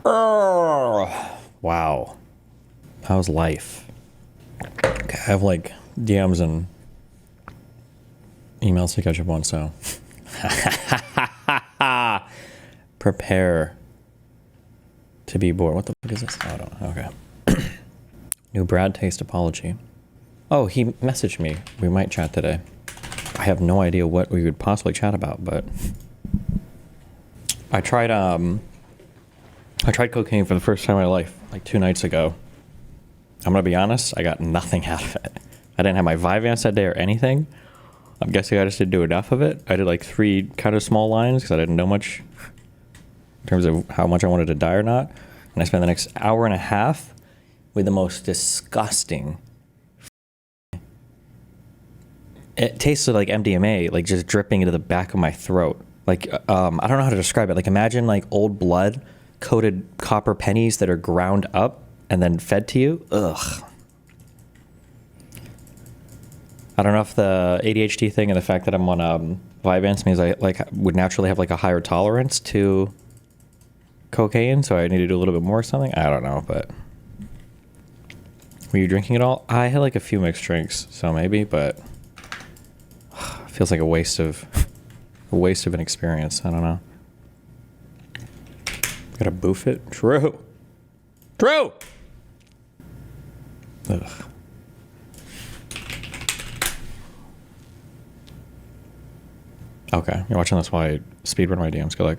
Oh, wow. How's life? Okay, I have like DMs and emails to catch up on, so. Prepare to be bored. What the fuck is this? Oh, I don't know. Okay. New Brad Taste apology. Oh, he messaged me. We might chat today. I have no idea what we would possibly chat about, but I tried cocaine for the first time in my life, like 2 nights ago. I'm gonna be honest, I got nothing out of it. I didn't have my Vyvanse that day or anything. I'm guessing I just didn't do enough of it. I did like 3 kind of small lines because I didn't know much in terms of how much I wanted to die or not. And I spent the next hour and a half with the most disgusting. It tasted like MDMA, like just dripping into the back of my throat. Like, I don't know how to describe it. Like, imagine like old blood coated copper pennies that are ground up and then fed to you. Ugh. I don't know if the ADHD thing and the fact that I'm on Vyvanse means I like would naturally have like a higher tolerance to cocaine, so I need to do a little bit more or something. I don't know, but were you drinking it all? I had like a few mixed drinks, so maybe, but it feels like a waste of an experience. I don't know. Gotta boof it. True. Ugh. Okay, you're watching this while I speedrun my DMs. Go like.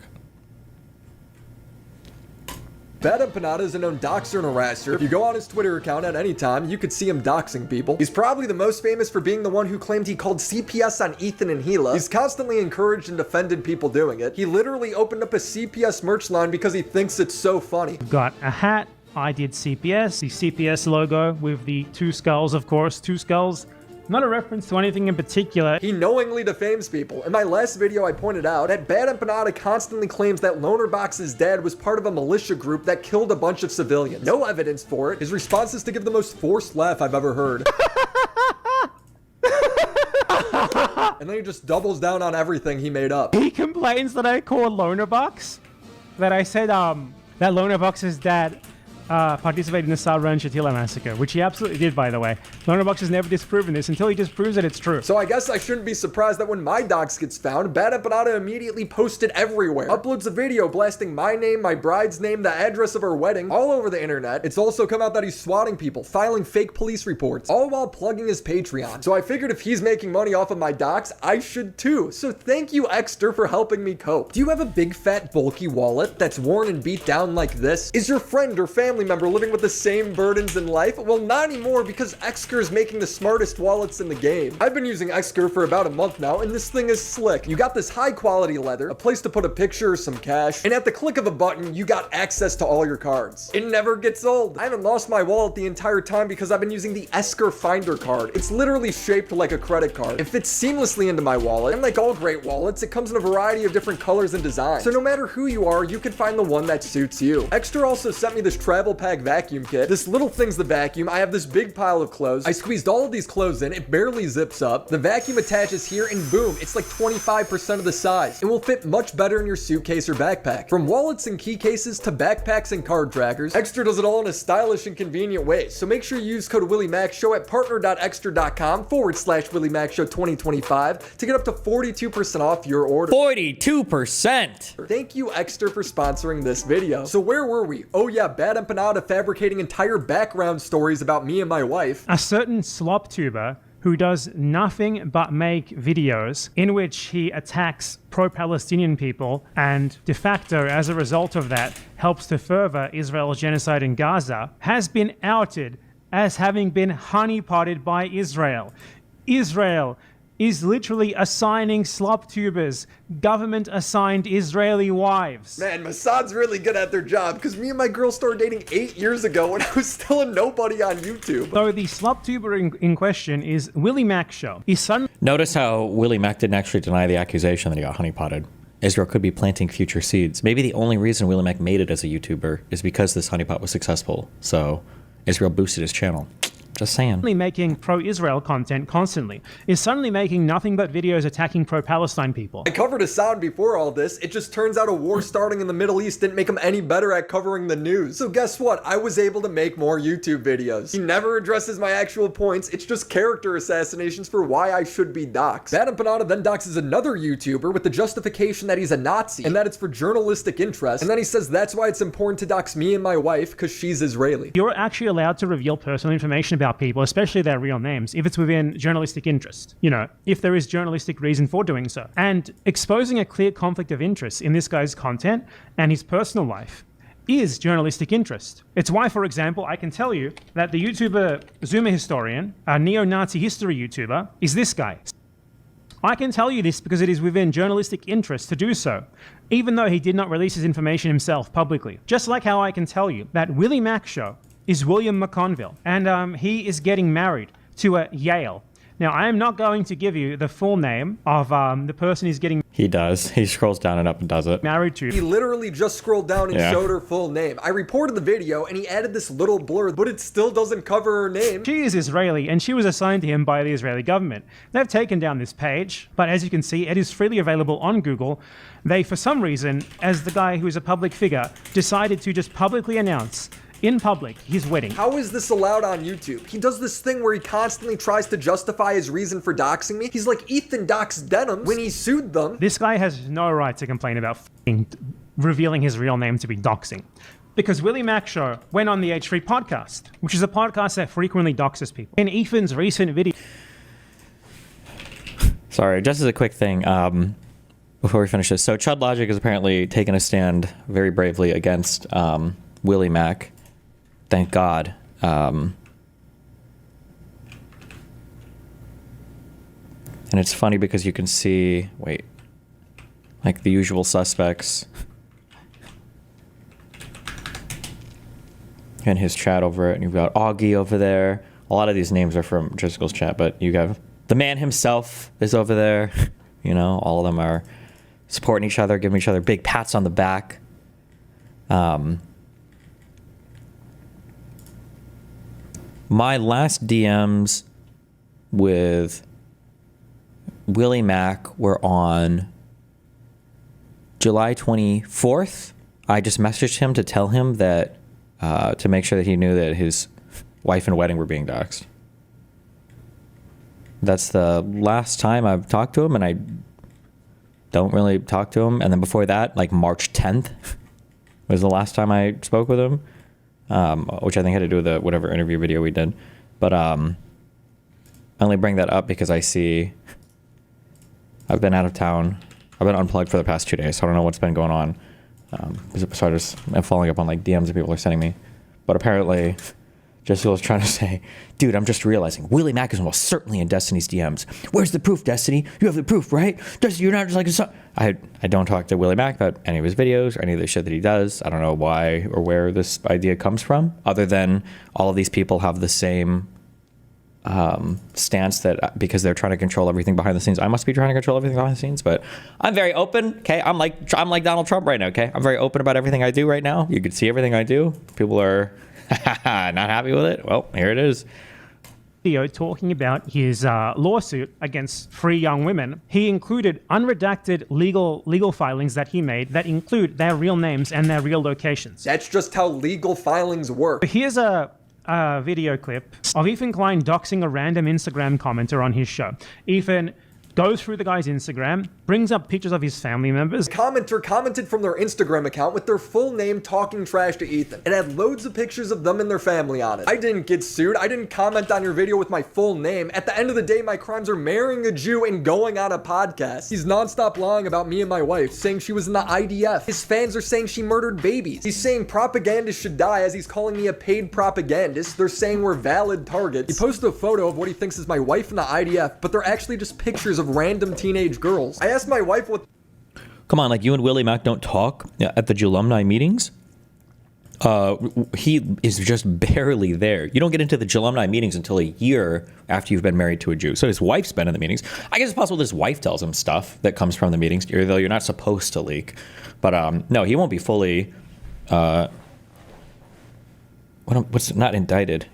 Bad Empanada is a known doxer and harasser. If you go on his Twitter account at any time, you could see him doxing people. He's probably the most famous for being the one who claimed he called CPS on Ethan and Gila. He's constantly encouraged and defended people doing it. He literally opened up a CPS merch line because he thinks it's so funny. Got a hat. I did CPS, the CPS logo with the 2 skulls, of course, 2 skulls. Not a reference to anything in particular. He knowingly defames people. In my last video, I pointed out that Bad Empanada constantly claims that Lonerbox's dad was part of a militia group that killed a bunch of civilians. No evidence for it. His response is to give the most forced laugh I've ever heard. And then he just doubles down on everything he made up. He complains that I called Lonerbox, that I said that Lonerbox's dad participated in the Sabra and Shatila massacre, which he absolutely did, by the way. Lonerbox has never disproven this until he disproves that it's true. So I guess I shouldn't be surprised that when my dox gets found, Bad Empanada immediately posted everywhere. Uploads a video blasting my name, my bride's name, the address of her wedding, all over the internet. It's also come out that he's swatting people, filing fake police reports, all while plugging his Patreon. So I figured if he's making money off of my dox, I should too. So thank you, Exter, for helping me cope. Do you have a big fat bulky wallet that's worn and beat down like this? Is your friend or family member living with the same burdens in life? Well, not anymore, because Exker is making the smartest wallets in the game. I've been using Exker for about a month now, and this thing is slick. You got this high quality leather, a place to put a picture or some cash, and at the click of a button, you got access to all your cards. It never gets old. I haven't lost my wallet the entire time because I've been using the Esker Finder card. It's literally shaped like a credit card. It fits seamlessly into my wallet, and like all great wallets, it comes in a variety of different colors and designs. So no matter who you are, you can find the one that suits you. Exter also sent me this travel pack vacuum kit. This little thing's the vacuum. I have this big pile of clothes. I squeezed all of these clothes in. It barely zips up. The vacuum attaches here and boom, it's like 25% of the size. It will fit much better in your suitcase or backpack. From wallets and key cases to backpacks and card trackers, Exter does it all in a stylish and convenient way. So make sure you use code WillieMac at partner.exter.com/WillieMac 2025 to get up to 42% off your order. 42%! Thank you, Exter, for sponsoring this video. So where were we? Oh yeah, Bad Empanada fabricating entire background stories about me and my wife. A certain slop tuber who does nothing but make videos in which he attacks pro-Palestinian people and de facto, as a result of that, helps to further Israel's genocide in Gaza, has been outed as having been honeypotted by Israel. Israel is literally assigning slop tubers government-assigned Israeli wives. Man, Mossad's really good at their job, because me and my girl started dating 8 years ago when I was still a nobody on YouTube. So the slop tuber in question is WillieMac show. His son... Notice how WillieMac didn't actually deny the accusation that he got honeypotted. Israel could be planting future seeds. Maybe the only reason WillieMac made it as a YouTuber is because this honeypot was successful. So Israel boosted his channel. Just saying. Making pro-Israel content constantly, is suddenly making nothing but videos attacking pro-Palestine people. I covered Hasan before all this. It just turns out a war starting in the Middle East didn't make him any better at covering the news. So guess what? I was able to make more YouTube videos. He never addresses my actual points. It's just character assassinations for why I should be doxxed. That Empanada then doxes another YouTuber with the justification that he's a Nazi and that it's for journalistic interest. And then he says that's why it's important to dox me and my wife because she's Israeli. You're actually allowed to reveal personal information about people, especially their real names, if it's within journalistic interest. You know, if there is journalistic reason for doing so. And exposing a clear conflict of interest in this guy's content and his personal life is journalistic interest. It's why, for example, I can tell you that the YouTuber Zoomer Historian, a neo-Nazi history YouTuber, is this guy. I can tell you this because it is within journalistic interest to do so, even though he did not release his information himself publicly. Just like how I can tell you that WillieMac show is William McConville, and he is getting married to a Yale. Now, I am not going to give you the full name of the person he's getting He does. He scrolls down and up and does it. married to. He literally just scrolled down and showed her full name. I reported the video and he added this little blur, but it still doesn't cover her name. She is Israeli, and she was assigned to him by the Israeli government. They've taken down this page, but as you can see, it is freely available on Google. They, for some reason, as the guy who is a public figure, decided to just publicly announce in public his wedding. How is this allowed on YouTube? He does this thing where he constantly tries to justify his reason for doxing me. He's like Ethan doxed Denim when he sued them. This guy has no right to complain about revealing his real name to be doxing. Because WillieMac show went on the H3 podcast, which is a podcast that frequently doxes people. In Ethan's recent video... Sorry, just as a quick thing, before we finish this. So Chud Logic is apparently taking a stand very bravely against WillieMac. Thank God. And it's funny because you can see, like the usual suspects and his chat over it. And you've got Augie over there. A lot of these names are from Driscoll's chat, but you have the man himself is over there. You know, all of them are supporting each other, giving each other big pats on the back. My last DMs with WillieMac were on July 24th. I just messaged him to tell him that, to make sure that he knew that his wife and wedding were being doxxed. That's the last time I've talked to him, and I don't really talk to him. And then before that, like March 10th was the last time I spoke with him. Which I think had to do with the whatever interview video we did. But I only bring that up because I see I've been out of town. I've been unplugged for the past 2 days, so I don't know what's been going on. So I just am following up on like DMs that people are sending me. But apparently, Jessica was trying to say, dude, I'm just realizing WillieMac is almost certainly in Destiny's DMs. Where's the proof, Destiny? You have the proof, right? Destiny, you're not just like a son. I don't talk to WillieMac about any of his videos or any of the shit that he does. I don't know why or where this idea comes from, other than all of these people have the same stance that because they're trying to control everything behind the scenes, I must be trying to control everything behind the scenes. But I'm very open. Okay, I'm like Donald Trump right now. Okay, I'm very open about everything I do right now. You can see everything I do. People are not happy with it. Well, here it is. Video talking about his lawsuit against 3 young women. He included unredacted legal filings that he made that include their real names and their real locations. That's just how legal filings work. Here's a video clip of Ethan Klein doxing a random Instagram commenter on his show. Ethan goes through the guy's Instagram, brings up pictures of his family members. Commenter commented from their Instagram account with their full name talking trash to Ethan and had loads of pictures of them and their family on it. I didn't get sued. I didn't comment on your video with my full name. At the end of the day, my crimes are marrying a Jew and going on a podcast. He's nonstop lying about me and my wife, saying she was in the IDF. His fans are saying she murdered babies. He's saying propagandists should die as he's calling me a paid propagandist. They're saying we're valid targets. He posted a photo of what he thinks is my wife in the IDF, but they're actually just pictures of random teenage girls. I asked my wife what... Come on, like you and WillieMac don't talk at the alumni meetings? He is just barely there. You don't get into the alumni meetings until a year after you've been married to a Jew. So his wife's been in the meetings. I guess it's possible his wife tells him stuff that comes from the meetings, though you're not supposed to leak. But no, he won't be fully... what's not indicted?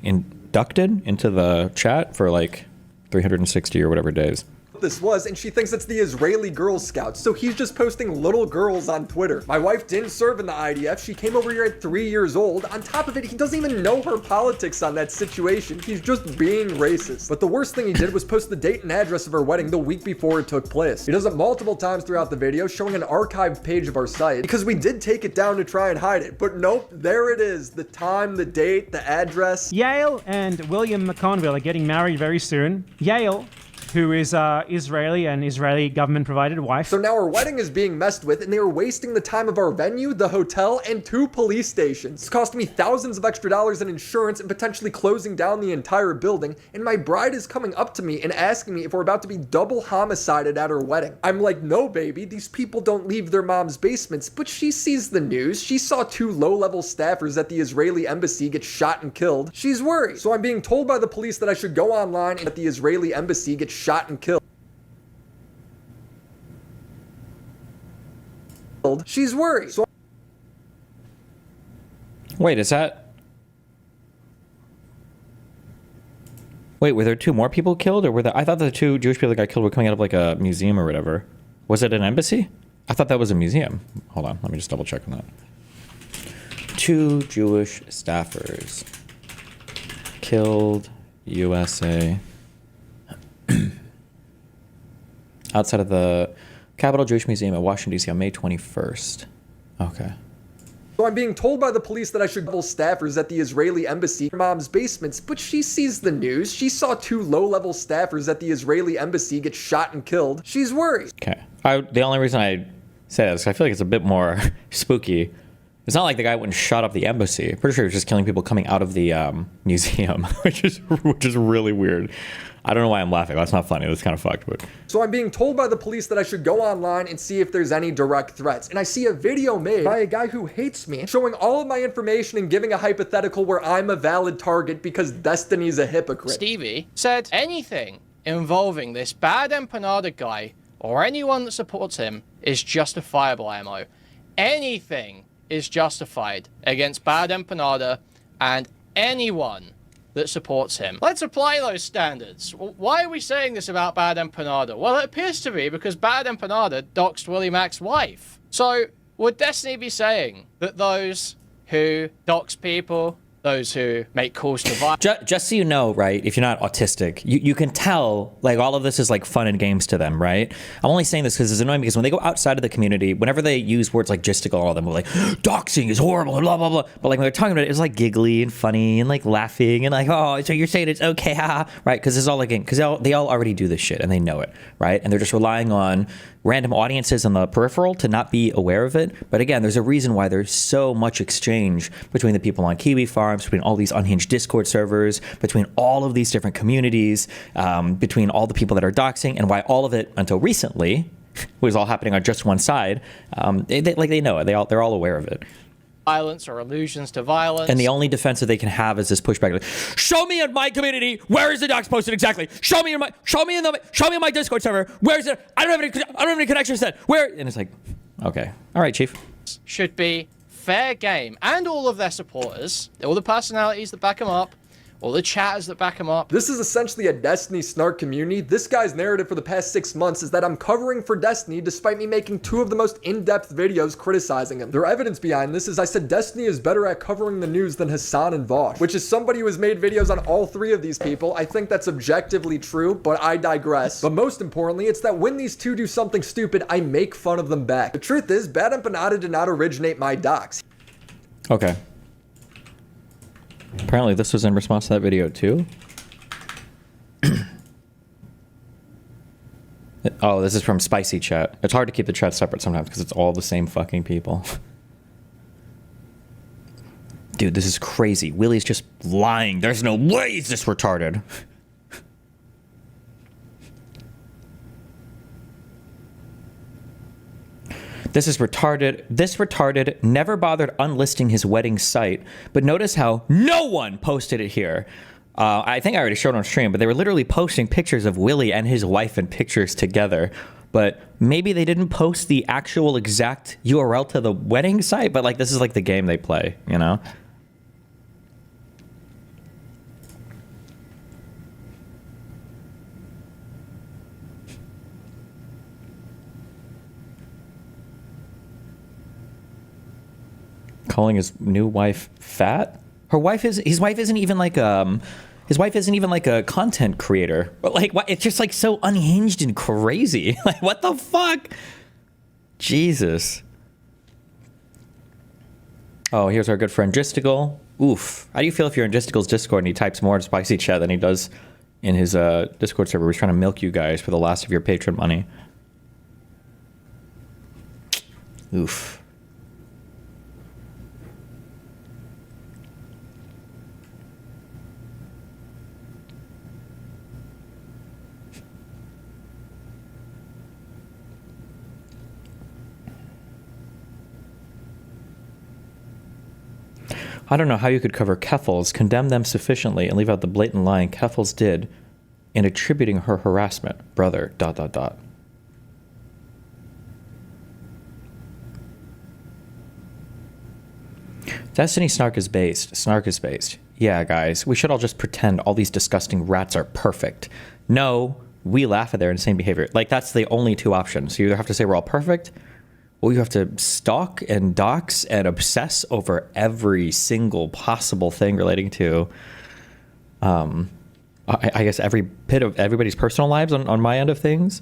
ducted into the chat for like 360 or whatever days. This was, and she thinks it's the Israeli Girl Scouts, so he's just posting little girls on Twitter. My wife didn't serve in the IDF. She came over here at 3 years old. On top of it, he doesn't even know her politics on that situation. He's just being racist. But the worst thing he did was post the date and address of her wedding the week before it took place. He does it multiple times throughout the video, showing an archived page of our site, because we did take it down to try and hide it. But nope, there it is. The time, the date, the address. Yale and William McConville are getting married very soon. Yale, who is Israeli and Israeli government-provided wife. So now our wedding is being messed with, and they are wasting the time of our venue, the hotel, and 2 police stations. It's costing me thousands of extra dollars in insurance and potentially closing down the entire building, and my bride is coming up to me and asking me if we're about to be double homicided at her wedding. I'm like, no baby, these people don't leave their mom's basements, but she sees the news. She saw 2 low-level staffers at the Israeli embassy get shot and killed. She's worried. So I'm being told by the police that I should go online and at the Israeli embassy get shot and killed. She's worried. So Wait, is that... Wait, were there 2 more people killed, or were there... I thought the 2 Jewish people that got killed were coming out of like a museum or whatever. Was it an embassy? I thought that was a museum. Hold on, let me just double check on that. 2 Jewish staffers killed USA outside of the Capitol Jewish Museum at Washington, D.C. on May 21st. Okay. So I'm being told by the police that I should double staffers at the Israeli embassy, mom's basements, but she sees the news. She saw 2 low-level staffers at the Israeli embassy get shot and killed. She's worried. Okay. The only reason I say that is 'cause I feel like it's a bit more spooky. It's not like the guy went and shot up the embassy. Pretty sure he was just killing people coming out of the museum, which is really weird. I don't know why I'm laughing. That's not funny. That's kind of fucked. But So I'm being told by the police that I should go online and see if there's any direct threats. And I see a video made by a guy who hates me, showing all of my information and giving a hypothetical where I'm a valid target because Destiny's a hypocrite. Stevie said anything involving this bad Empanada guy or anyone that supports him is justifiable ammo. Anything is justified against bad Empanada and anyone that supports him. Let's apply those standards. Why are we saying this about bad Empanada? Well, it appears to be because bad Empanada doxed WillieMac's wife. So, would Destiny be saying that those who dox people, those who make calls to violence... just so you know, right, if you're not autistic, you can tell, like, all of this is, like, fun and games to them, right? I'm only saying this because it's annoying because when they go outside of the community, whenever they use words like gisticle, all of them will like, doxing is horrible, and blah, blah, blah. But, like, when they're talking about it, it's, like, giggly and funny and, like, laughing and, like, oh, so you're saying it's okay, haha, right? Because it's all, like, because they all already do this shit and they know it, right? And they're just relying on random audiences on the peripheral to not be aware of it. But again, there's a reason why there's so much exchange between the people on Kiwi farms, between all these unhinged Discord servers, between all of these different communities, between all the people that are doxing, and why all of it until recently was all happening on just one side. They know it. They're all aware of it. Violence or allusions to violence. And the only defense that they can have is this pushback. Like, show me in my community, where is the dox posted exactly? Show me in my Discord server. Where is it? I don't have any connections set. Where? And it's like, okay, all right, chief. Should be fair game, and all of their supporters, all the personalities that back them up, all the chatters that back him up. This is essentially a Destiny snark community. This guy's narrative for the past 6 months is that I'm covering for Destiny despite me making 2 of the most in-depth videos criticizing him. Their evidence behind this is I said Destiny is better at covering the news than Hasan and Vosh, which is somebody who has made videos on all 3 of these people. I think that's objectively true, but I digress. But most importantly, it's that when these 2 do something stupid, I make fun of them back. The truth is, Bad Empanada did not originate my docs. Okay. Apparently this was in response to that video too. Oh, this is from Spicy Chat. It's hard to keep the chat separate sometimes because it's all the same fucking people. Dude, this is crazy. Willie's just lying. There's no way he's this retarded. This is retarded. This retarded never bothered unlisting his wedding site, but notice how no one posted it here. I think I already showed on stream, but they were literally posting pictures of Willie and his wife in pictures together. But maybe they didn't post the actual exact URL to the wedding site, but like this is like the game they play, you know? calling his new wife fat. His wife isn't even like a content creator. But like, what? It's just like so unhinged and crazy. Like, what the fuck? Jesus. Oh, here's our good friend Gisticle. Oof. How do you feel if you're in Gisticle's Discord and he types more spicy chat than he does in his Discord server? He's trying to milk you guys for the last of your patron money. Oof. I don't know how you could cover Keffels, condemn them sufficiently, and leave out the blatant lying Keffels did in attributing her harassment. Brother, ... Destiny Snark is based. Snark is based. Yeah, guys, we should all just pretend all these disgusting rats are perfect. No, we laugh at their insane behavior. Like, that's the only two options. You either have to say we're all perfect, or you have to stalk and dox and obsess over every single possible thing relating to, I guess, every bit of everybody's personal lives on my end of things.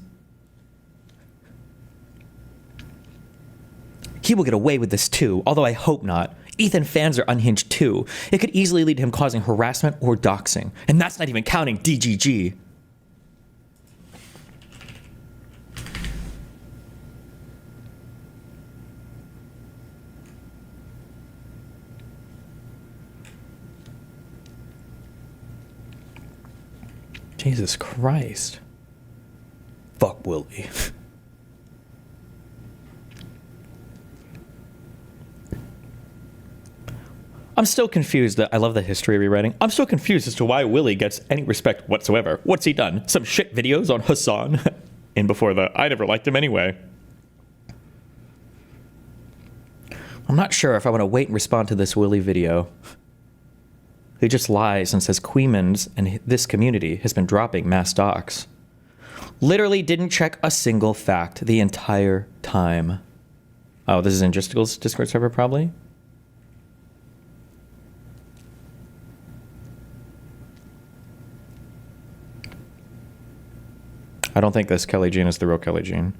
He will get away with this too, although I hope not. Ethan fans are unhinged too. It could easily lead to him causing harassment or doxing. And that's not even counting DGG. Jesus Christ. Fuck Willie. I'm still confused. I love the history rewriting. I'm still confused as to why Willie gets any respect whatsoever. What's he done? Some shit videos on Hasan? In before the I never liked him anyway. I'm not sure if I want to wait and respond to this Willie video. He just lies and says Queemans and this community has been dropping mass docs. Literally didn't check a single fact the entire time. Oh, this is in Justicle's Discord server probably? I don't think this Kelly Jean is the real Kelly Jean.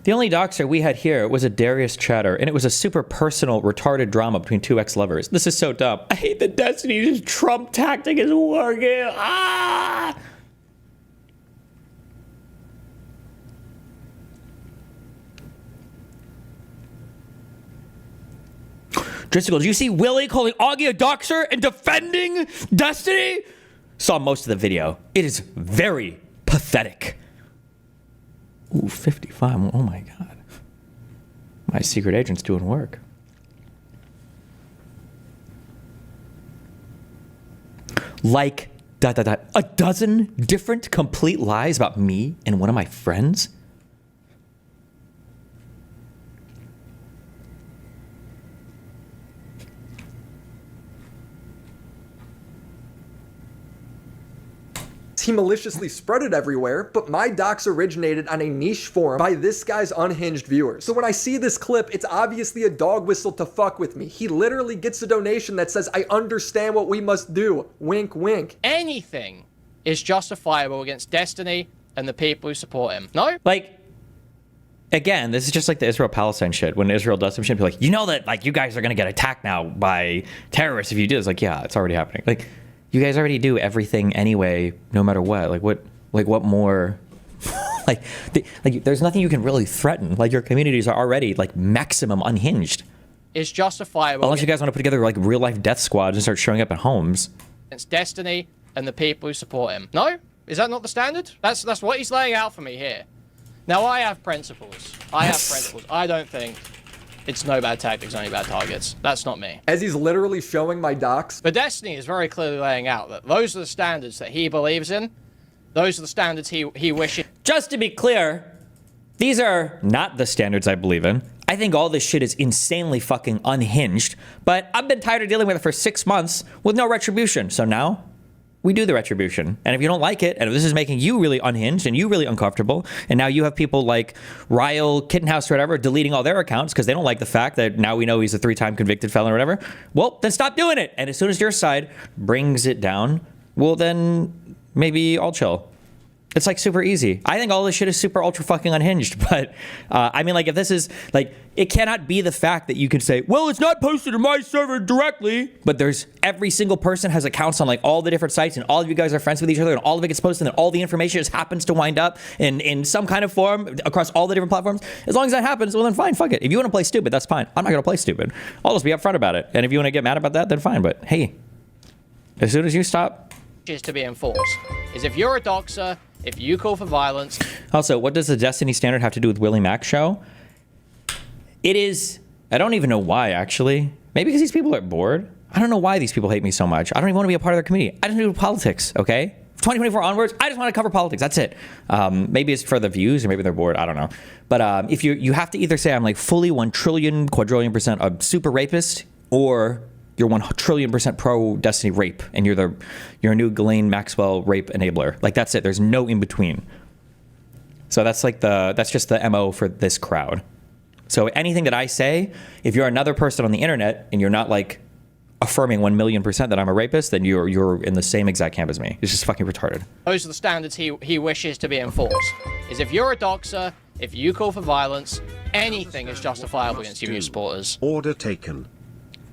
The only doxer we had here was a Darius chatter, and it was a super personal, retarded drama between two ex-lovers. This is so dumb. I hate that Destiny's Trump tactic is working. Ah! Driscoll, did you see Willie calling Augie a doxer and defending Destiny? Saw most of the video. It is very pathetic. Ooh, 55. Oh my God. My secret agent's doing work. Like, ... a dozen different complete lies about me and one of my friends? He maliciously spread it everywhere, but my docs originated on a niche forum by this guy's unhinged viewers. So when I see this clip, it's obviously a dog whistle to fuck with me. He literally gets a donation that says, I understand what we must do. Wink, wink. Anything is justifiable against Destiny and the people who support him. No? Like, again, this is just like the Israel-Palestine shit. When Israel does some shit, people are like, you know that, like, you guys are gonna get attacked now by terrorists if you do this. Like, yeah, it's already happening. Like, you guys already do everything anyway, no matter what. Like what more? like, there's nothing you can really threaten. Like, your communities are already like maximum unhinged. It's justifiable. Unless you guys want to put together like real life death squads and start showing up at homes. It's Destiny and the people who support him. No? Is that not the standard? That's what he's laying out for me here. Now, I have principles. I don't think it's no bad tactics, only bad targets. That's not me. As he's literally showing my docs. But Destiny is very clearly laying out that those are the standards that he believes in. Those are the standards he wishes. Just to be clear, these are not the standards I believe in. I think all this shit is insanely fucking unhinged, but I've been tired of dealing with it for 6 months with no retribution. So now, we do the retribution. And if you don't like it, and if this is making you really unhinged and you really uncomfortable, and now you have people like Ryle, Kittenhouse, or whatever, deleting all their accounts because they don't like the fact that now we know he's a 3-time convicted felon or whatever, well, then stop doing it. And as soon as your side brings it down, well, then maybe I'll chill. It's like super easy. I think all this shit is super ultra fucking unhinged, but I mean, like, if this is like, it cannot be the fact that you can say, well, it's not posted to my server directly, but there's every single person has accounts on like all the different sites, and all of you guys are friends with each other, and all of it gets posted, and all the information just happens to wind up in some kind of form across all the different platforms. As long as that happens, well, then fine, fuck it. If you want to play stupid, that's fine. I'm not gonna play stupid. I'll just be upfront about it. And if you want to get mad about that, then fine. But hey, as soon as you stop, is to be enforced. Is if you're a doxer, if you call for violence. Also, what does the Destiny standard have to do with WillieMac show? It is, I don't even know why, actually. Maybe because these people are bored. I don't know why these people hate me so much. I don't even want to be a part of their community. I just do politics, okay? 2024 onwards, I just want to cover politics. That's it. Maybe it's for the views, or maybe they're bored. I don't know. But if you have to either say I'm like fully 1 trillion, quadrillion % a super rapist, or you're 1 trillion % pro Destiny rape, and you're a new Ghislaine Maxwell rape enabler. Like, that's it. There's no in between. So that's like that's just the MO for this crowd. So anything that I say, if you're another person on the internet and you're not like affirming 1 million % that I'm a rapist, then you're in the same exact camp as me. It's just fucking retarded. Those are the standards he wishes to be enforced. Is if you're a doxer, if you call for violence, anything is justifiable against your supporters. Order taken.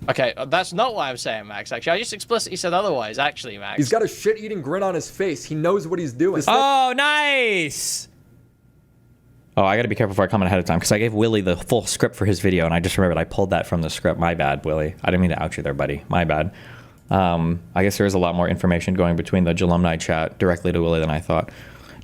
Okay, that's not what I'm saying, Max, actually. I just explicitly said otherwise, actually, Max. He's got a shit-eating grin on his face. He knows what he's doing. Oh, nice! Oh, I gotta be careful before I comment ahead of time, because I gave Willie the full script for his video, and I just remembered I pulled that from the script. My bad, Willie. I didn't mean to out you there, buddy. My bad. I guess there is a lot more information going between the Jalumni chat directly to Willie than I thought.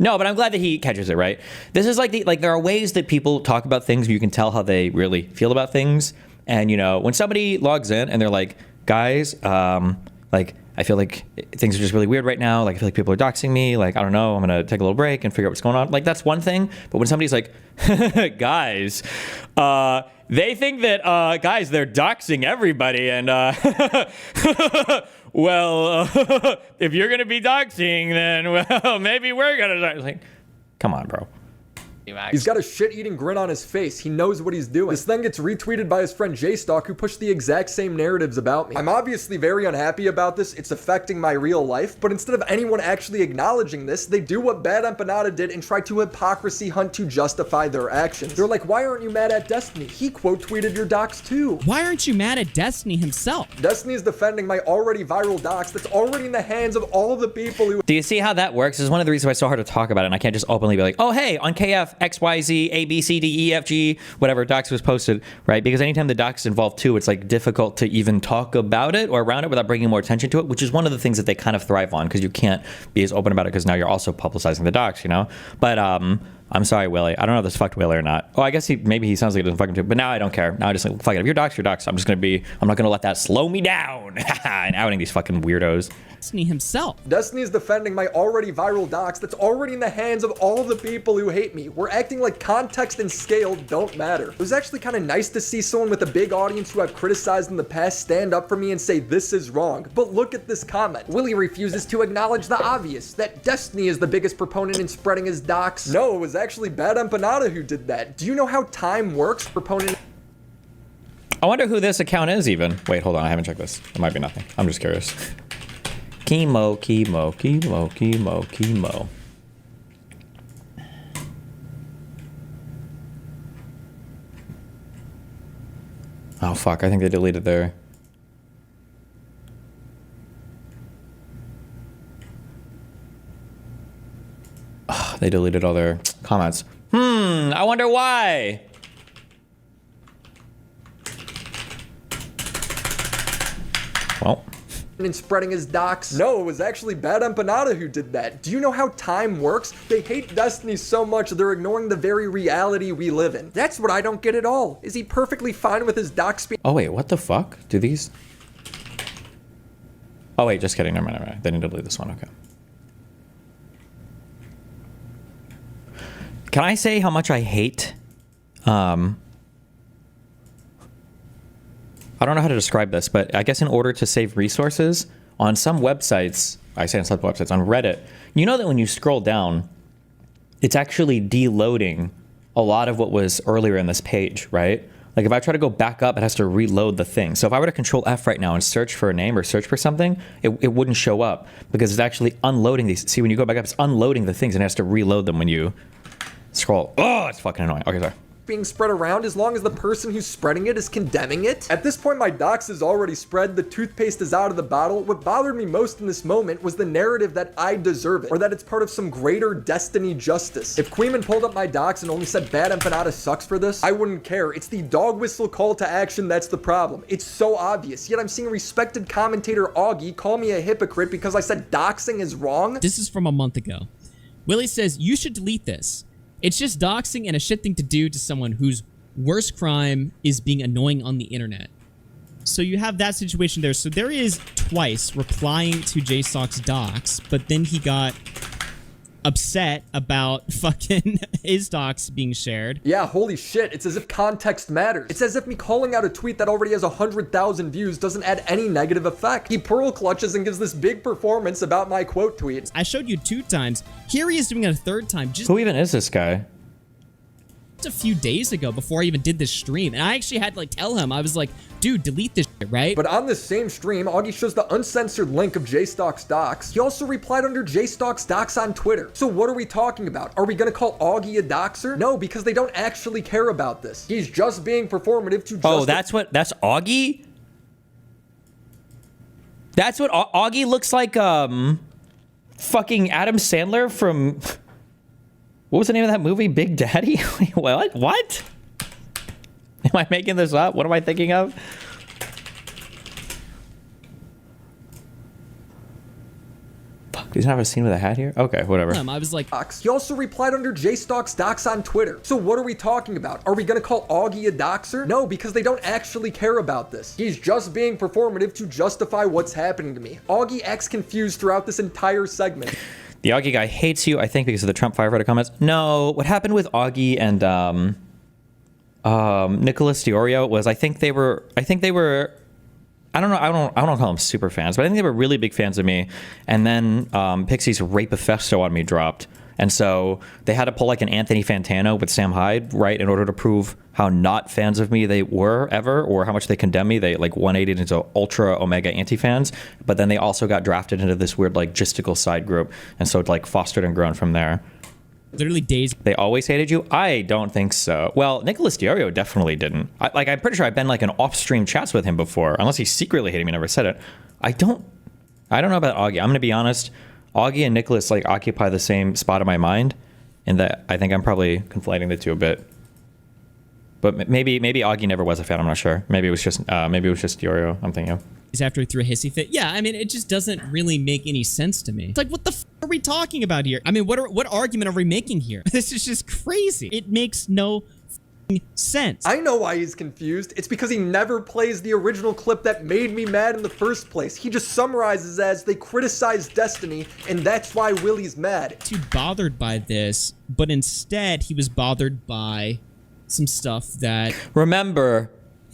No, but I'm glad that he catches it, right? This is like there are ways that people talk about things where you can tell how they really feel about things. And, you know, when somebody logs in and they're like, guys, like, I feel like things are just really weird right now. Like, I feel like people are doxing me. Like, I don't know. I'm going to take a little break and figure out what's going on. Like, that's one thing. But when somebody's like, guys, they think that, guys, they're doxing everybody. And, well, if you're going to be doxing, then, well, maybe we're going to dox. Like, come on, bro. He's got a shit-eating grin on his face. He knows what he's doing. This then gets retweeted by his friend J-Stock, who pushed the exact same narratives about me. I'm obviously very unhappy about this. It's affecting my real life. But instead of anyone actually acknowledging this, they do what Bad Empanada did and try to hypocrisy hunt to justify their actions. They're like, why aren't you mad at Destiny? He quote-tweeted your docs too. Why aren't you mad at Destiny himself? Destiny is defending my already viral docs that's already in the hands of all the people who... Do you see how that works? This is one of the reasons why it's so hard to talk about it, and I can't just openly be like, oh, hey, on KF, XYZ, A, B, C, D, E, F, G, whatever docs was posted, right? Because anytime the docs is involved too, it's like difficult to even talk about it or around it without bringing more attention to it, which is one of the things that they kind of thrive on, because you can't be as open about it because now you're also publicizing the docs, you know? But I'm sorry, Willie. I don't know if this fucked Willie or not. Oh, I guess maybe he sounds like it doesn't fuck him too, but now I don't care. Now I just like, fuck it. If you're docs, you're docs. I'm not gonna let that slow me down. And outing these fucking weirdos. Destiny himself. Destiny is defending my already viral docs that's already in the hands of all the people who hate me. We're acting like context and scale don't matter. It was actually kind of nice to see someone with a big audience who I've criticized in the past stand up for me and say this is wrong. But look at this comment. Willie refuses to acknowledge the obvious, that Destiny is the biggest proponent in spreading his docs. No, it was actually Bad Empanada who did that. Do you know how time works, proponent? I wonder who this account is even. Wait, hold on. I haven't checked this. It might be nothing. I'm just curious. Chemo. Oh, fuck. I think they deleted their... Oh, they deleted all their comments. I wonder why. Well... in spreading his docs. No, it was actually Bad Empanada who did that. Do you know how time works? They hate Destiny so much they're ignoring the very reality we live in. That's what I don't get at all. Is he perfectly fine with his docs being... Oh wait, what the fuck? Do these... Oh wait, just kidding. Never mind. They need to delete this one. Okay. Can I say how much I hate... I don't know how to describe this, but I guess in order to save resources, on some websites, I say on some websites, on Reddit, you know that when you scroll down, it's actually deloading a lot of what was earlier in this page, right? Like if I try to go back up, it has to reload the thing. So if I were to control F right now and search for a name or search for something, it wouldn't show up because it's actually unloading these. See, when you go back up, it's unloading the things and it has to reload them when you scroll. Oh, it's fucking annoying. Okay, sorry. Being spread around as long as the person who's spreading it is condemning it. At this point, my dox is already spread. The toothpaste is out of the bottle. What bothered me most in this moment was the narrative that I deserve it, or that it's part of some greater destiny justice. If Queeman pulled up my dox and only said bad empanada sucks for this, I wouldn't care. It's the dog whistle call to action that's the problem. It's so obvious. Yet I'm seeing respected commentator Augie call me a hypocrite because I said doxing is wrong. This is from a month ago. Willie says, you should delete this. It's just doxing and a shit thing to do to someone whose worst crime is being annoying on the internet. So you have that situation there. So there is twice replying to JStock's dox, but then he got upset about fucking his docs being shared. Yeah, holy shit. It's as if context matters. It's as if me calling out a tweet that already has 100,000 views doesn't add any negative effect. He pearl clutches and gives this big performance about my quote tweet. I showed you 2 times. Here he is doing it a 3rd time. Just Who even is this guy? a few days ago before I even did this stream. And I actually had to like tell him, I was like, dude, delete this shit, right? But on this same stream, Augie shows the uncensored link of JStock's docs. He also replied under JStock's docs on Twitter. So what are we talking about? Are we gonna call Augie a doxer? No, because they don't actually care about this. He's just being performative to Oh, that's Augie? That's what Augie looks like, fucking Adam Sandler from... What was the name of that movie? Big Daddy? What? What? Am I making this up? What am I thinking of? Fuck, does he have a scene with a hat here? Okay, whatever. I was like, he also replied under JStock's docs on Twitter. So what are we talking about? Are we gonna call Augie a doxer? No, because they don't actually care about this. He's just being performative to justify what's happening to me. Augie acts confused throughout this entire segment. The Augie guy hates you, I think, because of the Trump firefighter comments. No, what happened with Augie and Nicholas Diorio was I think they were I don't call them super fans, but I think they were really big fans of me. And then Pixie's Rapifesto on me dropped. And so they had to pull like an Anthony Fantano with Sam Hyde, right, in order to prove how not fans of me they were ever, or how much they condemn me. They like 180'd into ultra omega anti-fans, but then they also got drafted into this weird like gistical side group, and so it like fostered and grown from there. literally days. They always hated you? I don't think so. Well, Nicholas Diorio definitely didn't. I'm pretty sure I've been like in off-stream chats with him before, unless he secretly hated me, never said it. I don't know about Augie. I'm gonna be honest. Augie and Nicholas like occupy the same spot in my mind, in that I think I'm probably conflating the two a bit. But maybe Augie never was a fan. I'm not sure. Maybe it was just Diorio. I'm thinking of. After he threw a hissy fit. Yeah, I mean, it just doesn't really make any sense to me. It's like, what the f are we talking about here? I mean, what argument are we making here? This is just crazy. It makes no sense. I know why he's confused. It's because he never plays the original clip that made me mad in the first place. He just summarizes as they criticize Destiny, and that's why Willie's mad. Too bothered by this, but instead he was bothered by some stuff that... Remember,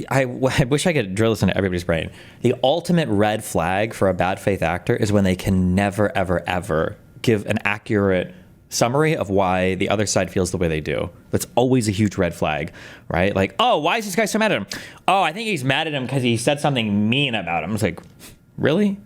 I wish I could drill this into everybody's brain. The ultimate red flag for a bad faith actor is when they can never, ever, ever give an accurate summary of why the other side feels the way they do. That's always a huge red flag, right? Like, oh, why is this guy so mad at him? Oh, I think he's mad at him because he said something mean about him. It's like, really?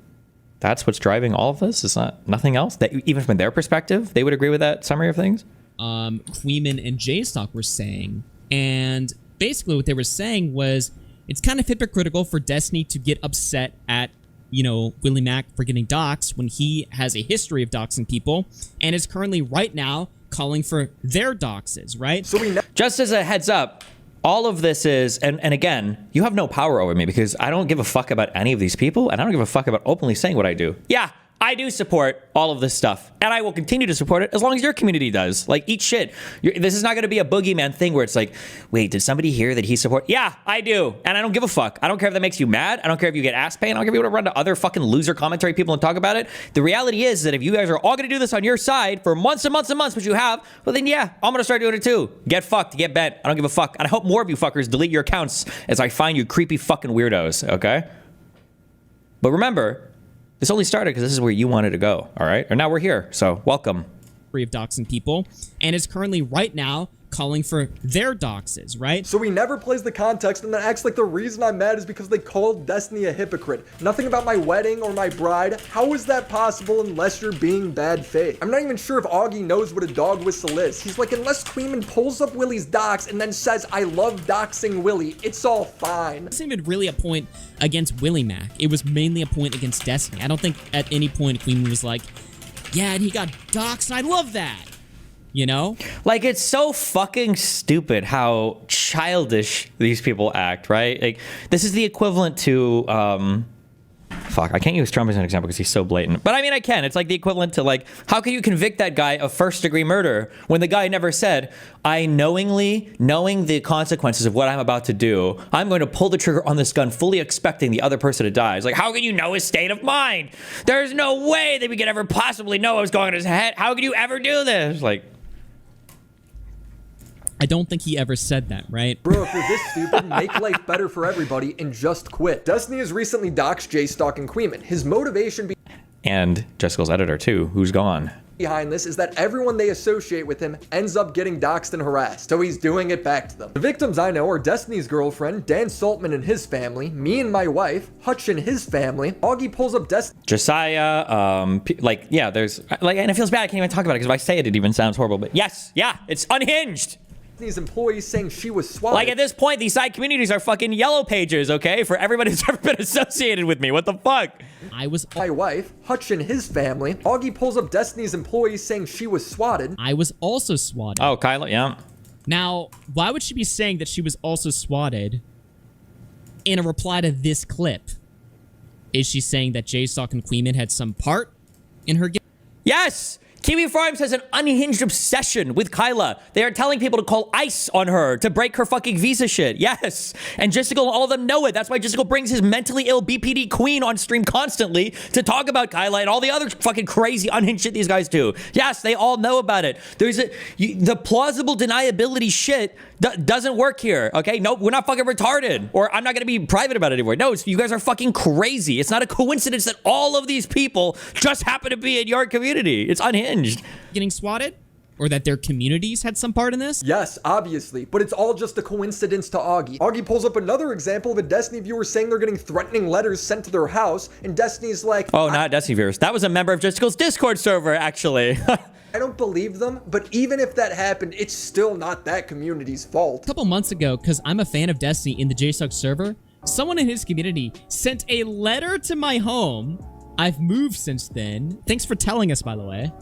That's what's driving all of this? It's not nothing else? That even from their perspective, they would agree with that summary of things? Queeman and J-Stock were saying, and basically what they were saying was it's kind of hypocritical for Destiny to get upset at, you know, WillieMac for getting doxxed when he has a history of doxing people and is currently right now calling for their doxes, right? So just as a heads up, all of this is, and again, you have no power over me because I don't give a fuck about any of these people, and I don't give a fuck about openly saying what I do. Yeah, I do support all of this stuff, and I will continue to support it as long as your community does. Like, eat shit. This is not going to be a boogeyman thing where it's like, wait, did somebody hear that he support? Yeah, I do, and I don't give a fuck. I don't care if that makes you mad. I don't care if you get ass pain. I don't care if you want to run to other fucking loser commentary people and talk about it. The reality is that if you guys are all going to do this on your side for months and months and months, which you have, well then yeah, I'm going to start doing it too. Get fucked, get bent. I don't give a fuck. And I hope more of you fuckers delete your accounts as I find you creepy fucking weirdos, okay? But remember, This only started because this is where you wanted to go, all right? And now we're here, so welcome. Of doxing people, and is currently right now calling for their doxes, right? So he never plays the context and then acts like the reason I'm mad is because they called Destiny a hypocrite. Nothing about my wedding or my bride. How is that possible unless you're being bad faith? I'm not even sure if Augie knows what a dog whistle is. He's like, unless Queeman pulls up Willie's docs and then says, I love doxing Willie, it's all fine. It's not even really a point against WillieMac. It was mainly a point against Destiny. I don't think at any point Queeman was like, yeah, and he got doxed, I love that. You know? Like, it's so fucking stupid how childish these people act, right? Like, this is the equivalent to, fuck, I can't use Trump as an example because he's so blatant. But I mean, I can. It's like the equivalent to, like, how can you convict that guy of first-degree murder when the guy never said, I knowing the consequences of what I'm about to do, I'm going to pull the trigger on this gun fully expecting the other person to die. It's like, how can you know his state of mind? There's no way that we could ever possibly know what was going on in his head. How could you ever do this? Like, I don't think he ever said that, right? Bro, if you're this stupid, make life better for everybody and just quit. Destiny has recently doxed J-Stock and Queeman. His motivation and Jessica's editor too, who's gone. Behind this is that everyone they associate with him ends up getting doxed and harassed, so he's doing it back to them. The victims I know are Destiny's girlfriend, Dan Saltman and his family, me and my wife, Hutch and his family. Augie pulls up Josiah, like, yeah, there's, like, and it feels bad, I can't even talk about it, because if I say it, it even sounds horrible, but yes, yeah, it's unhinged. These employees saying she was swatted. Like, at this point, these side communities are fucking yellow pages, okay? For everybody who's ever been associated with me. What the fuck? I was my wife, Hutch and his family. Augie pulls up Destiny's employees saying she was swatted. I was also swatted. Oh, Kyla, yeah. Now, why would she be saying that she was also swatted in a reply to this clip? Is she saying that J-Stock and Queeman had some part in her... Yes! Kiwi Farms has an unhinged obsession with Kyla. They are telling people to call ICE on her to break her fucking visa shit. Yes. And Justical and all of them know it. That's why Justical brings his mentally ill BPD queen on stream constantly to talk about Kyla and all the other fucking crazy unhinged shit these guys do. Yes, they all know about it. There's the plausible deniability shit doesn't work here, okay? Nope, we're not fucking retarded. Or I'm not gonna be private about it anymore. No, you guys are fucking crazy. It's not a coincidence that all of these people just happen to be in your community. It's unhinged. Getting swatted? Or that their communities had some part in this? Yes, obviously, but it's all just a coincidence to Augie. Augie pulls up another example of a Destiny viewer saying they're getting threatening letters sent to their house, and Destiny's like, oh, not Destiny viewers. That was a member of Justical's Discord server, actually. I don't believe them, but even if that happened, it's still not that community's fault. A couple months ago, because I'm a fan of Destiny in the JSUG server, someone in his community sent a letter to my home. I've moved since then. Thanks for telling us, by the way.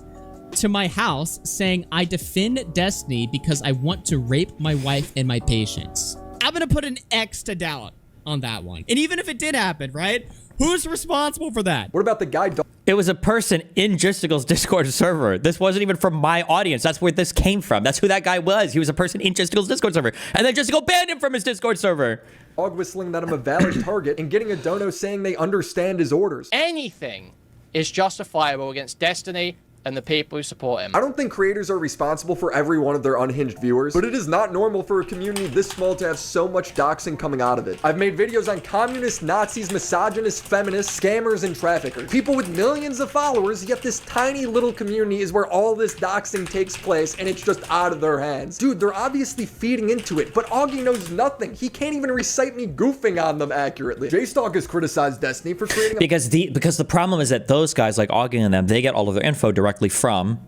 To my house saying I defend Destiny because I want to rape my wife and my patients. I'm gonna put an X to doubt on that one. And even if it did happen, right? Who's responsible for that? What about the guy? It was a person in Justical's Discord server. This wasn't even from my audience. That's where this came from. That's who that guy was. He was a person in Justical's Discord server. And then Justical banned him from his Discord server. Dog whistling that I'm a valid target and getting a dono saying they understand his orders. Anything is justifiable against Destiny and the people who support him. I don't think creators are responsible for every one of their unhinged viewers, but it is not normal for a community this small to have so much doxing coming out of it. I've made videos on communists, Nazis, misogynists, feminists, scammers, and traffickers. People with millions of followers, yet this tiny little community is where all this doxing takes place and it's just out of their hands. Dude, they're obviously feeding into it, but Augie knows nothing. He can't even recite me goofing on them accurately. J-Stock has criticized Destiny for creating because the problem is that those guys like Augie and them, they get all of their info directly from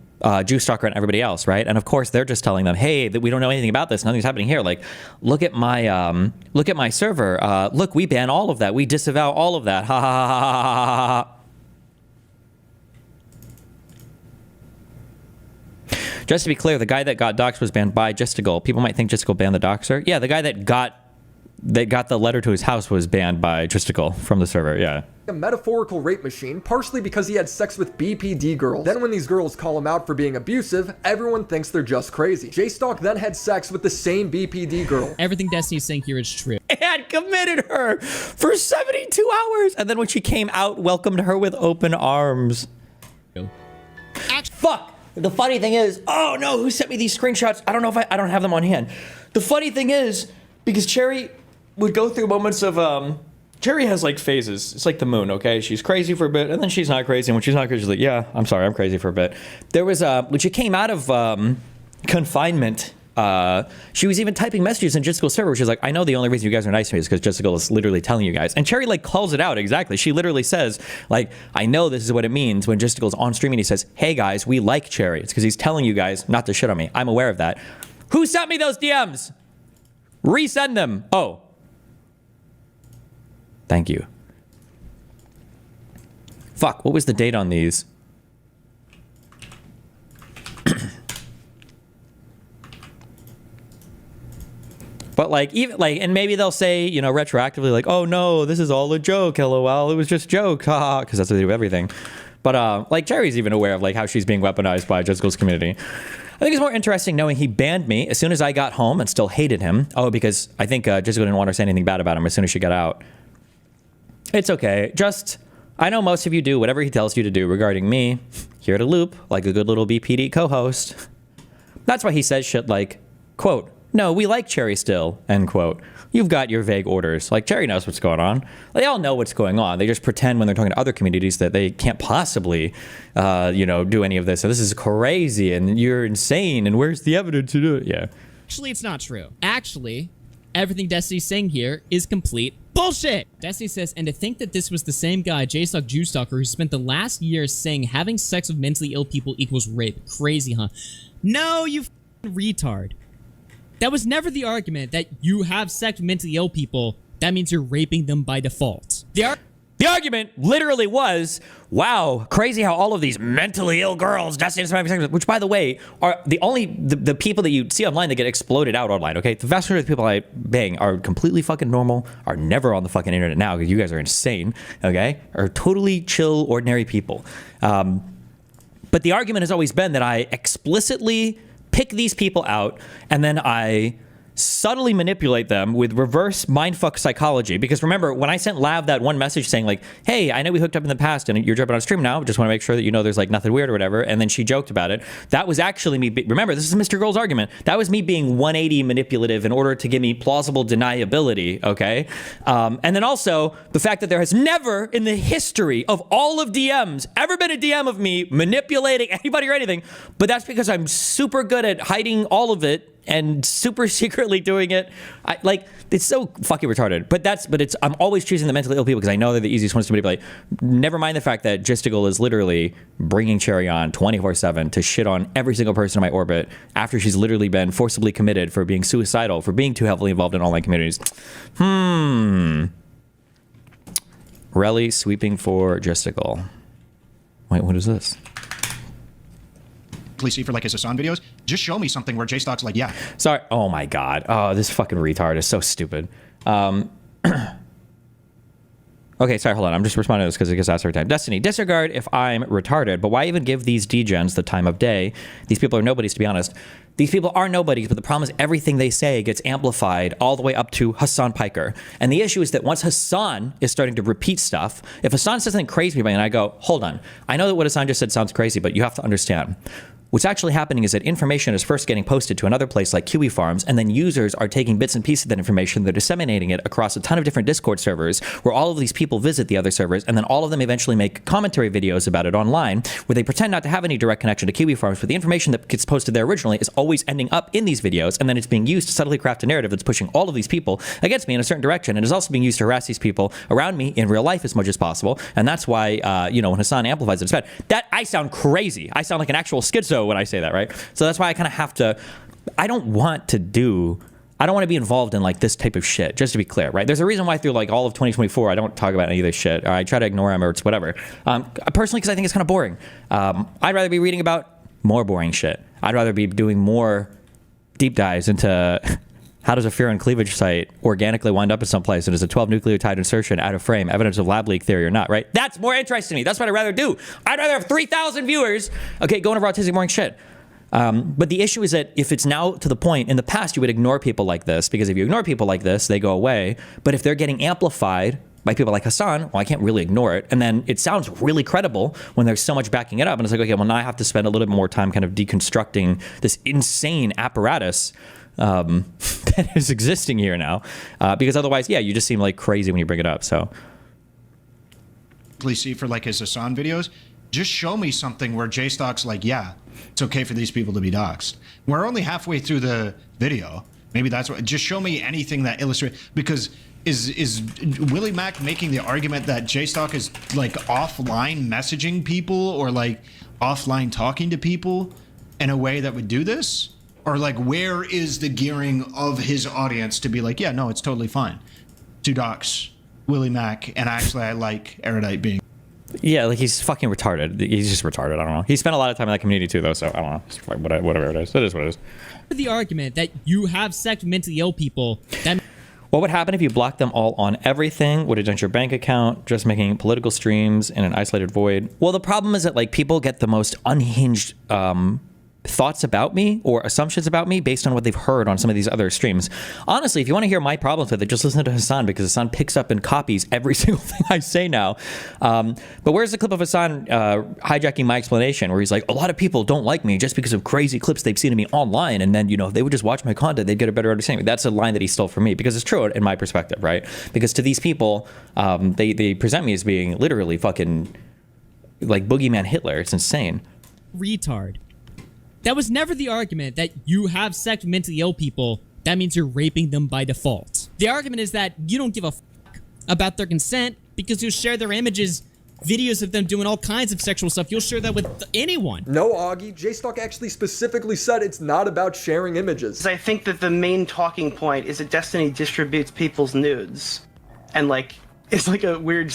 Juice Stalker and everybody else, right? And of course they're just telling them, hey, that we don't know anything about this, nothing's happening here. Like, look at my server. Look, we ban all of that, we disavow all of that. Ha ha ha ha ha ha. Just to be clear, the guy that got doxxed was banned by Justical. People might think Justical banned the doxer. Yeah, the guy that got the letter to his house was banned by Justical from the server. Yeah. A metaphorical rape machine, partially because he had sex with BPD girls. Then when these girls call him out for being abusive, everyone thinks they're just crazy. J-Stock then had sex with the same BPD girl. Everything Destiny's saying here is true. And committed her for 72 hours. And then when she came out, welcomed her with open arms. Fuck. The funny thing is, oh no, who sent me these screenshots? I don't know if I don't have them on hand. The funny thing is, because Cherry would go through moments of, Cherry has like phases. It's like the moon, okay? She's crazy for a bit, and then she's not crazy. And when she's not crazy, she's like, yeah, I'm sorry, I'm crazy for a bit. There was when she came out of confinement, she was even typing messages in Jessica's server, which is like, I know the only reason you guys are nice to me is because Jessica is literally telling you guys. And Cherry like calls it out exactly. She literally says, like, I know this is what it means when Jessica's on stream and he says, hey guys, we like Cherry. It's because he's telling you guys not to shit on me. I'm aware of that. Who sent me those DMs? Resend them. Oh. Thank you. Fuck, what was the date on these? But like, even like, and maybe they'll say, you know, retroactively, like, oh no, this is all a joke, lol, it was just a joke, haha, because that's what they do with everything. But like, Cherry's even aware of like how she's being weaponized by Jessica's community. I think it's more interesting knowing he banned me as soon as I got home and still hated him. Oh, because I think Jessica didn't want to say anything bad about him as soon as she got out. It's okay. Just, I know most of you do whatever he tells you to do regarding me. Here to loop, like a good little BPD co-host. That's why he says shit like, quote, no, we like Cherry still, end quote. You've got your vague orders. Like, Cherry knows what's going on. They all know what's going on. They just pretend when they're talking to other communities that they can't possibly, you know, do any of this. So this is crazy, and you're insane, and where's the evidence to do it? Yeah. Actually, it's not true. Actually, everything Destiny's saying here is complete bullshit. Destiny says, and to think that this was the same guy, JStock Jewstalker, who spent the last year saying having sex with mentally ill people equals rape. Crazy, huh? No, you retard. That was never the argument that you have sex with mentally ill people. That means you're raping them by default. The argument literally was, wow, crazy how all of these mentally ill girls, which by the way, are the people that you see online that get exploded out online, okay? The vast majority of the people I bang are completely fucking normal, are never on the fucking internet now because you guys are insane, okay? Are totally chill, ordinary people. But the argument has always been that I explicitly pick these people out and then I subtly manipulate them with reverse mindfuck psychology. Because remember, when I sent Lav that one message saying like, hey, I know we hooked up in the past and you're jumping on stream now, just want to make sure that you know there's like nothing weird or whatever, and then she joked about it, that was actually me. Remember, this is Mr. Girl's argument. That was me being 180 manipulative in order to give me plausible deniability, okay? And then also, the fact that there has never in the history of all of DMs ever been a DM of me manipulating anybody or anything, but that's because I'm super good at hiding all of it and super secretly doing it. Like, it's so fucking retarded. But I'm always choosing the mentally ill people because I know they're the easiest ones to manipulate. Never mind the fact that Gistigal is literally bringing Cherry on 24/7 to shit on every single person in my orbit after she's literally been forcibly committed for being suicidal, for being too heavily involved in online communities. Relly sweeping for Gistigal. Wait, what is this? See for like his Hasan videos, just show me something where JStock's like, yeah. Sorry. Oh my God. Oh, this fucking retard is so stupid. Okay, sorry, hold on. I'm just responding to this because it gets asked every time. Destiny, disregard if I'm retarded, but why even give these degens the time of day? These people are nobodies, to be honest. These people are nobodies, but the problem is everything they say gets amplified all the way up to Hasan Piker. And the issue is that once Hasan is starting to repeat stuff, if Hasan says something crazy to me and I go, hold on, I know that what Hasan just said sounds crazy, but you have to understand. What's actually happening is that information is first getting posted to another place like Kiwi Farms, and then users are taking bits and pieces of that information, they're disseminating it across a ton of different Discord servers, where all of these people visit the other servers, and then all of them eventually make commentary videos about it online, where they pretend not to have any direct connection to Kiwi Farms, but the information that gets posted there originally is always ending up in these videos, and then it's being used to subtly craft a narrative that's pushing all of these people against me in a certain direction, and is also being used to harass these people around me in real life as much as possible. And that's why, you know, when Hasan amplifies it, it's bad. That, I sound crazy. I sound like an actual schizo when I say that, right? So that's why I kind of have to, I don't want to be involved in like this type of shit, just to be clear, right? There's a reason why through like all of 2024, I don't talk about any of this shit, or I try to ignore them, or it's whatever. Personally, because I think it's kind of boring. I'd rather be reading about more boring shit. I'd rather be doing more deep dives into how does a furin cleavage site organically wind up at some place, and is a 12 nucleotide insertion out of frame evidence of lab leak theory or not, right? That's more interesting to me. That's what I'd rather do. I'd rather have 3,000 viewers, okay, going over autistic boring shit. But the issue is that if it's now to the point, in the past you would ignore people like this, because if you ignore people like this, they go away. But if they're getting amplified by people like Hasan, well, I can't really ignore it. And then it sounds really credible when there's so much backing it up. And it's like, okay, well, now I have to spend a little bit more time kind of deconstructing this insane apparatus that is existing here now. Because otherwise, yeah, you just seem like crazy when you bring it up. So, see for like his Hasan videos, just show me something where JStock's like, yeah, it's okay for these people to be doxxed. We're only halfway through the video. Maybe that's what. Just show me anything that illustrates, because is WillieMac making the argument that JStock is like offline messaging people or like offline talking to people in a way that would do this? Or like, where is the gearing of his audience to be like, yeah, no, it's totally fine to dox WillieMac, and actually I like Erudite being. Yeah, like he's fucking retarded. He's just retarded. I don't know. He spent a lot of time in that community too, though. So I don't know. It's like whatever it is. It is what it is. The argument that you have sex with mentally ill people. What would happen if you blocked them all on everything? Would it dent your bank account? Just making political streams in an isolated void? Well, the problem is that like people get the most unhinged thoughts about me or assumptions about me based on what they've heard on some of these other streams. Honestly, if you want to hear my problems with it, just listen to Hasan, because Hasan picks up and copies every single thing I say now. But where's the clip of Hasan hijacking my explanation where he's like, a lot of people don't like me just because of crazy clips they've seen of me online, and then, you know, if they would just watch my content, they'd get a better understanding. That's a line that he stole from me, because it's true in my perspective, right? Because to these people, they present me as being literally fucking like boogeyman Hitler. It's insane. Retard. That was never the argument that you have sex with mentally ill people, that means you're raping them by default. The argument is that you don't give a fuck about their consent because you'll share their images, videos of them doing all kinds of sexual stuff. You'll share that with anyone. No, Augie, JStock actually specifically said it's not about sharing images. I think that the main talking point is that Destiny distributes people's nudes. And like, it's like a weird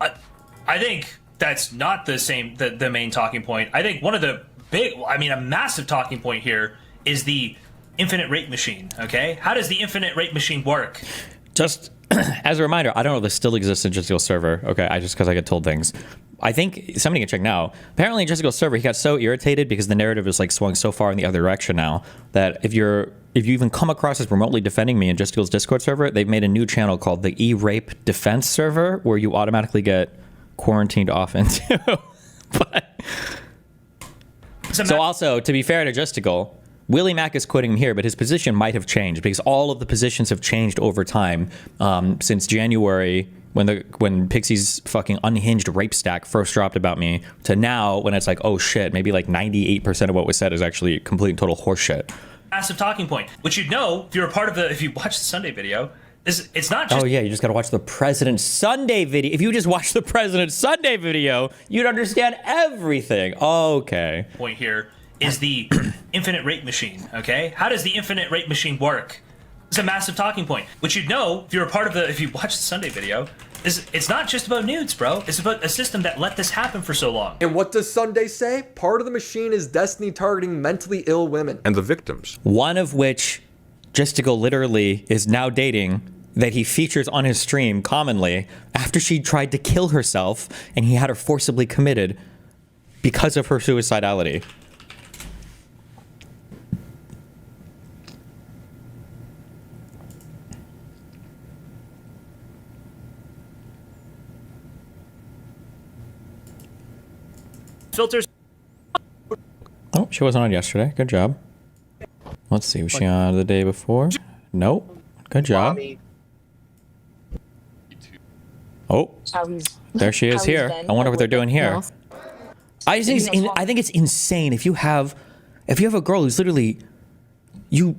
I think that's not the main talking point. I think one of the a massive talking point here is the infinite rape machine, okay? How does the infinite rape machine work? Just as a reminder, I don't know if this still exists in Justical server, okay? because I get told things. I think somebody can check now. Apparently in Justical server, he got so irritated because the narrative is like swung so far in the other direction now that if you even come across as remotely defending me in Justical's Discord server, they've made a new channel called the E-Rape Defense server where you automatically get quarantined off into. But so also, to be fair to Justical, WillieMac is quitting here, but his position might have changed because all of the positions have changed over time since January when Pixie's fucking unhinged rape stack first dropped about me to now when it's like, oh shit, maybe like 98% of what was said is actually complete and total horseshit. Massive talking point, which you'd know if you were part of if you watched the Sunday video. It's not just. Oh yeah, you just gotta watch the President Sunday video. If you just watch the President Sunday video, you'd understand everything. Okay. Point here is the infinite rape machine, okay? How does the infinite rape machine work? It's a massive talking point, which you'd know if you were part of if you watched the Sunday video. It's not just about nudes, bro. It's about a system that let this happen for so long. And what does Sunday say? Part of the machine is Destiny targeting mentally ill women. And the victims. One of which Justical literally is now dating, that he features on his stream commonly after she tried to kill herself and he had her forcibly committed because of her suicidality. Filters. Oh, she wasn't on yesterday. Good job. Let's see, was she on the day before? Nope. Good job. Oh, there she is here. I wonder what they're doing here. I think it's insane if you have a girl who's literally, you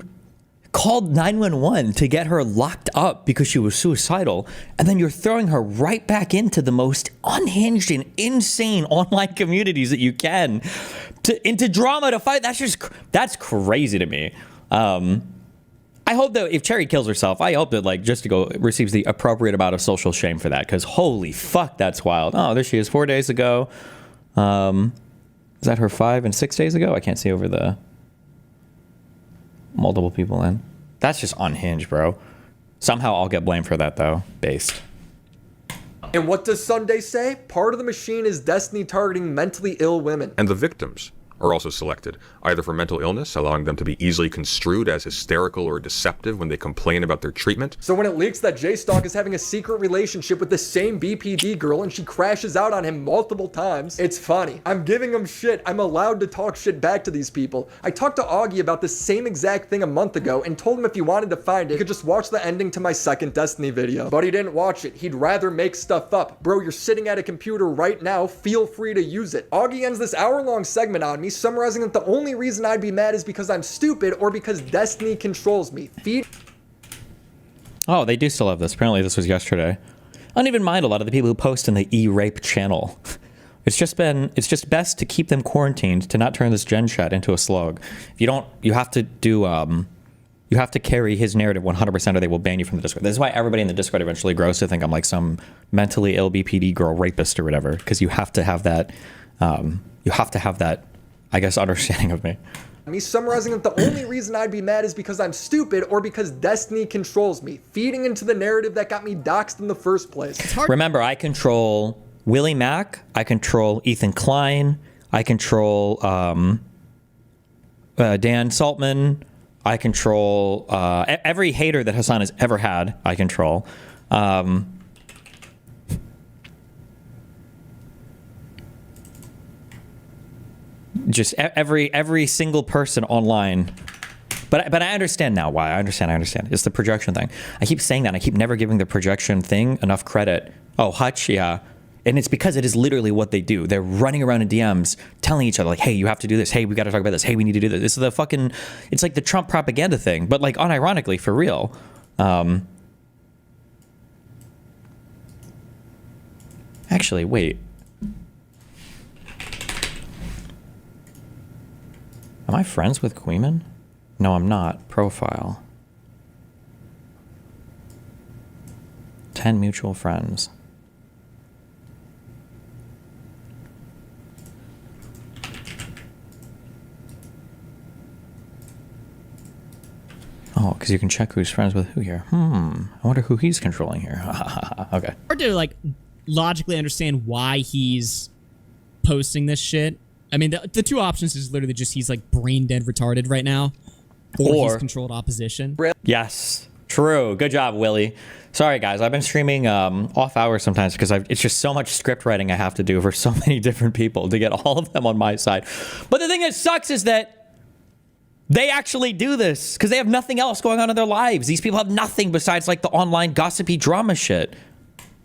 called 911 to get her locked up because she was suicidal, and then you're throwing her right back into the most unhinged and insane online communities that you can into drama to fight. That's crazy to me. I hope that if Cherry kills herself, I hope that like Justical receives the appropriate amount of social shame for that, because holy fuck, that's wild. Oh, there she is 4 days ago. Is that her 5 and 6 days ago? I can't see over the multiple people in. That's just unhinged, bro. Somehow I'll get blamed for that though, based. And what does Sunday say? Part of the machine is Destiny targeting mentally ill women. And the victims. are also selected, either for mental illness, allowing them to be easily construed as hysterical or deceptive when they complain about their treatment. So when it leaks that J-Stalk is having a secret relationship with the same BPD girl and she crashes out on him multiple times, it's funny. I'm giving him shit. I'm allowed to talk shit back to these people. I talked to Augie about this same exact thing a month ago and told him if he wanted to find it, he could just watch the ending to my second Destiny video. But he didn't watch it. He'd rather make stuff up. Bro, you're sitting at a computer right now. Feel free to use it. Augie ends this hour-long segment on me, summarizing that the only reason I'd be mad is because I'm stupid or because Destiny controls me. Oh, they do still have this. Apparently this was yesterday. I don't even mind a lot of the people who post in the e-rape channel. It's just best to keep them quarantined, to not turn this gen chat into a slog. If you don't, you have to do, you have to carry his narrative 100% or they will ban you from the Discord. This is why everybody in the Discord eventually grows to think I'm like some mentally ill BPD girl rapist or whatever, because you have to have that, I guess, understanding of me. Me summarizing that the only reason I'd be mad is because I'm stupid or because Destiny controls me, feeding into the narrative that got me doxxed in the first place. Remember, I control WillieMac, I control Ethan Klein, I control Dan Saltman, I control every hater that Hasan has ever had, I control. Just every single person online. But I understand now why. I understand. It's the projection thing. I keep saying that. I keep never giving the projection thing enough credit. Oh, Hutch, yeah. And it's because it is literally what they do. They're running around in DMs telling each other, like, hey, you have to do this. Hey, we got to talk about this. Hey, we need to do this. This is the fucking, it's like the Trump propaganda thing, but like unironically, for real. Actually, wait. Am I friends with Queeman? No, I'm not. Profile. 10 mutual friends. Oh, because you can check who's friends with who here. I wonder who he's controlling here. Okay. Hard to like logically understand why he's posting this shit. I mean, the two options is literally just he's like brain dead retarded right now, or he's controlled opposition. Yes, true. Good job, Willie. Sorry, guys. I've been streaming off hours sometimes because it's just so much script writing I have to do for so many different people to get all of them on my side. But the thing that sucks is that they actually do this because they have nothing else going on in their lives. These people have nothing besides like the online gossipy drama shit.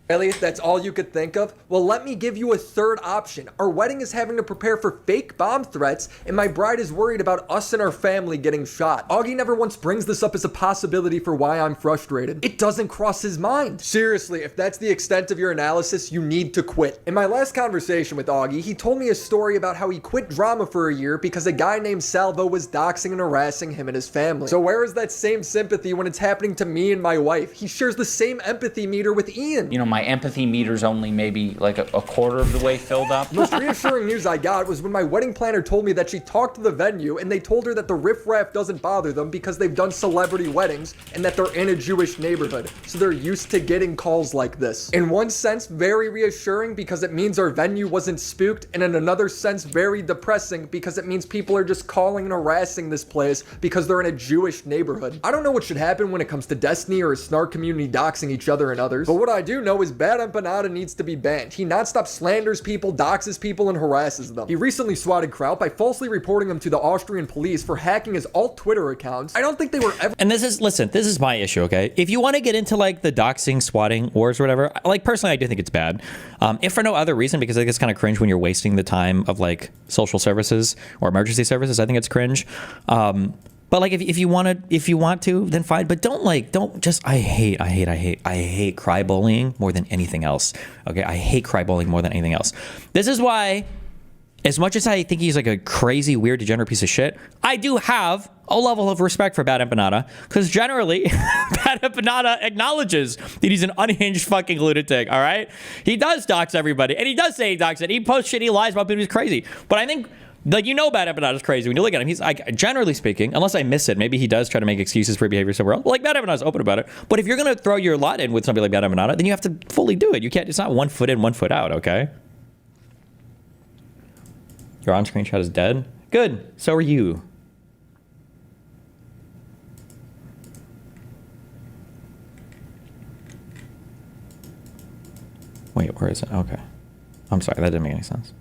Really? That's all you could think of? Well, let me give you a third option. Our wedding is having to prepare for fake bomb threats, and my bride is worried about us and our family getting shot. Augie never once brings this up as a possibility for why I'm frustrated. It doesn't cross his mind. Seriously, if that's the extent of your analysis, you need to quit. In my last conversation with Augie, he told me a story about how he quit drama for a year because a guy named Salvo was doxing and harassing him and his family. So where is that same sympathy when it's happening to me and my wife? He shares the same empathy meter with Ian. You know, my empathy meter's only maybe like a quarter of the way filled up. The most reassuring news I got was when my wedding planner told me that she talked to the venue and they told her that the riffraff doesn't bother them because they've done celebrity weddings and that they're in a Jewish neighborhood, so they're used to getting calls like this. In one sense, very reassuring because it means our venue wasn't spooked, and in another sense, very depressing because it means people are just calling and harassing this place because they're in a Jewish neighborhood. I don't know what should happen when it comes to Destiny or a snark community doxing each other and others, but what I do know is bad Empanada needs to be banned. He nonstop slanders people, doxes people, and harasses them. He recently swatted Kraut by falsely reporting him to the Austrian police for hacking his alt Twitter accounts. I don't think they were ever— And this is my issue, okay? If you want to get into like the doxing, swatting wars or whatever, like personally I do think it's bad. If for no other reason, because I think it's kind of cringe when you're wasting the time of like social services or emergency services. I think it's cringe. But like if you want to, then fine. But don't just, I hate cry bullying more than anything else. Okay, I hate cry bullying more than anything else. This is why, as much as I think he's like a crazy, weird, degenerate piece of shit, I do have a level of respect for Bad Empanada, because generally, Bad Empanada acknowledges that he's an unhinged fucking lunatic, all right? He does dox everybody, and he does say he doxes it. He posts shit, he lies about people, he's crazy. But I think, like, you know, Bad Empanada is crazy when you look at him. He's like, generally speaking, unless I miss it, maybe he does try to make excuses for behavior somewhere else. Well, like, Bad Empanada's open about it. But if you're gonna throw your lot in with somebody like Bad Empanada, then you have to fully do it. You can't. It's not 1 foot in, 1 foot out. Okay. Your on-screen chat is dead. Good. So are you. Wait, where is it? Okay. I'm sorry, that didn't make any sense.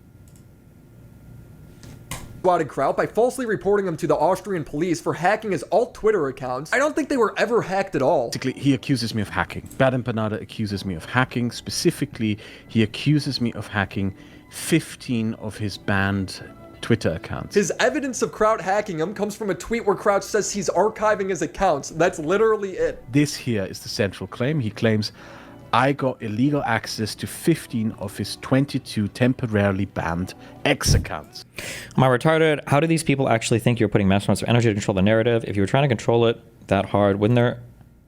Swatted Kraut by falsely reporting him to the Austrian police for hacking his alt Twitter accounts. I don't think they were ever hacked at all. Basically, he accuses me of hacking. Bad Empanada accuses me of hacking. Specifically, he accuses me of hacking 15 of his banned Twitter accounts. His evidence of Kraut hacking him comes from a tweet where Kraut says he's archiving his accounts. That's literally it. This here is the central claim. He claims, I got illegal access to 15 of his 22 temporarily banned X accounts. Am I retarded? How do these people actually think you're putting mass amounts of energy to control the narrative? If you were trying to control it that hard, wouldn't there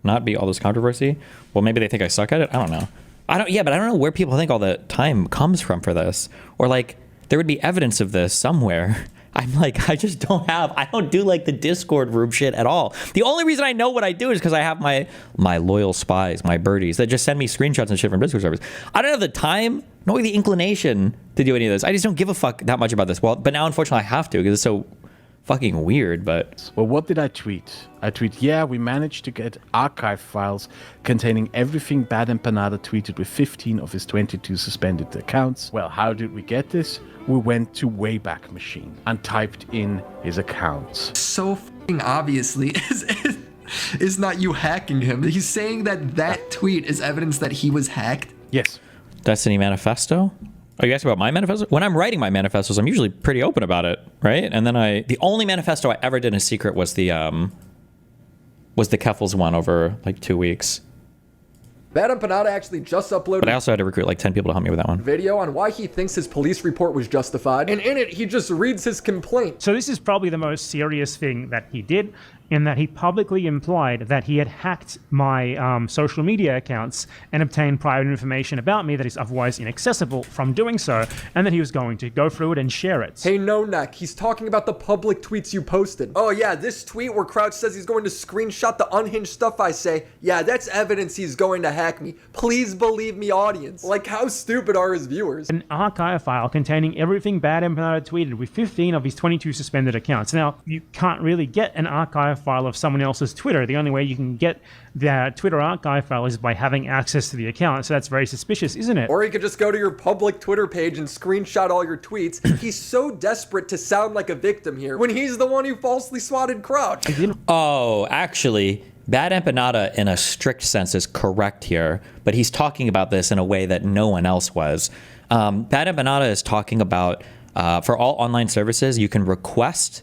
not be all this controversy? Well, maybe they think I suck at it. I don't know. Yeah, but I don't know where people think all the time comes from for this. Or like, there would be evidence of this somewhere. I'm like, I don't do like the Discord room shit at all. The only reason I know what I do is because I have my loyal spies, my birdies, that just send me screenshots and shit from Discord servers. I don't have the time, nor the inclination to do any of this. I just don't give a fuck that much about this. Well, but now unfortunately I have to because it's so fucking weird, but... Well, what did I tweet? I tweet, yeah, we managed to get archive files containing everything Bad Empanada tweeted with 15 of his 22 suspended accounts. Well, how did we get this? We went to Wayback Machine and typed in his accounts. So fucking obviously is not you hacking him. He's saying that tweet is evidence that he was hacked. Yes. Destiny Manifesto? Are you asking about my manifesto? When I'm writing my manifestos, I'm usually pretty open about it, right? And then the only manifesto I ever did in secret was the Keffels one over like 2 weeks. Bad Empanada actually just uploaded But I also had to recruit like 10 people to help me with that one. Video on why he thinks his police report was justified, and in it he just reads his complaint. So this is probably the most serious thing that he did, in that he publicly implied that he had hacked my social media accounts and obtained private information about me that is otherwise inaccessible from doing so, and that he was going to go through it and share it. Hey, no neck, he's talking about the public tweets you posted. Oh yeah, this tweet where Crouch says he's going to screenshot the unhinged stuff I say, yeah, that's evidence he's going to hack me. Please believe me, audience. Like, how stupid are his viewers? An archive file containing everything Bad Empanada tweeted with 15 of his 22 suspended accounts. Now, you can't really get an archive file of someone else's Twitter. The only way you can get the Twitter archive file is by having access to the account, so that's very suspicious, isn't it? Or you could just go to your public Twitter page and screenshot all your tweets. He's so desperate to sound like a victim here, when he's the one who falsely swatted Crouch. Oh, actually, Bad Empanada in a strict sense is correct here, but he's talking about this in a way that no one else was. Bad Empanada is talking about, for all online services, you can request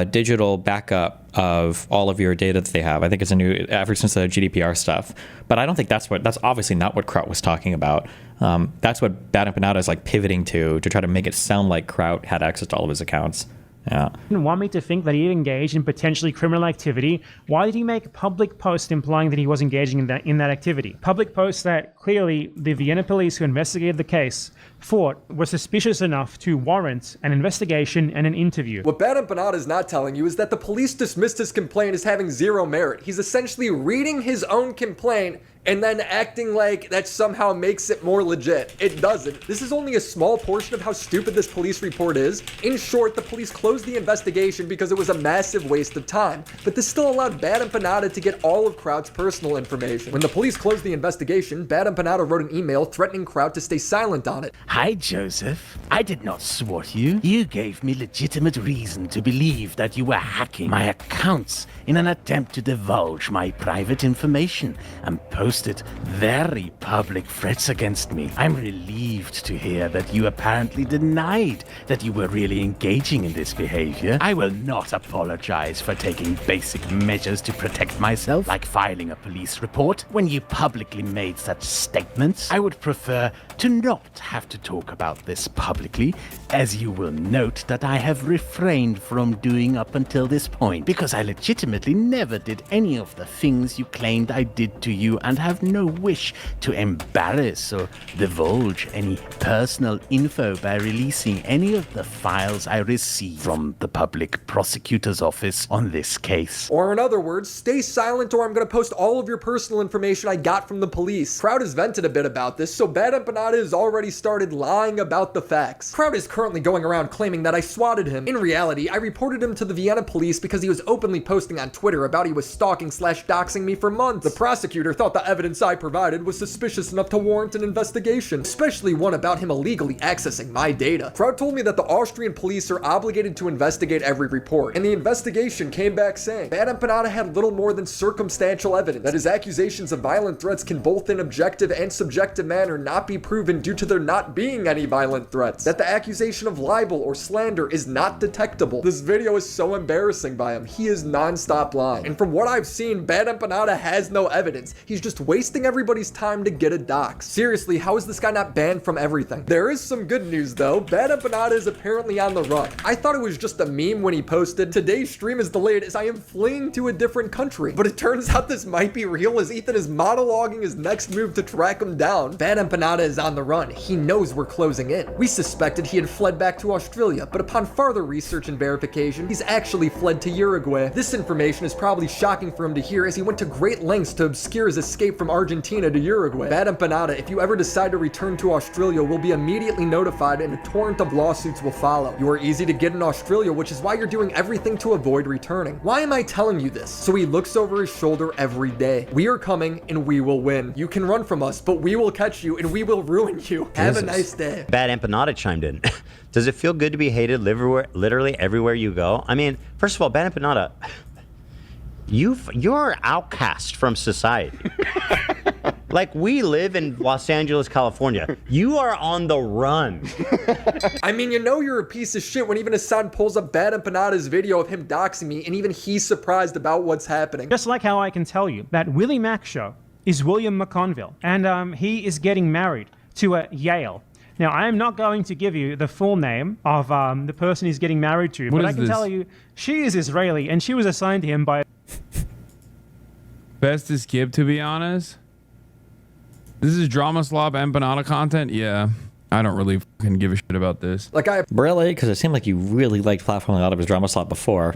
digital backup of all of your data that they have. I think it's a new, ever since the GDPR stuff. But I don't think that's obviously not what Kraut was talking about. That's what Bad Empanada is like pivoting to try to make it sound like Kraut had access to all of his accounts. Yeah. Didn't want me to think that he engaged in potentially criminal activity. Why did he make public posts implying that he was engaging in that activity? Public posts that clearly the Vienna police who investigated the case thought were suspicious enough to warrant an investigation and an interview. What Bad Empanada is not telling you is that the police dismissed his complaint as having zero merit. He's essentially reading his own complaint and then acting like that somehow makes it more legit. It doesn't. This is only a small portion of how stupid this police report is. In short, the police closed the investigation because it was a massive waste of time, but this still allowed Bad Empanada to get all of Kraut's personal information. When the police closed the investigation, Bad Empanada wrote an email threatening Kraut to stay silent on it. Hi, Joseph. I did not swat you. You gave me legitimate reason to believe that you were hacking my accounts in an attempt to divulge my private information and posted very public threats against me. I'm relieved to hear that you apparently denied that you were really engaging in this behavior. I will not apologize for taking basic measures to protect myself, like filing a police report. When you publicly made such statements, I would prefer to not have to talk about this publicly, as you will note that I have refrained from doing up until this point, because I legitimately never did any of the things you claimed I did to you and and have no wish to embarrass or divulge any personal info by releasing any of the files I received from the public prosecutor's office on this case. Or in other words, stay silent or I'm gonna post all of your personal information I got from the police. Crowd has vented a bit about this, so Bad Empanada has already started lying about the facts. Crowd is currently going around claiming that I swatted him. In reality, I reported him to the Vienna police because he was openly posting on Twitter about he was stalking / doxing me for months. The prosecutor thought the evidence I provided was suspicious enough to warrant an investigation, especially one about him illegally accessing my data. Crowd told me that the Austrian police are obligated to investigate every report, and the investigation came back saying Bad Empanada had little more than circumstantial evidence, that his accusations of violent threats can both in objective and subjective manner not be proven due to there not being any violent threats, that the accusation of libel or slander is not detectable. This video is so embarrassing by him. He is non-stop lying. And from what I've seen, Bad Empanada has no evidence. He's just wasting everybody's time to get a dox. Seriously, how is this guy not banned from everything? There is some good news though. Bad Empanada is apparently on the run. I thought it was just a meme when he posted, "Today's stream is delayed as I am fleeing to a different country." But it turns out this might be real as Ethan is monologuing his next move to track him down. Bad Empanada is on the run. He knows we're closing in. We suspected he had fled back to Australia, but upon further research and verification, he's actually fled to Uruguay. This information is probably shocking for him to hear as he went to great lengths to obscure his escape from Argentina to Uruguay. Bad Empanada, if you ever decide to return to Australia, will be immediately notified and a torrent of lawsuits will follow. You are easy to get in Australia, which is why you're doing everything to avoid returning. Why am I telling you this? So he looks over his shoulder every day. We are coming and we will win. You can run from us, but we will catch you and we will ruin you. Have a nice day. Bad Empanada chimed in. Does it feel good to be hated literally everywhere you go? I mean, first of all, Bad Empanada, you're outcast from society. Like, we live in Los Angeles, California. You are on the run. I mean, you know you're a piece of shit when even Hasan pulls up Bad Empanada's video of him doxing me and even he's surprised about what's happening. Just like how I can tell you that WillieMac show is William McConville, and he is getting married to Yale. Now, I am not going to give you the full name of the person he's getting married to, but I can tell you she is Israeli, and she was assigned to him by... Bestest Kib, to be honest. This is Drama Slob Empanada content? Yeah. I don't really fucking give a shit about this. Like, I Really? Because it seemed like you really liked platforming a lot of his Drama Slop before.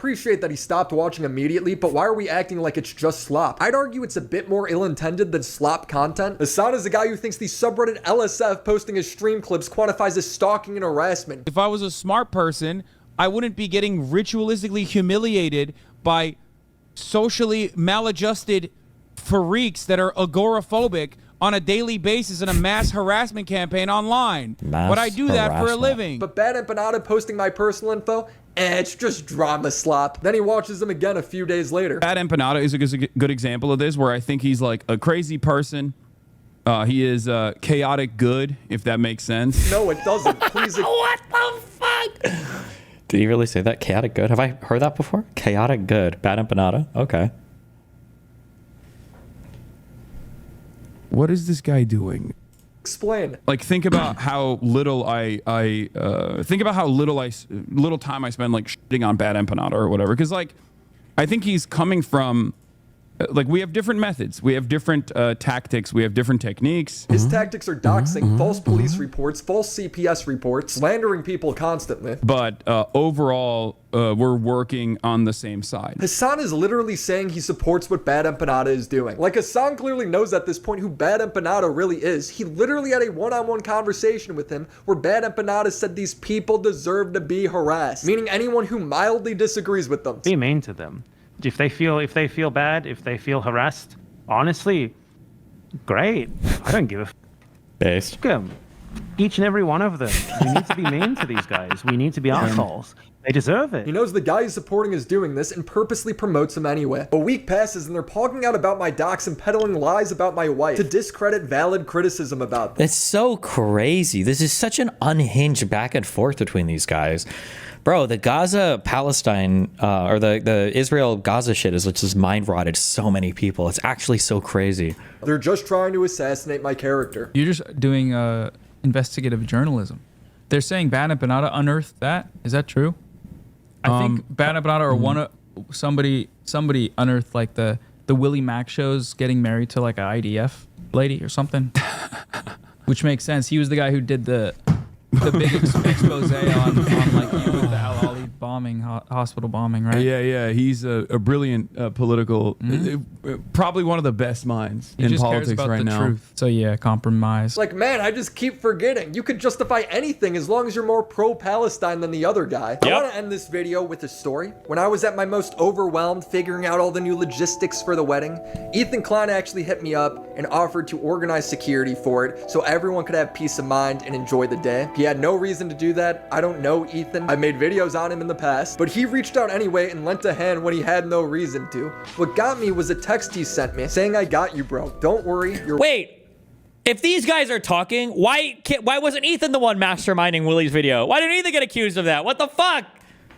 appreciate that he stopped watching immediately, but why are we acting like it's just slop? I'd argue it's a bit more ill-intended than slop content. Hasan is the guy who thinks the subreddit LSF posting his stream clips quantifies as stalking and harassment. If I was a smart person, I wouldn't be getting ritualistically humiliated by socially maladjusted freaks that are agoraphobic on a daily basis in a mass harassment campaign online. But I do that for a living. But Bad Empanada posting my personal info, it's just drama slop. Then he watches them again a few days later. Bad Empanada is a good example of this, where I think he's like a crazy person. He is chaotic good, if that makes sense. No, it doesn't. Please. What the fuck? Did he really say that? Chaotic good? Have I heard that before? Chaotic good. Bad Empanada? Okay. What is this guy doing? Explain. Like, think about how little little time I spend like shitting on Bad Empanada or whatever. Because like, I think he's coming from, like, we have different methods, we have different tactics, we have different techniques. His tactics are doxing, false police reports, false CPS reports, slandering people constantly. But overall, we're working on the same side. Hasan is literally saying he supports what Bad Empanada is doing. Like, Hasan clearly knows at this point who Bad Empanada really is. He literally had a one-on-one conversation with him where Bad Empanada said these people deserve to be harassed, meaning anyone who mildly disagrees with them. Be mean to them. If they feel bad, if they feel harassed, honestly, great. I don't give a Based. Each and every one of them. We need to be mean to these guys. We need to be assholes. They deserve it. He knows the guy he's supporting is doing this and purposely promotes him anyway. A week passes and they're talking out about my docs and peddling lies about my wife to discredit valid criticism about them. It's so crazy. This is such an unhinged back and forth between these guys. Bro, the Gaza-Palestine, or the Israel-Gaza shit is just mind-rotted so many people. It's actually so crazy. They're just trying to assassinate my character. You're just doing investigative journalism. They're saying Bad Empanada unearthed that. Is that true? I think Bad Empanada or somebody unearthed like the the WillieMac shows getting married to like an IDF lady or something, which makes sense. He was the guy who did the big expose on like with the Al Ali bombing, hospital bombing, right? Yeah. He's a brilliant political, probably one of the best minds He in just politics cares about right the now. truth. So yeah, compromise. Like, man, I just keep forgetting. You could justify anything as long as you're more pro-Palestine than the other guy. I want to end this video with a story. When I was at my most overwhelmed figuring out all the new logistics for the wedding, Ethan Klein actually hit me up and offered to organize security for it so everyone could have peace of mind and enjoy the day. He had no reason to do that. I don't know Ethan. I made videos on him in the past, but he reached out anyway and lent a hand when he had no reason to. What got me was a text he sent me saying, "I got you, bro. Don't worry. Wait, if these guys are talking, why wasn't Ethan the one masterminding Willie's video? Why didn't Ethan get accused of that? What the fuck?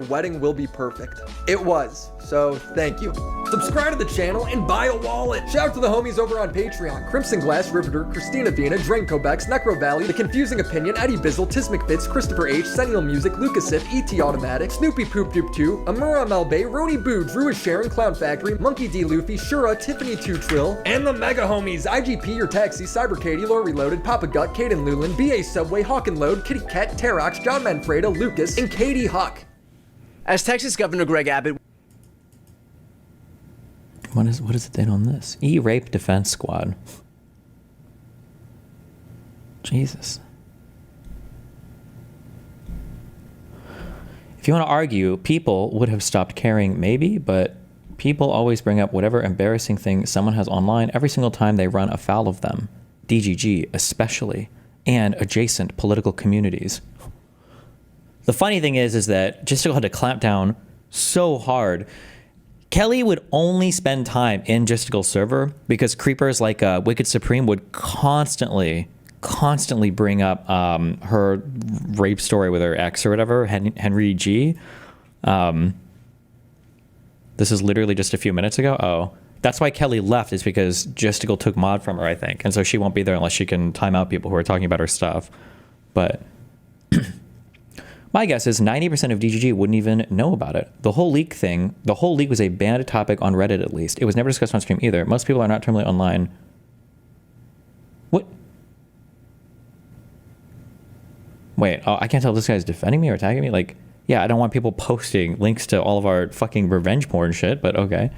Wedding will be perfect." It was, so thank you. Subscribe to the channel and buy a wallet. Shout out to the homies over on Patreon: Crimson Glass, Riveter, Christina Vina, Drankobex, Necro Valley, The Confusing Opinion, Eddie Bizzle, Tismic Fitz, Christopher H, Sennial Music, Lucasip, ET Automatic, Snoopy Poop Doop 2, Amura Melbay, Rony Boo, Drew is Sharon, Clown Factory, Monkey D Luffy, Shura, Tiffany 2 Trill, and the mega homies: IGP, Your Taxi, Cybercady, Lore Reloaded, Papa Gut, Caden Lulin, BA Subway, Hawk and Load, Kitty Cat, Terox, John Manfredo, Lucas, and Katie Huck. As Texas Governor Greg Abbott... What is the date on this? E-Rape Defense Squad. Jesus. If you want to argue, people would have stopped caring maybe, but people always bring up whatever embarrassing thing someone has online every single time they run afoul of them. DGG especially, and adjacent political communities. The funny thing is that Justical had to clamp down so hard. Kelly would only spend time in Justical's server because creepers like Wicked Supreme would constantly bring up her rape story with her ex or whatever, Henry G. This is literally just a few minutes ago. Oh, that's why Kelly left, is because Justical took mod from her, I think. And so she won't be there unless she can time out people who are talking about her stuff. But my guess is 90% of DGG wouldn't even know about it. The whole leak was a banned topic on Reddit at least. It was never discussed on stream either. Most people are not terminally online. What? Wait, oh, I can't tell if this guy's defending me or attacking me. Like, yeah, I don't want people posting links to all of our fucking revenge porn shit, but okay.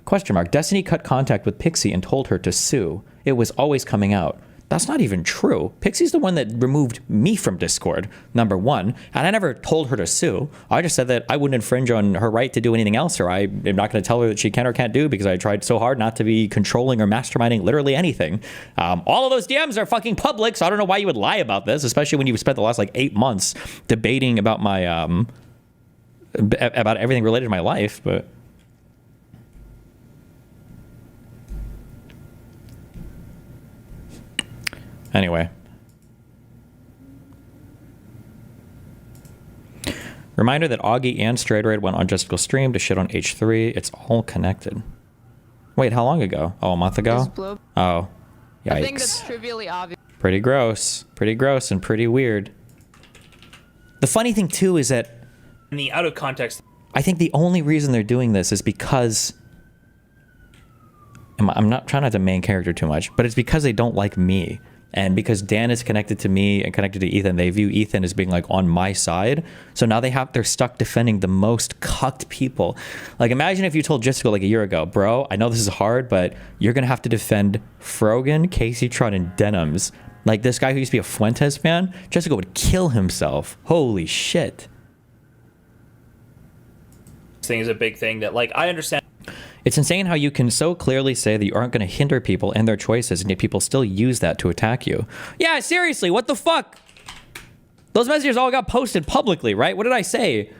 Question mark. Destiny cut contact with Pixie and told her to sue. It was always coming out. That's not even true. Pixie's the one that removed me from Discord, number one, and I never told her to sue. I just said that I wouldn't infringe on her right to do anything else, or I am not going to tell her that she can or can't do, because I tried so hard not to be controlling or masterminding literally anything. All of those DMs are fucking public, so I don't know why you would lie about this, especially when you've spent the last like 8 months debating about my about everything related to my life, but. Anyway. Reminder that Augie and Straightred went on Justical's stream to shit on H3. It's all connected. Wait, how long ago? Oh, a month ago? Oh. Yikes. I think that's trivially obvious. Pretty gross. Pretty gross and pretty weird. The funny thing, too, is that... In the out of context... I think the only reason they're doing this is because... I'm not trying not to main character too much, but it's because they don't like me. And because Dan is connected to me and connected to Ethan, they view Ethan as being like on my side. So now they're stuck defending the most cucked people. Like, imagine if you told Justical like a year ago, bro, I know this is hard, but you're going to have to defend Frogan, Casey Tron, and Denims. Like, this guy who used to be a Fuentes fan, Justical would kill himself. Holy shit. This thing is a big thing that, like, I understand. It's insane how you can so clearly say that you aren't going to hinder people and their choices, and yet people still use that to attack you. Yeah, seriously, what the fuck? Those messages all got posted publicly, right? What did I say?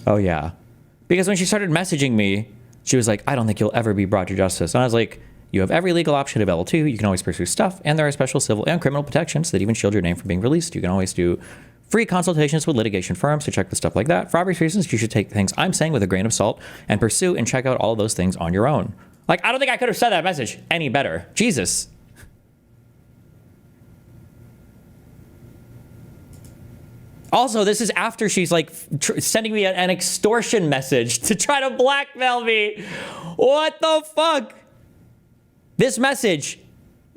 Oh, yeah. Because when she started messaging me, she was like, I don't think you'll ever be brought to justice. And I was like, you have every legal option available to you. You can always pursue stuff, and there are special civil and criminal protections that even shield your name from being released. You can always do free consultations with litigation firms to check with stuff like that. For obvious reasons, you should take things I'm saying with a grain of salt and pursue and check out all of those things on your own. Like, I don't think I could have said that message any better. Jesus. Also, this is after she's like sending me an extortion message to try to blackmail me. What the fuck? This message,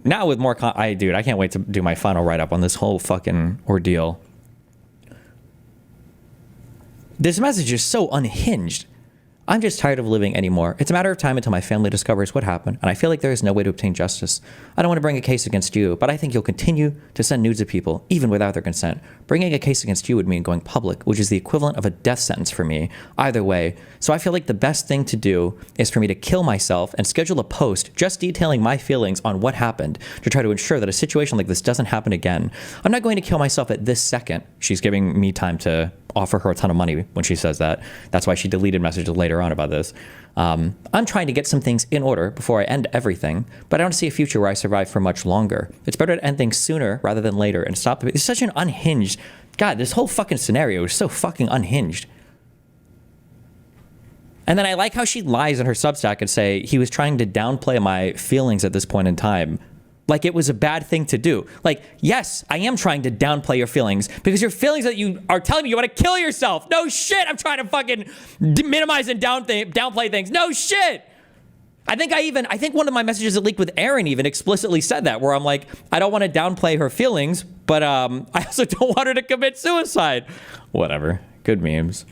now with more dude, I can't wait to do my final write-up on this whole fucking ordeal. This message is so unhinged. I'm just tired of living anymore. It's a matter of time until my family discovers what happened, and I feel like there is no way to obtain justice. I don't want to bring a case against you, but I think you'll continue to send nudes of people, even without their consent. Bringing a case against you would mean going public, which is the equivalent of a death sentence for me, either way. So I feel like the best thing to do is for me to kill myself and schedule a post just detailing my feelings on what happened to try to ensure that a situation like this doesn't happen again. I'm not going to kill myself at this second. She's giving me time to offer her a ton of money when she says that. That's why she deleted messages later on about this. I'm trying to get some things in order before I end everything, but I don't see a future where I survive for much longer. It's better to end things sooner rather than later and stop. It's such an unhinged... God, this whole fucking scenario is so fucking unhinged. And then I like how she lies in her Substack and say he was trying to downplay my feelings at this point in time. Like it was a bad thing to do. Like, yes, I am trying to downplay your feelings because your feelings that you are telling me you want to kill yourself. No shit. I'm trying to fucking minimize and downplay things. No shit. I think one of my messages that leaked with Aaron even explicitly said that, where I'm like, I don't want to downplay her feelings, but I also don't want her to commit suicide. Whatever. Good memes.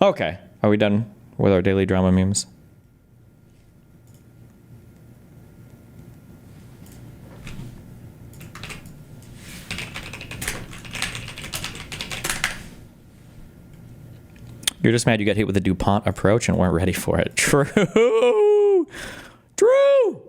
Okay. Are we done with our daily drama memes? You're just mad you got hit with a DuPont approach and weren't ready for it. True. True.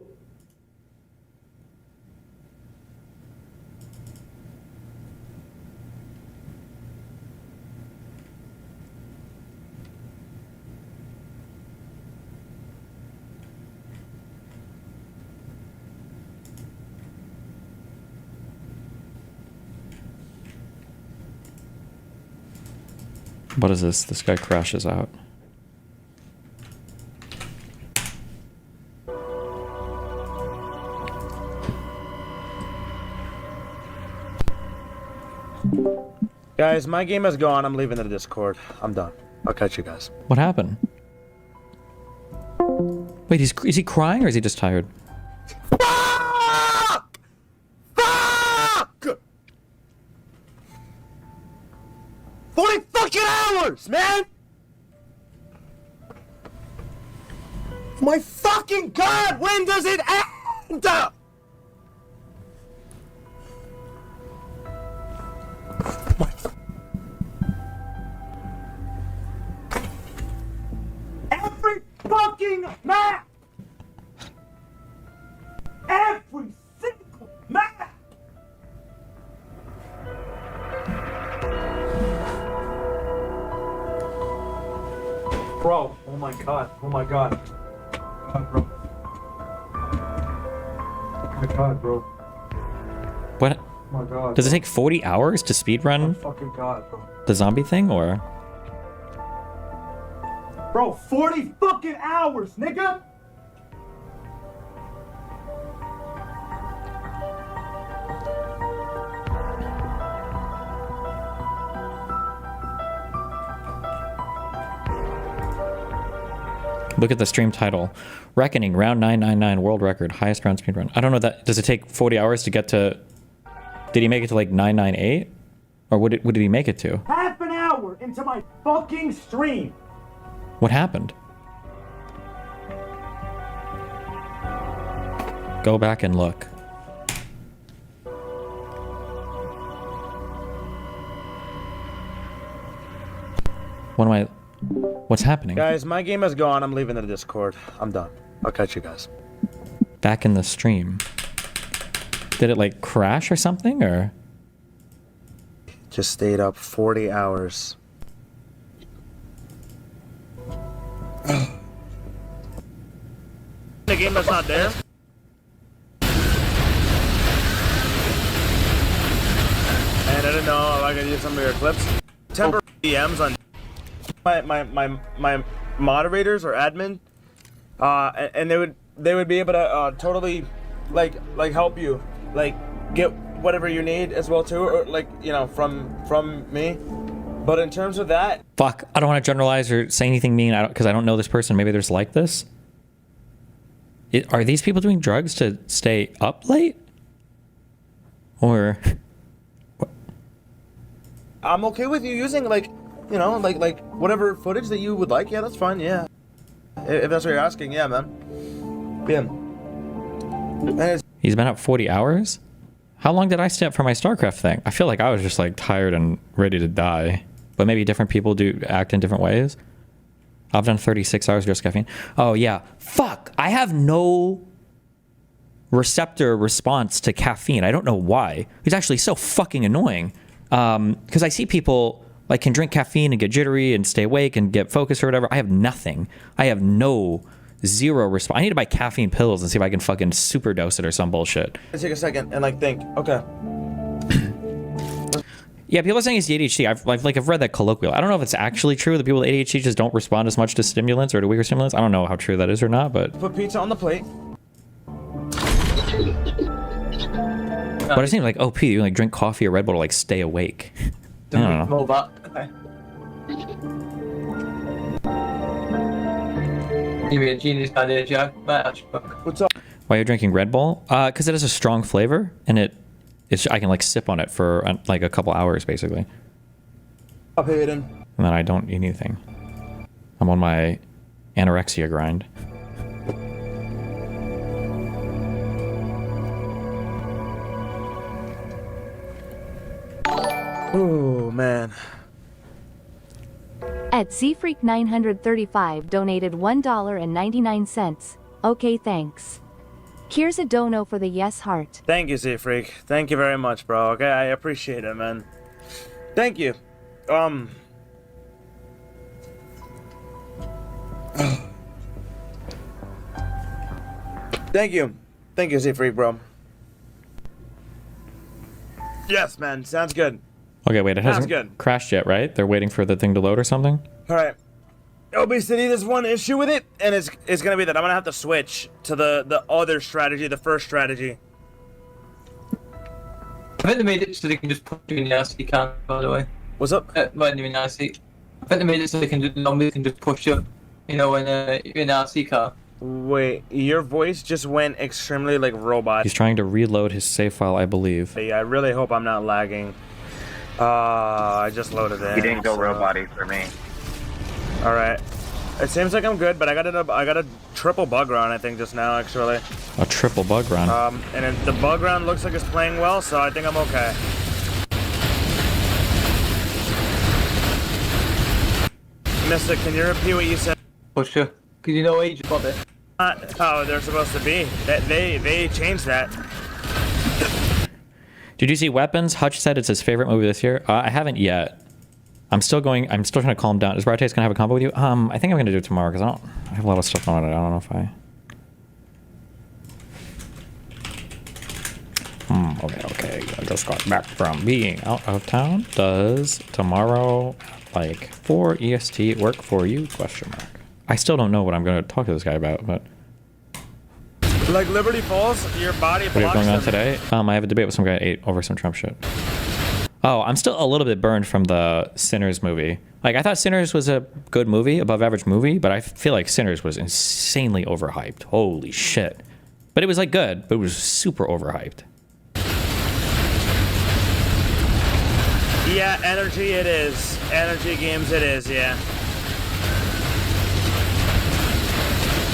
What is this? This guy crashes out. Guys, my game is gone. I'm leaving the Discord. I'm done. I'll catch you guys. What happened? Wait, is he crying or is he just tired? Fuck! Fuck! 40 fucking hours, man! My fucking god, when does it end? Every fucking map! Every single map! Bro, oh my god, oh my god. God, bro. Oh my god, bro. What? Oh my god. Does it take 40 hours to speedrun Oh my fucking god, bro. the zombie thing, or? Bro, 40 fucking hours, nigga! Look at the stream title. Reckoning, round 999, world record, highest round speedrun. I don't know that. Does it take 40 hours to get to... Did he make it to like 998? Or what did he make it to? Half an hour into my fucking stream! What happened? Go back and look. What am I... What's happening? Guys, my game is gone. I'm leaving the Discord. I'm done. I'll catch you guys. Back in the stream. Did it like crash or something, or? just stayed up 40 hours. The game that's not there? And I didn't know if I could use some of your clips. Temporary DMs on my moderators or admin, and they would be able to totally like help you, like get whatever you need as well too, or like, you know, from me. But in terms of that, Fuck, I don't want to generalize or say anything mean because I don't know this person. Maybe there's like this. Are these people doing drugs to stay up late? Or I'm okay with you using, like, you know, like whatever footage that you would like. Yeah, that's fine. Yeah, if that's what you're asking. Yeah, man. Yeah. he's been up 40 hours? How long did I stay up for my StarCraft thing? I feel like I was just like tired and ready to die. But maybe different people do act in different ways. I've done 36 hours just caffeine. Oh yeah, fuck. I have no receptor response to caffeine. I don't know why. It's actually so fucking annoying. Because I see people like can drink caffeine and get jittery and stay awake and get focused or whatever. I have nothing. I have zero response. I need to buy caffeine pills and see if I can fucking superdose it or some bullshit. Let's take a second and like think. Okay. Yeah, people are saying it's the ADHD. I've read that colloquial. I don't know if it's actually true that people with ADHD just don't respond as much to stimulants or to weaker stimulants. I don't know how true that is or not, but Put pizza on the plate. but it seems like OP. You like drink coffee or Red Bull to like stay awake. I don't know. Okay. Give me a genius idea, Jack. What's up? Why you're drinking Red Bull? Because it has a strong flavor and I can like sip on it for like a couple hours basically. Up here, then. And then I don't eat anything. I'm on my anorexia grind. Oh man. At ZFreak935 donated $1.99. Okay, thanks. Here's a dono for the yes heart. Thank you, Z-Freak. Thank you very much, bro. Okay, I appreciate it, man. Thank you. Thank you. Thank you, Z-Freak, bro. Yes, man. Sounds good. Okay, wait, it hasn't good. crashed yet, right? They're waiting for the thing to load or something? Alright. Obesity, there's one issue with it, and it's gonna be that I'm gonna have to switch to the other strategy, the first strategy. I think they made it so they can just put you in the RC car, by the way. What's up? When you're in RC. I think they made it so they can just push you, you know, when you're in an RC car. Wait, your voice just went extremely like robot. He's trying to reload his save file, I believe. Yeah, I really hope I'm not lagging. I just loaded it. You didn't go robot-y for me. All right. It seems like I'm good, but I got a triple bug run, I think, just now, actually. A triple bug run? And the bug run looks like it's playing well, so I think I'm okay. Mister, can you repeat what you said? For sure. Because you know age of it. Not how they're supposed to be. They changed that. Did you see Weapons? Hutch said it's his favorite movie this year. I haven't yet. I'm still trying to calm down. Is Brighteyes gonna have a combo with you? I think I'm gonna do it tomorrow because I have a lot of stuff on it. I don't know if I. Okay. I just got back from being out of town. Does tomorrow, like 4 EST, work for you? Question mark. I still don't know what I'm gonna talk to this guy about, but. Like Liberty Falls, your body blocks. What are going on them. today? I have a debate with some guy at 8 over some Trump shit. Oh, I'm still a little bit burned from the Sinners movie. Like, I thought Sinners was a good movie, above average movie, but I feel like Sinners was insanely overhyped. Holy shit. But it was, like, good, but it was super overhyped. Yeah, energy it is. Energy games it is, yeah.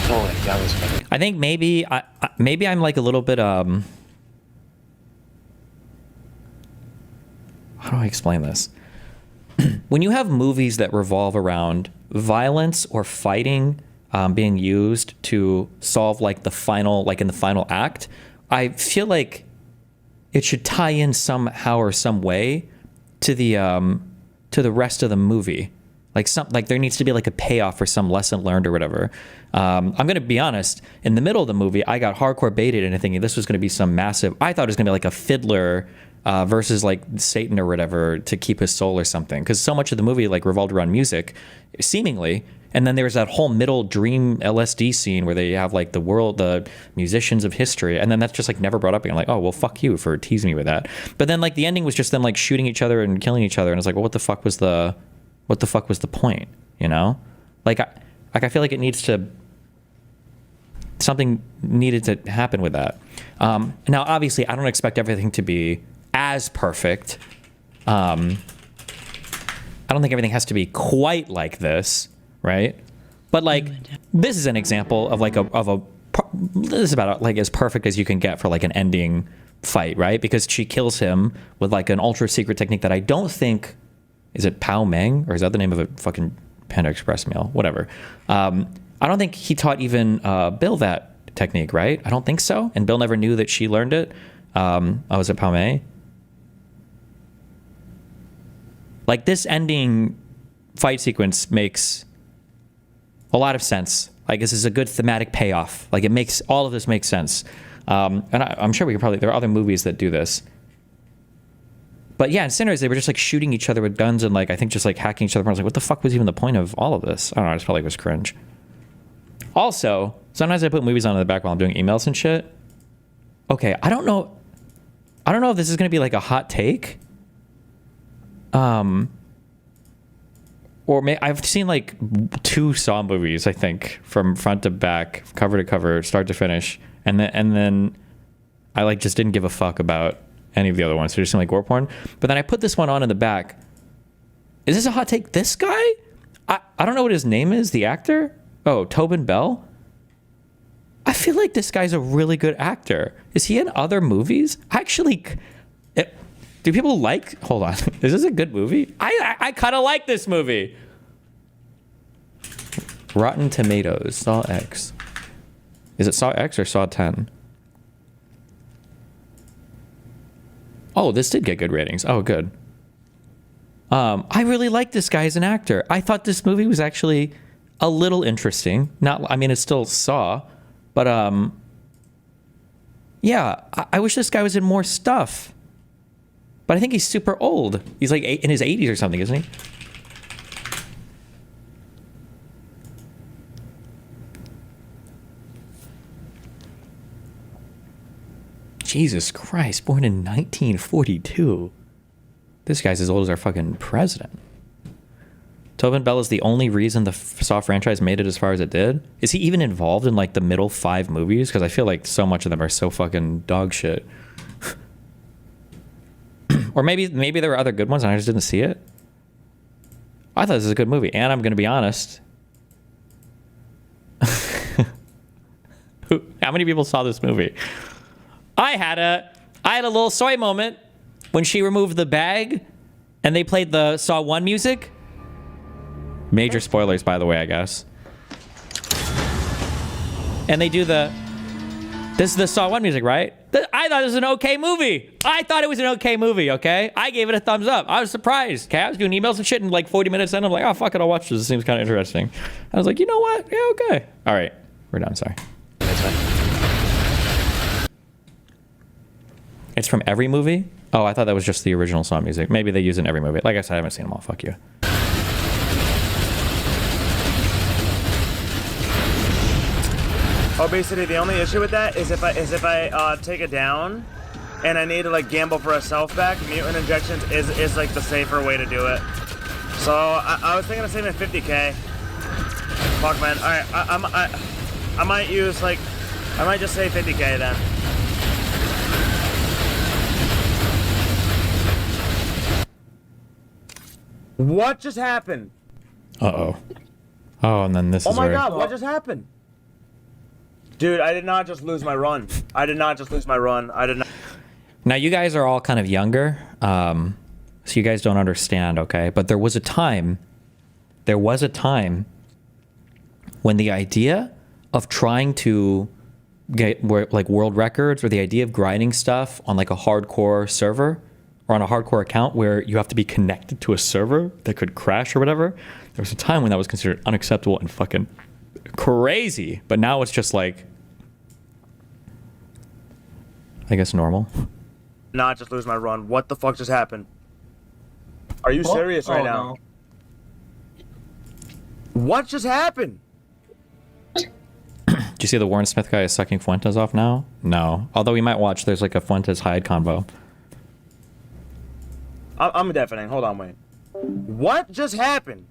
Holy, that was funny. I think maybe I'm, like, a little bit, how do I explain this? When you have movies that revolve around violence or fighting being used to solve like the final act, I feel like it should tie in somehow or some way to the rest of the movie. Like there needs to be like a payoff for some lesson learned or whatever. I'm gonna be honest. In the middle of the movie, I got hardcore baited into thinking this was gonna be some massive. I thought it was gonna be like a fiddler versus like Satan or whatever to keep his soul or something. Because so much of the movie like revolved around music, seemingly. And then there's that whole middle dream LSD scene where they have like the musicians of history, and then that's just like never brought up again. Like, oh well, fuck you for teasing me with that. But then like the ending was just them like shooting each other and killing each other, and it's like, well, what the fuck was the point? You know, like I feel like it needs to. Something needed to happen with that. Now, obviously, I don't expect everything to be as perfect. I don't think everything has to be quite like this. Right, but like this is an example of like this is about like as perfect as you can get for like an ending fight, right? Because she kills him with like an ultra secret technique that I don't think is it Pao Meng, or is that the name of a fucking Panda Express meal? Whatever. I don't think he taught even Bill that technique, right? I don't think so. And Bill never knew that she learned it. Was it Pao Mei? Like this ending fight sequence makes a lot of sense. Like this is a good thematic payoff. Like it makes all of this make sense. And I'm sure we could probably, there are other movies that do this. But yeah, in Sinners, they were just like shooting each other with guns and like, I think just like hacking each other. I was like, what the fuck was even the point of all of this? I don't know, I just felt like it was cringe. Also, sometimes I put movies on in the back while I'm doing emails and shit. Okay, I don't know if this is gonna be like a hot take. I've seen like 2 Saw movies, I think, from front to back, cover to cover, start to finish, and then I like just didn't give a fuck about any of the other ones. So just seemed like gore porn. But then I put this one on in the back. Is this a hot take? This guy? I don't know what his name is, the actor? Oh, Tobin Bell? I feel like this guy's a really good actor. Is he in other movies? Do people like... Hold on. Is this a good movie? I kind of like this movie. Rotten Tomatoes. Saw X. Is it Saw X or Saw 10? Oh, this did get good ratings. Oh, good. I really like this guy as an actor. I thought this movie was actually a little interesting. I mean, it's still Saw. But, yeah. I wish this guy was in more stuff. But I think he's super old. He's like in his 80s or something, isn't he? Jesus Christ, born in 1942. This guy's as old as our fucking president. Tobin Bell is the only reason the Saw franchise made it as far as it did. Is he even involved in like the middle 5 movies? Because I feel like so much of them are so fucking dog shit. Or maybe there were other good ones and I just didn't see it. I thought this was a good movie. And I'm going to be honest. How many people saw this movie? I had a little soy moment when she removed the bag and they played the Saw 1 music. Major spoilers, by the way, I guess. And they do this is the Saw 1 music, right? I thought it was an okay movie. I thought it was an okay movie, okay? I gave it a thumbs up. I was surprised. Okay, I was doing emails and shit in like 40 minutes in. I'm like, oh, fuck it, I'll watch this. It seems kind of interesting. I was like, you know what? Yeah, okay. All right, we're done, sorry. It's from every movie? Oh, I thought that was just the original Saw music. Maybe they use it in every movie. Like I said, I haven't seen them all. Fuck you. Oh, basically the only issue with that is if I take it down, and I need to like gamble for a self back. Mutant injections is like the safer way to do it. So I was thinking of saving 50k. Fuck man. All right, I might use like I might just say 50k then. What just happened? Uh-oh. Oh, and then this is Oh my where... god, what just happened? Dude, I did not just lose my run. I did not just lose my run. I did not. Now, you guys are all kind of younger, so you guys don't understand, okay? But there was a time when the idea of trying to get like world records or the idea of grinding stuff on like a hardcore server or on a hardcore account where you have to be connected to a server that could crash or whatever, there was a time when that was considered unacceptable and fucking crazy. But now it's just like, I guess, normal. Not just lose my run. What the fuck just happened? Are you serious right now? No. What just happened? Do you see the Warren Smith guy is sucking Fuentes off now? No. Although we might watch, there's like a Fuentes Hyde combo. I'm deafening. Hold on, wait. What just happened?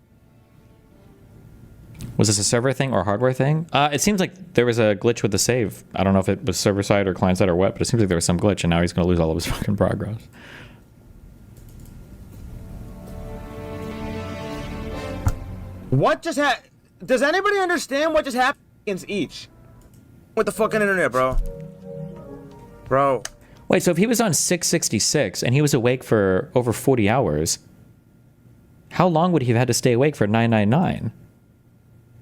Was this a server thing or a hardware thing? It seems like there was a glitch with the save. I don't know if it was server side or client side or what, but it seems like there was some glitch and now he's going to lose all of his fucking progress. What just happened? Does anybody understand what just happened against each? With the fucking internet, bro. Bro. Wait, so if he was on 666 and he was awake for over 40 hours, how long would he have had to stay awake for 999?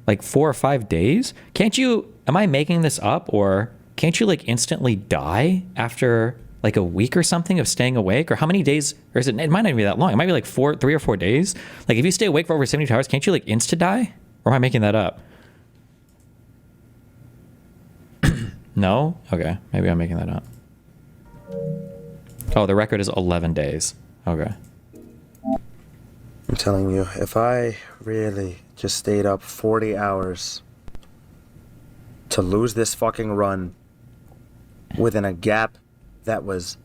Like 4 or 5 days? Can't you, am I making this up, or can't you like instantly die after like a week or something of staying awake? Or how many days, or is it might not even be that long. It might be like 3 or 4 days. Like if you stay awake for over 72 hours, can't you like insta die? Or am I making that up? No? Okay, maybe I'm making that up. Oh, the record is 11 days. Okay. I'm telling you, if I really just stayed up 40 hours to lose this fucking run within a gap that was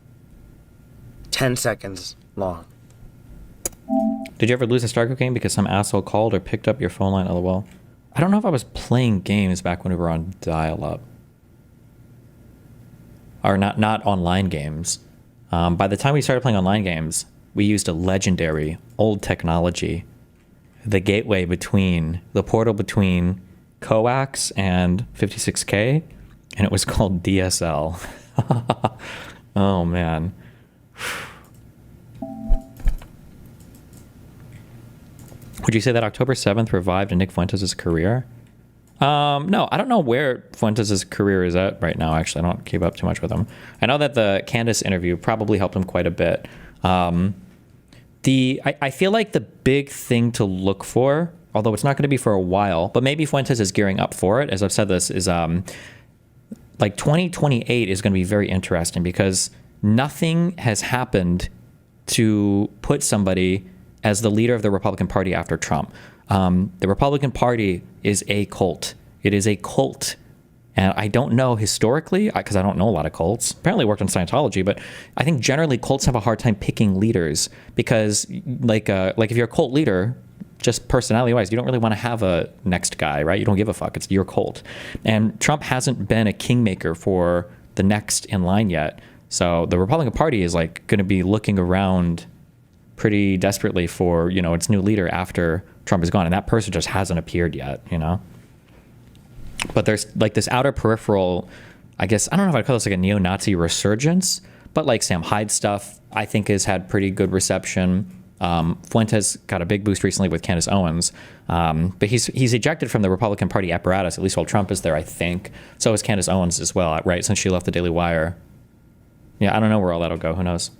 10 seconds long. Did you ever lose a StarCraft game because some asshole called or picked up your phone line? LOL. I don't know if I was playing games back when we were on dial-up. Or not online games. By the time we started playing online games, we used a legendary old technology, the gateway between, the portal between coax and 56K, and it was called DSL. Oh man. Would you say that October 7th revived Nick Fuentes' career? No, I don't know where Fuentes' career is at right now, actually. I don't keep up too much with him. I know that the Candace interview probably helped him quite a bit. I feel like the big thing to look for, although it's not going to be for a while, but maybe Fuentes is gearing up for it, as I've said this, is like 2028 is going to be very interesting because nothing has happened to put somebody as the leader of the Republican Party after Trump. The Republican Party is a cult. It is a cult. And I don't know historically, because I don't know a lot of cults. Apparently worked on Scientology, but I think generally cults have a hard time picking leaders because like if you're a cult leader, just personality-wise, you don't really want to have a next guy, right? You don't give a fuck. It's your cult. And Trump hasn't been a kingmaker for the next in line yet. So the Republican Party is like going to be looking around pretty desperately for, you know, its new leader after Trump is gone. And that person just hasn't appeared yet, you know? But there's like this outer peripheral, I guess, I don't know if I'd call this like a neo-Nazi resurgence, but like Sam Hyde stuff, I think has had pretty good reception. Fuentes got a big boost recently with Candace Owens, but he's ejected from the Republican Party apparatus, at least while Trump is there, I think. So is Candace Owens as well, right, since she left the Daily Wire. Yeah, I don't know where all that'll go. Who knows?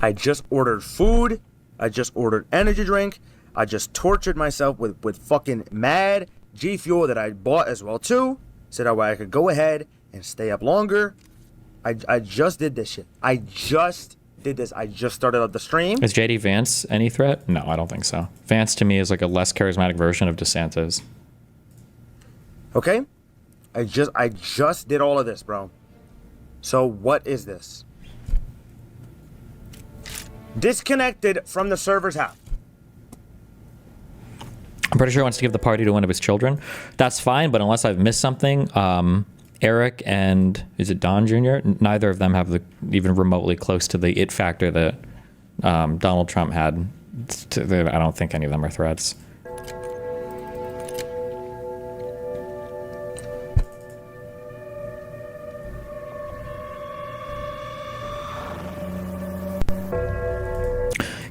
I just ordered food. I just ordered energy drink. I just tortured myself with fucking mad G Fuel that I bought as well too, so that way I could go ahead and stay up longer. I just did this shit. I just did this. I just started up the stream. Is JD Vance any threat? No, I don't think so. Vance to me is like a less charismatic version of DeSantis. Okay? I just did all of this, bro. So what is this? Disconnected from the server's house. I'm pretty sure he wants to give the party to one of his children. That's fine, but unless I've missed something, Eric and, is it Don Jr.? Neither of them have even remotely close to the it factor that Donald Trump had. I don't think any of them are threats.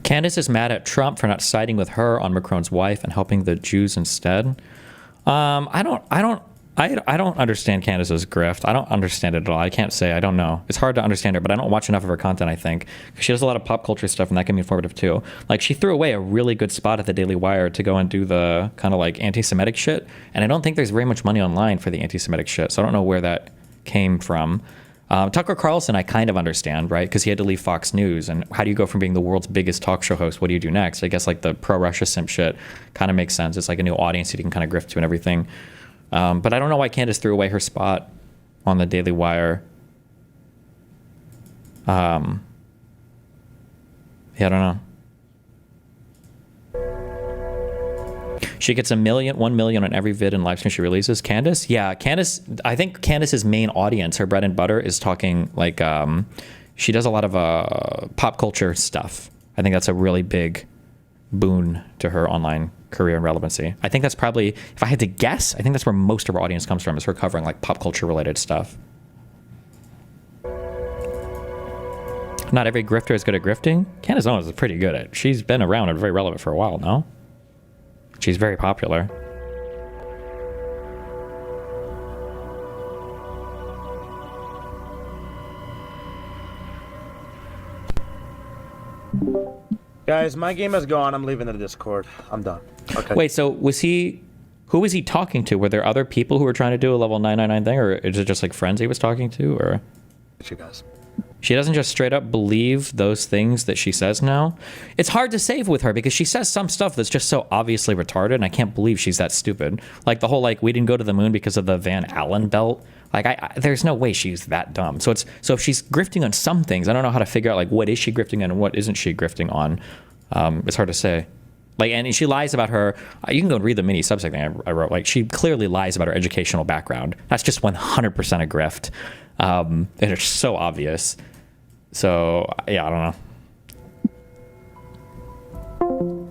Candace is mad at Trump for not siding with her on Macron's wife and helping the Jews instead. I don't I don't understand Candace's grift. I don't understand it at all. I can't say. I don't know. It's hard to understand her, but I don't watch enough of her content, I think. She does a lot of pop culture stuff, and that can be informative too. Like, she threw away a really good spot at the Daily Wire to go and do the kind of like anti-Semitic shit. And I don't think there's very much money online for the anti-Semitic shit. So I don't know where that came from. Tucker Carlson, I kind of understand, right? Because he had to leave Fox News. And how do you go from being the world's biggest talk show host? What do you do next? I guess like the pro-Russia simp shit kind of makes sense. It's like a new audience that you can kind of grift to and everything. But I don't know why Candace threw away her spot on the Daily Wire. Yeah, I don't know. She gets 1 million on every vid and live stream she releases. Candace? Yeah, Candace, I think Candace's main audience, her bread and butter, is talking like, she does a lot of pop culture stuff. I think that's a really big boon to her online career and relevancy. I think that's probably, if I had to guess, I think that's where most of her audience comes from, is her covering like pop culture related stuff. Not every grifter is good at grifting. Candace Owens is pretty good at it. She's been around and very relevant for a while now. She's very popular. Guys, my game is gone. I'm leaving the Discord. I'm done. Okay. Wait, so who was he talking to? Were there other people who were trying to do a level 999 thing, or is it just like friends he was talking to, or? You guys. She doesn't just straight up believe those things that she says now. It's hard to save with her because she says some stuff that's just so obviously retarded, and I can't believe she's that stupid. Like the whole like, we didn't go to the moon because of the Van Allen belt. Like there's no way she's that dumb. So if she's grifting on some things, I don't know how to figure out like what is she grifting on and what isn't she grifting on. It's hard to say. Like, and she lies about her. You can go and read the mini Substack thing I wrote. Like, she clearly lies about her educational background. That's just 100% a grift. And it's so obvious. So yeah, I don't know.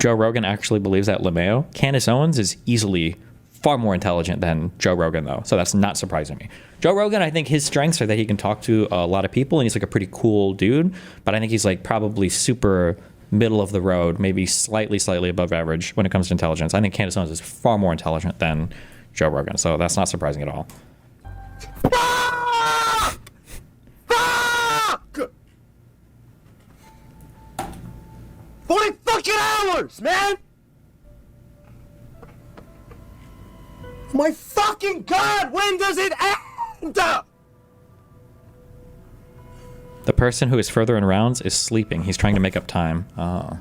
Joe Rogan actually believes that LeMayo. Candace Owens is easily far more intelligent than Joe Rogan, though, so that's not surprising me. Joe Rogan, I think his strengths are that he can talk to a lot of people, and he's like a pretty cool dude, but I think he's like probably super middle of the road, maybe slightly above average when it comes to intelligence. I think Candace Owens is far more intelligent than Joe Rogan, so that's not surprising at all. 40 fucking hours, man! My fucking God, when does it end? The person who is further in rounds is sleeping. He's trying to make up time. Oh.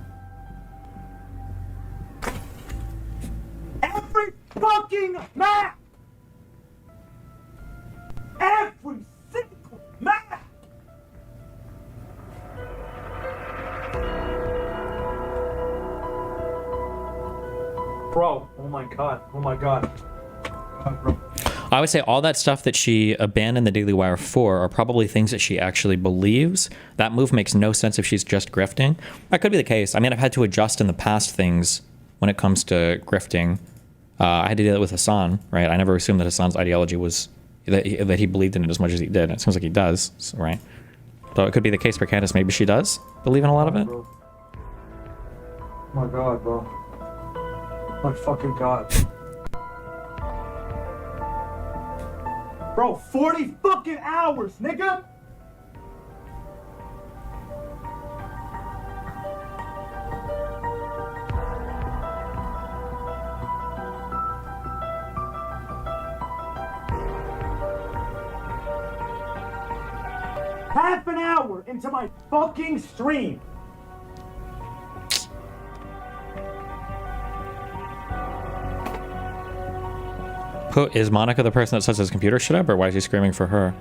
Every fucking map! Every single map! Bro, oh my god, oh my god. Bro. I would say all that stuff that she abandoned the Daily Wire for are probably things that she actually believes. That move makes no sense if she's just grifting. That could be the case. I mean, I've had to adjust in the past things when it comes to grifting. I had to do that with Hasan, right? I never assumed that Hasan's ideology was that he believed in it as much as he did. It seems like he does, so, right? So it could be the case for Candace. Maybe she does believe in a lot of it. Oh my god, bro. Oh my fucking god. Bro, 40 fucking hours, nigga! Half an hour into my fucking stream! Is Monica the person that sets his computer shit up, or why is he screaming for her?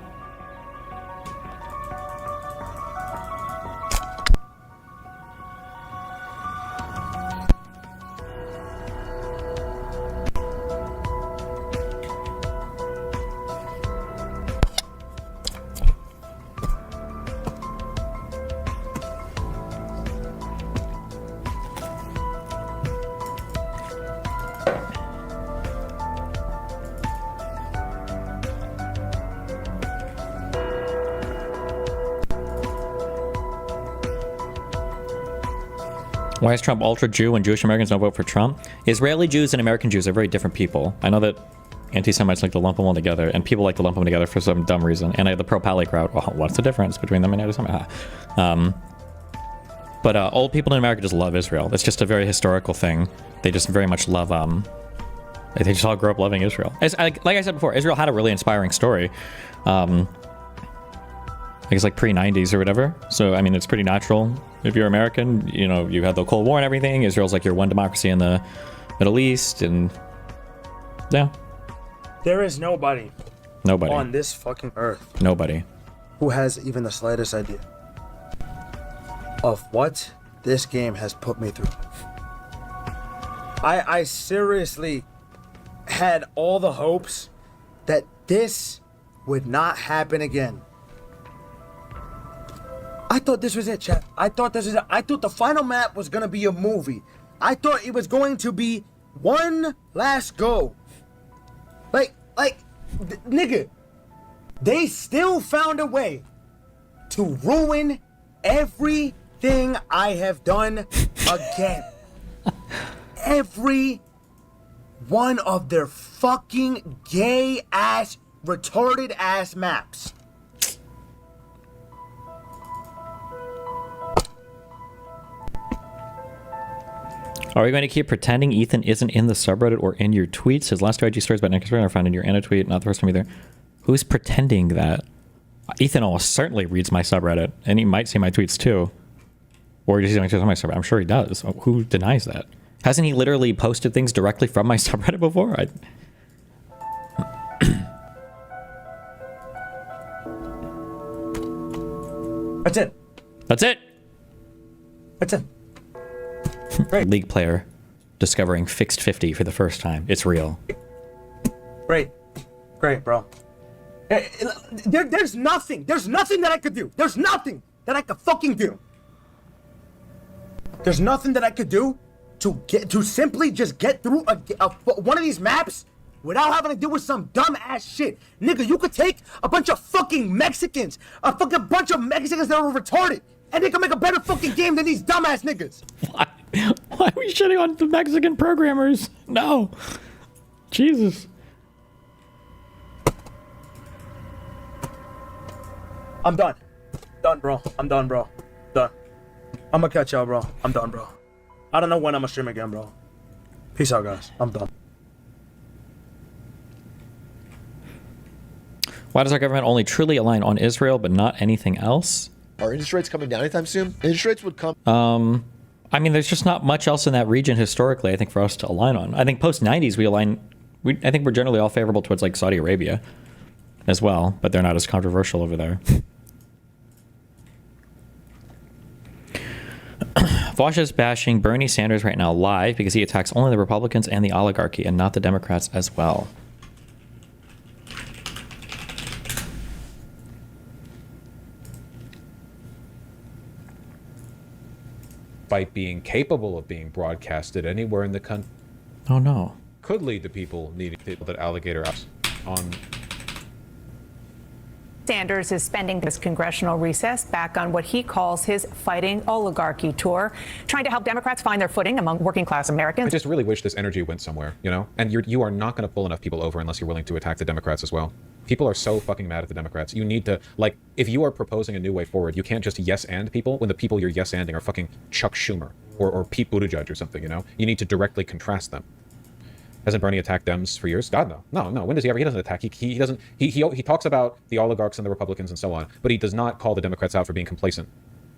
Why is Trump ultra Jew when Jewish Americans don't vote for Trump? Israeli Jews and American Jews are very different people. I know that anti-Semites like to lump them all together, and people like to lump them together for some dumb reason. And the pro-Pally crowd, well, what's the difference between them and anti-Semites? But old people in America just love Israel. It's just a very historical thing. They just very much love, they just all grew up loving Israel. Like I said before, Israel had a really inspiring story. I guess like pre-90s or whatever. So, I mean, it's pretty natural. If you're American, you know, you had the Cold War and everything. Israel's like your one democracy in the Middle East, and yeah. There is nobody on this fucking earth who has even the slightest idea of what this game has put me through. I seriously had all the hopes that this would not happen again. I thought this was it, chat. I thought the final map was gonna be a movie. I thought it was going to be one last go. Nigga, they still found a way to ruin everything I have done again. Every one of their fucking gay ass, retarded ass maps. Are we going to keep pretending Ethan isn't in the subreddit or in your tweets? His last two IG stories about Nick are found in your Anna tweet, not the first time either. Who's pretending that? Ethan almost certainly reads my subreddit, and he might see my tweets too. Or does he see my tweets on my subreddit? I'm sure he does. Who denies that? Hasn't he literally posted things directly from my subreddit before? That's it. That's it. That's it. League player discovering fixed 50 for the first time. It's real. Great, bro. There's nothing that I could do. There's nothing that I could fucking do. There's nothing that I could do to simply just get through one of these maps without having to deal with some dumb ass shit. Nigga, you could take a bunch of fucking Mexicans, a fucking bunch of Mexicans that are retarded, and they can make a better fucking game than these dumbass niggas. Why are we shitting on the Mexican programmers? No. Jesus. I'm done. Done, bro. I'm done, bro. Done. I'm gonna catch y'all, bro. I'm done, bro. I don't know when I'm gonna stream again, bro. Peace out, guys. I'm done. Why does our government only truly align on Israel but not anything else? Are interest rates coming down anytime soon? Interest rates would come. I mean, there's just not much else in that region historically, I think, for us to align on. I think post-90s I think we're generally all favorable towards like Saudi Arabia as well, but they're not as controversial over there. Vosh is bashing Bernie Sanders right now live because he attacks only the Republicans and the oligarchy and not the Democrats as well. Despite being capable of being broadcasted anywhere in the country. Oh no. Could lead to people needing people that alligator apps on. Sanders is spending this congressional recess back on what he calls his Fighting Oligarchy tour, trying to help Democrats find their footing among working class Americans. I just really wish this energy went somewhere, you know? And you are not going to pull enough people over unless you're willing to attack the Democrats as well. People are so fucking mad at the Democrats. You need to, like, if you are proposing a new way forward, you can't just yes-and people when the people you're yes-anding are fucking Chuck Schumer or Pete Buttigieg or something, you know? You need to directly contrast them. Hasn't Bernie attacked Dems for years? God, no. No. When does he ever? He doesn't attack. He doesn't. He talks about the oligarchs and the Republicans and so on, but he does not call the Democrats out for being complacent.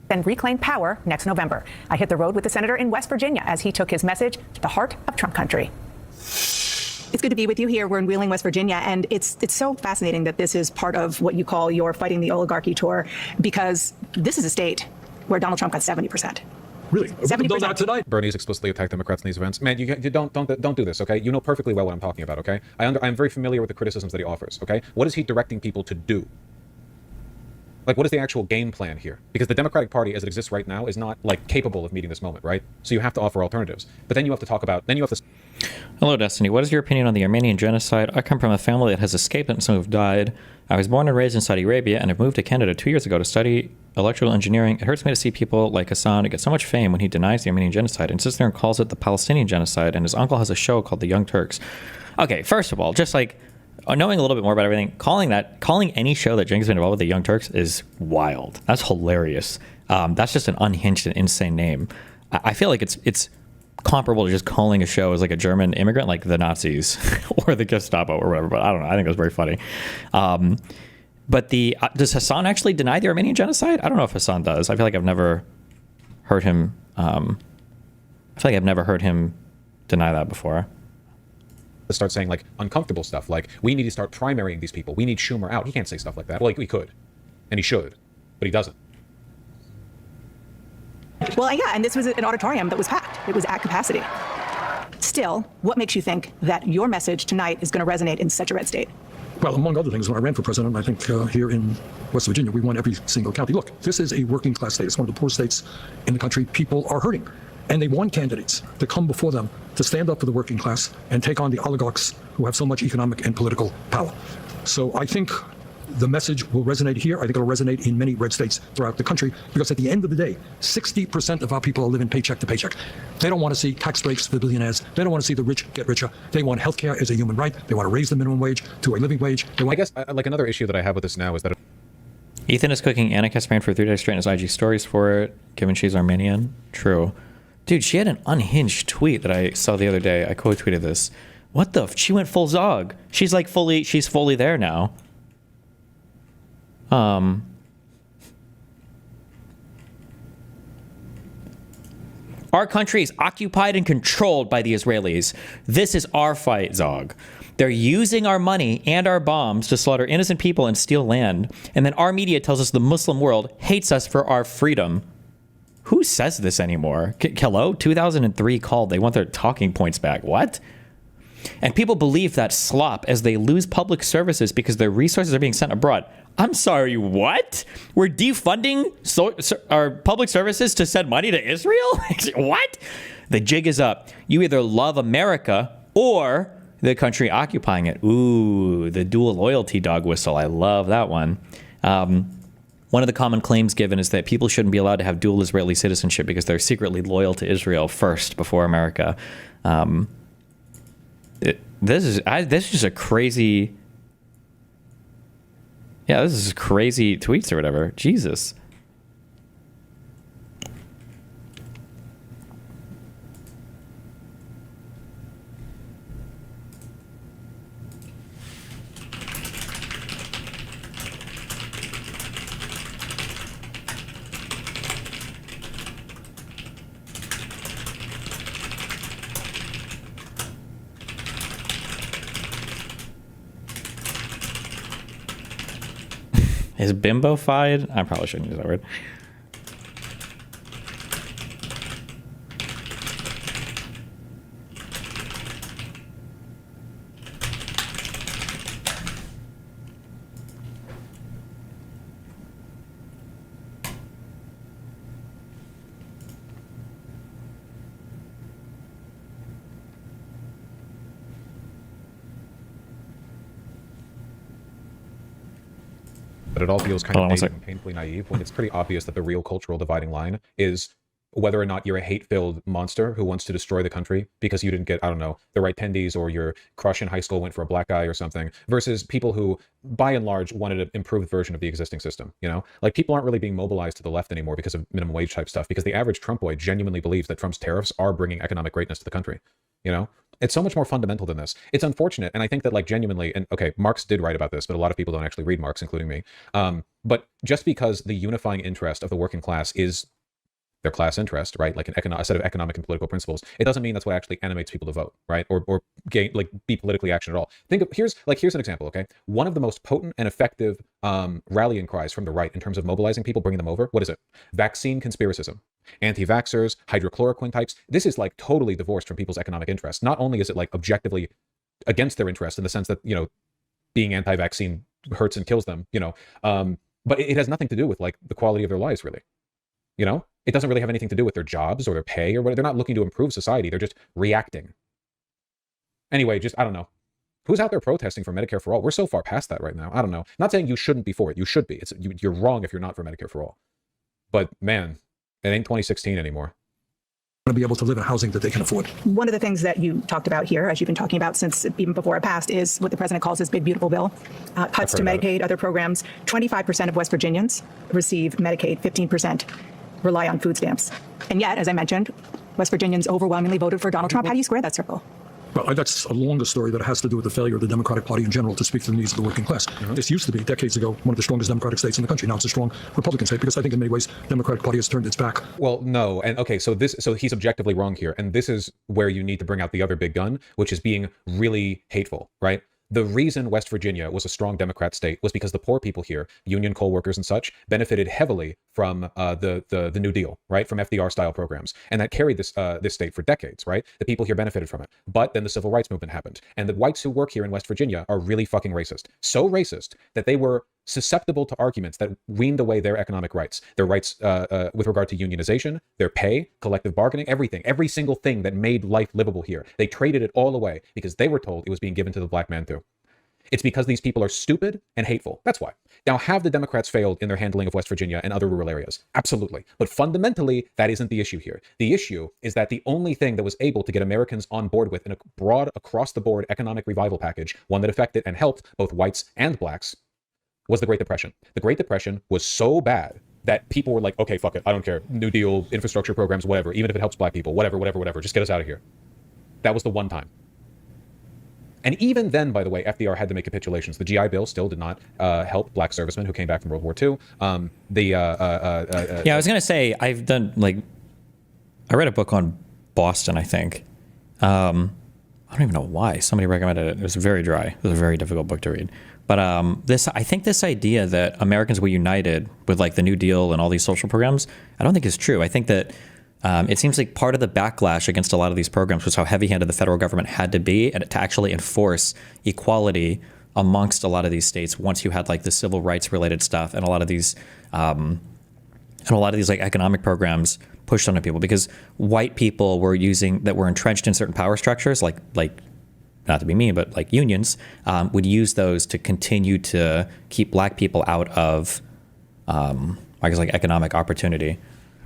And reclaim power next November. I hit the road with the senator in West Virginia as he took his message to the heart of Trump country. It's good to be with you here. We're in Wheeling, West Virginia, and it's so fascinating that this is part of what you call your Fighting the Oligarchy tour, because this is a state where Donald Trump got 70%. Really? 70% tonight. Bernie's explicitly attacked Democrats in these events. Man, you don't do this, okay? You know perfectly well what I'm talking about, okay? I'm very familiar with the criticisms that he offers, okay? What is he directing people to do? Like, what is the actual game plan here? Because the Democratic Party, as it exists right now, is not, like, capable of meeting this moment, right? So you have to offer alternatives. But then you have to talk about, Hello, Destiny. What is your opinion on the Armenian genocide? I come from a family that has escaped it and some have died. I was born and raised in Saudi Arabia and have moved to Canada 2 years ago to study electrical engineering. It hurts me to see people like Hasan get so much fame when he denies the Armenian genocide and sits there and calls it the Palestinian genocide, and his uncle has a show called The Young Turks. Okay, first of all, just like knowing a little bit more about everything, calling any show that Jenkins been involved with The Young Turks is wild. That's hilarious. That's just an unhinged and insane name. I feel like it's comparable to just calling a show as like a German immigrant, like the Nazis or the Gestapo or whatever. But I don't know. I think it was very funny. But does Hasan actually deny the Armenian genocide? I don't know if Hasan does. I feel like I've never heard him. Deny that before. To start saying like uncomfortable stuff, like we need to start primarying these people. We need Schumer out. He can't say stuff like that. Well, he could, and he should, but he doesn't. Well, yeah, and this was an auditorium that was packed. It was at capacity. Still, what makes you think that your message tonight is going to resonate in such a red state? Well, among other things, when I ran for president, I think here in West Virginia, we won every single county. Look, this is a working class state. It's one of the poorest states in the country. People are hurting. And they want candidates to come before them to stand up for the working class and take on the oligarchs who have so much economic and political power. So I think the message will resonate here. I think it'll resonate in many red states throughout the country, because at the end of the day, 60% of our people are living paycheck to paycheck. They don't want to see tax breaks for the billionaires. They don't want to see the rich get richer. They want healthcare as a human right. They want to raise the minimum wage to a living wage. I guess like another issue that I have with this now is that Ethan is cooking Anna Kasparian for 3 days straight in his IG stories for it, given she's Armenian. True. Dude, she had an unhinged tweet that I saw the other day. I quote tweeted this. What the? She went full Zog. She's like she's fully there now. Our country is occupied and controlled by the Israelis. This is our fight, Zog. They're using our money and our bombs to slaughter innocent people and steal land. And then our media tells us the Muslim world hates us for our freedom. Who says this anymore? Hello? 2003 called. They want their talking points back. What? And people believe that slop as they lose public services because their resources are being sent abroad. I'm sorry, what? We're defunding our public services to send money to Israel? What? The jig is up. You either love America or the country occupying it. Ooh, the dual loyalty dog whistle. I love that one. One of the common claims given is that people shouldn't be allowed to have dual Israeli citizenship because they're secretly loyal to Israel first before America. This is just a crazy. Yeah, this is crazy tweets or whatever. Jesus. Is bimbo-fied? I probably shouldn't use that word. But it all feels kind of native and painfully naive when it's pretty obvious that the real cultural dividing line is whether or not you're a hate-filled monster who wants to destroy the country because you didn't get, I don't know, the right tendies, or your crush in high school went for a black guy or something, versus people who, by and large, wanted an improved version of the existing system, you know? Like, people aren't really being mobilized to the left anymore because of minimum wage type stuff, because the average Trumpoid genuinely believes that Trump's tariffs are bringing economic greatness to the country, you know? It's so much more fundamental than this. It's unfortunate, and I think that, like, genuinely, and okay, Marx did write about this, but a lot of people don't actually read Marx, including me. But just because the unifying interest of the working class is their class interest, right? Like a set of economic and political principles, it doesn't mean that's what actually animates people to vote, right? Or gain, like, be politically action at all. Think of, here's an example, okay? One of the most potent and effective rallying cries from the right in terms of mobilizing people, bringing them over, what is it? Vaccine conspiracism. Anti-vaxxers, hydrochloroquine types. This is like totally divorced from people's economic interest. Not only is it like objectively against their interest in the sense that, you know, being anti-vaccine hurts and kills them, you know, but it has nothing to do with like the quality of their lives, really. You know, it doesn't really have anything to do with their jobs or their pay or whatever. They're not looking to improve society. They're just reacting. Anyway, just, I don't know. Who's out there protesting for Medicare for all? We're so far past that right now. I don't know. Not saying you shouldn't be for it. You should be. You're wrong if you're not for Medicare for all. But man, it ain't 2016 anymore. To be able to live in housing that they can afford. One of the things that you talked about here, as you've been talking about since even before it passed, is what the president calls his big beautiful bill. Cuts to Medicaid, other programs. 25% of West Virginians receive Medicaid, 15% rely on food stamps. And yet, as I mentioned, West Virginians overwhelmingly voted for Donald Trump. How do you square that circle? Well, that's a longer story that has to do with the failure of the Democratic Party in general to speak to the needs of the working class. This used to be, decades ago, one of the strongest Democratic states in the country. Now it's a strong Republican state because I think in many ways, the Democratic Party has turned its back. Well, no. And okay, so he's objectively wrong here. And this is where you need to bring out the other big gun, which is being really hateful, right? The reason West Virginia was a strong Democrat state was because the poor people here, union coal workers and such, benefited heavily from the New Deal, right? From FDR style programs. And that carried this state for decades, right? The people here benefited from it. But then the civil rights movement happened. And the whites who work here in West Virginia are really fucking racist. So racist that they were susceptible to arguments that weaned away their economic rights, their rights with regard to unionization, their pay, collective bargaining, everything, every single thing that made life livable here. They traded it all away because they were told it was being given to the black man too. It's because these people are stupid and hateful. That's why. Now, have the Democrats failed in their handling of West Virginia and other rural areas? Absolutely. But fundamentally, that isn't the issue here. The issue is that the only thing that was able to get Americans on board with in a broad, across-the-board economic revival package, one that affected and helped both whites and blacks, was the Great Depression. The Great Depression was so bad that people were like, okay, fuck it, I don't care. New Deal, infrastructure programs, whatever, even if it helps black people, whatever, just get us out of here. That was the one time. And even then, by the way, FDR had to make capitulations. The GI Bill still did not help black servicemen who came back from World War II. Yeah, I was going to say, I've done, like, I read a book on Boston, I think. I don't even know why. Somebody recommended it. It was very dry. It was a very difficult book to read. But I think this idea that Americans were united with, like, the New Deal and all these social programs, I don't think is true. I think that it seems like part of the backlash against a lot of these programs was how heavy-handed the federal government had to be and to actually enforce equality amongst a lot of these states once you had, like, the civil rights related stuff and a lot of these like economic programs pushed onto people, because white people were entrenched in certain power structures, like not to be mean, but like unions, would use those to continue to keep black people out of, I guess, like economic opportunity.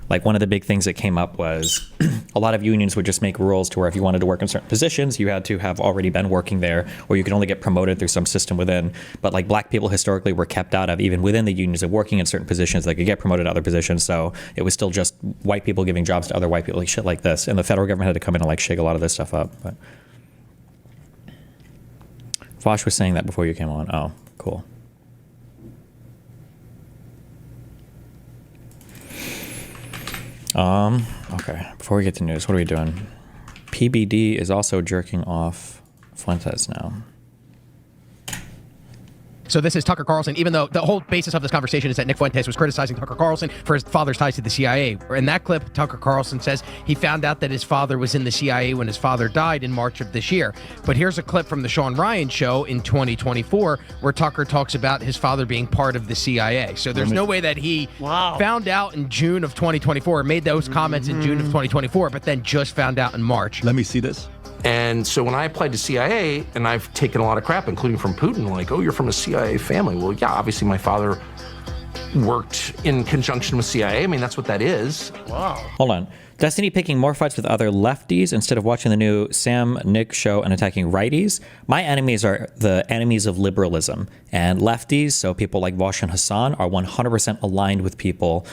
Like, one of the big things that came up was a lot of unions would just make rules to where if you wanted to work in certain positions, you had to have already been working there, or you could only get promoted through some system within. But, like, black people historically were kept out of, even within the unions, of working in certain positions. They could get promoted to other positions. So it was still just white people giving jobs to other white people, like shit like this. And the federal government had to come in and, like, shake a lot of this stuff up. But Vosh was saying that before you came on. Oh, cool. Okay, before we get to news, what are we doing? PBD is also jerking off Fuentes now. So this is Tucker Carlson, even though the whole basis of this conversation is that Nick Fuentes was criticizing Tucker Carlson for his father's ties to the CIA. In that clip, Tucker Carlson says he found out that his father was in the CIA when his father died in March of this year. But here's a clip from the Sean Ryan show in 2024 where Tucker talks about his father being part of the CIA. So there's no way that he found out in June of 2024, made those comments in June of 2024, but then just found out in March. Let me see this. And so when I applied to CIA, and I've taken a lot of crap, including from Putin, like, oh, you're from a CIA family. Well, yeah, obviously my father worked in conjunction with CIA. I mean, that's what that is. Wow. Hold on. Destiny picking more fights with other lefties instead of watching the new Sam Nick show and attacking righties. My enemies are the enemies of liberalism. And lefties, so people like Vosh and Hasan, are 100% aligned with people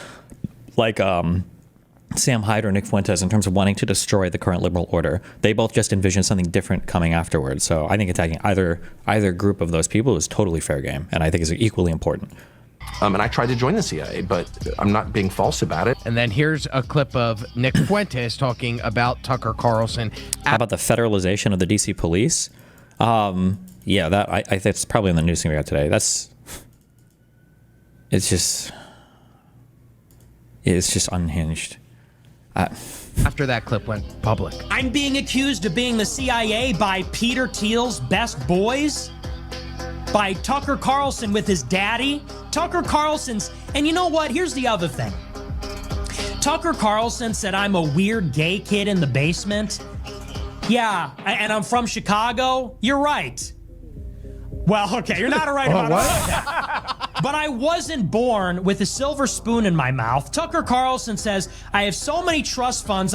like Sam Hyde or Nick Fuentes in terms of wanting to destroy the current liberal order. They both just envision something different coming afterwards. So I think attacking either group of those people is totally fair game, and I think is equally important. And I tried to join the CIA, but I'm not being false about it. And then here's a clip of Nick Fuentes talking about Tucker Carlson. How about the federalization of the DC police? Yeah, that I think it's probably in the news thing we got today. It's just unhinged. After that clip went public. I'm being accused of being the CIA by Peter Thiel's best boys, by Tucker Carlson with his daddy. Tucker Carlson's, and you know what? Here's the other thing. Tucker Carlson said I'm a weird gay kid in the basement. Yeah, and I'm from Chicago. You're right. Well, okay, you're not right about all that. But I wasn't born with a silver spoon in my mouth. Tucker Carlson says, I have so many trust funds,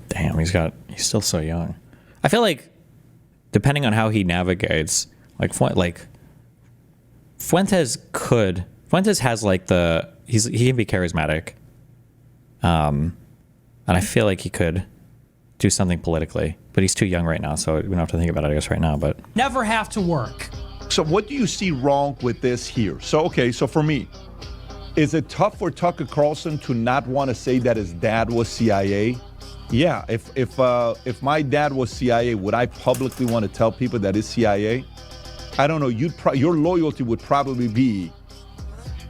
Damn, he's still so young. I feel like, depending on how he navigates, like Fuentes has like he can be charismatic. And I feel like he could do something politically, but he's too young right now, so we don't have to think about it, I guess, right now, but never have to work. So what do you see wrong with this here? So for me, is it tough for Tucker Carlson to not want to say that his dad was CIA? Yeah, if my dad was CIA, would I publicly want to tell people that it's CIA? I don't know. Your loyalty would probably be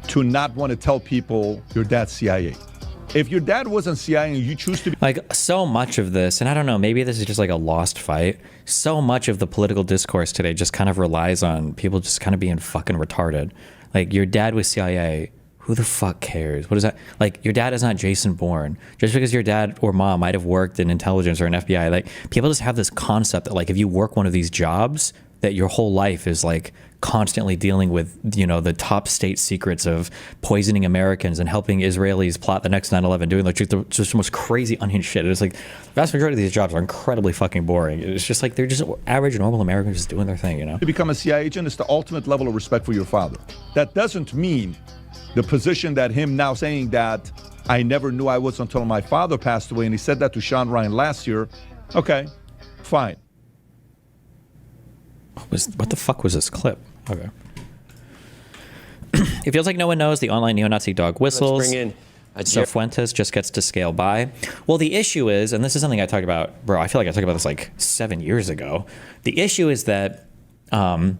to not want to tell people your dad's CIA. If your dad wasn't CIA and you choose to be... Like, so much of this, and I don't know, maybe this is just like a lost fight. So much of the political discourse today just kind of relies on people just kind of being fucking retarded. Like, your dad was CIA. Who the fuck cares? What is that? Like, your dad is not Jason Bourne. Just because your dad or mom might have worked in intelligence or an FBI, like, people just have this concept that, like, if you work one of these jobs, that your whole life is, like, constantly dealing with, you know, the top state secrets of poisoning Americans and helping Israelis plot the next 9/11, doing like just the most crazy unhinged shit. It's like the vast majority of these jobs are incredibly fucking boring. It's just like they're just average normal Americans just doing their thing, you know? To become a CIA agent is the ultimate level of respect for your father. That doesn't mean the position that him now saying that I never knew I was until my father passed away, and he said that to Sean Ryan last year. Okay, fine. What the fuck was this clip? Okay. It feels like no one knows the online neo-Nazi dog whistles. Let's bring in So Fuentes just gets to scale by. Well, the issue is, and this is something I talked about, bro, I feel like I talked about this like 7 years ago. The issue is that one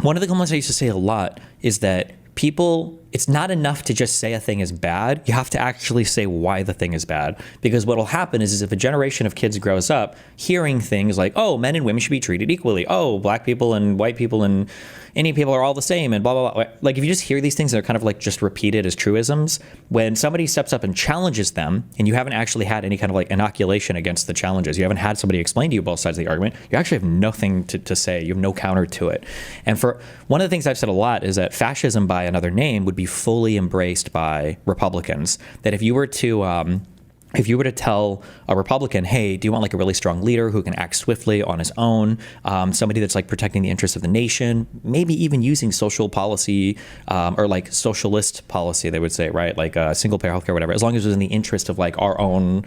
of the comments I used to say a lot is that people, it's not enough to just say a thing is bad. You have to actually say why the thing is bad. Because what will happen is if a generation of kids grows up hearing things like, oh, men and women should be treated equally. Oh, black people and white people and Indian people are all the same and blah, blah, blah. Like, if you just hear these things that are kind of like just repeated as truisms, when somebody steps up and challenges them and you haven't actually had any kind of like inoculation against the challenges, you haven't had somebody explain to you both sides of the argument, you actually have nothing to say. You have no counter to it. And for one of the things I've said a lot is that fascism by another name would be fully embraced by Republicans. That if you were to tell a Republican, hey, do you want like a really strong leader who can act swiftly on his own, somebody that's like protecting the interests of the nation, maybe even using social policy or like socialist policy, they would say, right? Like single payer healthcare, whatever, as long as it was in the interest of like our own,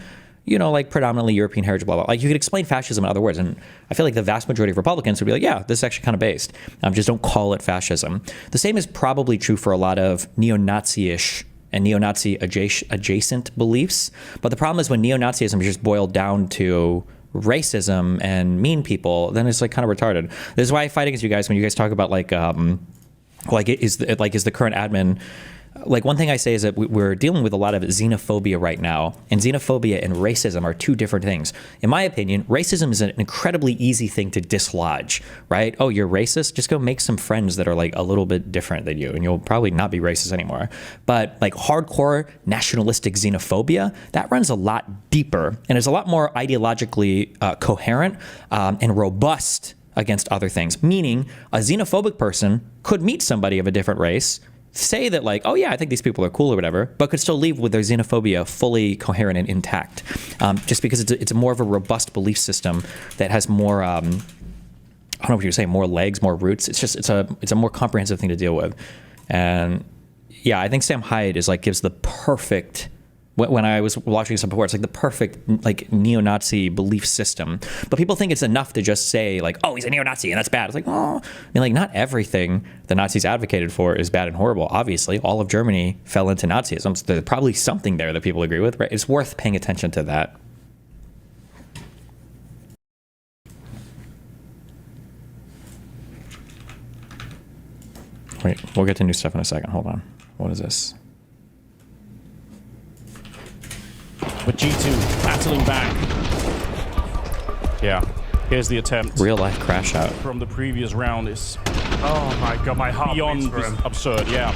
you know, like predominantly European heritage, blah, blah. Like you could explain fascism in other words. And I feel like the vast majority of Republicans would be like, yeah, this is actually kind of based. Just don't call it fascism. The same is probably true for a lot of neo-Nazi-ish and neo-Nazi adjacent beliefs. But the problem is when neo-Nazism is just boiled down to racism and mean people, then it's like kind of retarded. This is why I fight against you guys when you guys talk about like is the current admin. Like one thing I say is that we're dealing with a lot of xenophobia right now, and xenophobia and racism are two different things. In my opinion, racism is an incredibly easy thing to dislodge, right? Oh, you're racist? Just go make some friends that are like a little bit different than you, and you'll probably not be racist anymore. But like hardcore nationalistic xenophobia, that runs a lot deeper and is a lot more ideologically coherent and robust against other things. Meaning, a xenophobic person could meet somebody of a different race, say that like, oh yeah, I think these people are cool or whatever, but could still leave with their xenophobia fully coherent and intact, just because it's more of a robust belief system that has more, I don't know what you would say, more legs, more roots. It's a more comprehensive thing to deal with. And yeah, I think Sam Hyde is like gives the perfect, when I was watching some before, it's like the perfect like neo-Nazi belief system. But people think it's enough to just say like, oh, he's a neo-Nazi and that's bad. It's like, oh, I mean, like not everything the Nazis advocated for is bad and horrible. Obviously, all of Germany fell into Nazism. So there's probably something there that people agree with, right? It's worth paying attention to that. Wait, we'll get to new stuff in a second. Hold on. What is this? With G2 battling back. Yeah, here's the attempt. Real life crash out. From the previous round is oh my god, my heart beyond absurd, yeah.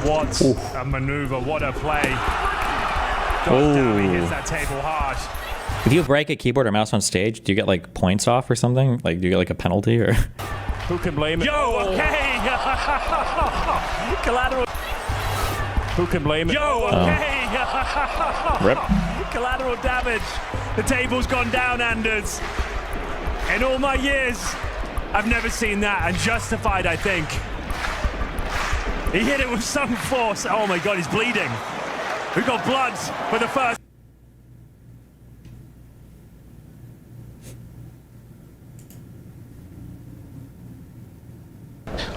What a maneuver, what a play. God damn, he hits that table hard. If you break a keyboard or mouse on stage, do you get like points off or something? Like, do you get like a penalty or? Who can blame it? Yo, okay. Collateral. Who can blame it? Yo, okay. Rip. Collateral damage. The table's gone down, Anders. In all my years, I've never seen that, and justified, I think. He hit it with some force. Oh my God, he's bleeding. We got blood for the first.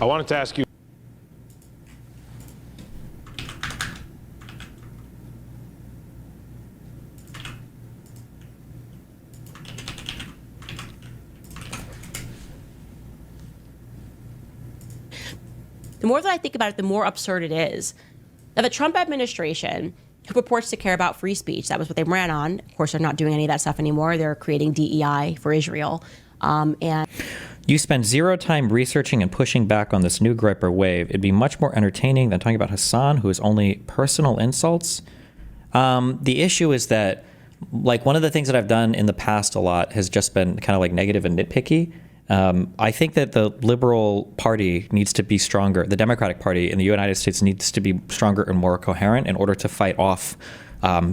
I wanted to ask you. The more that I think about it, the more absurd it is. Now, the Trump administration, who purports to care about free speech, that was what they ran on. Of course, they're not doing any of that stuff anymore. They're creating DEI for Israel. And You spend zero time researching and pushing back on this new gripe or wave. It'd be much more entertaining than talking about Hasan, who is only personal insults. The issue is that, like, one of the things that I've done in the past a lot has just been kind of like negative and nitpicky. I think that the liberal party needs to be stronger. The Democratic Party in the United States needs to be stronger and more coherent in order to fight off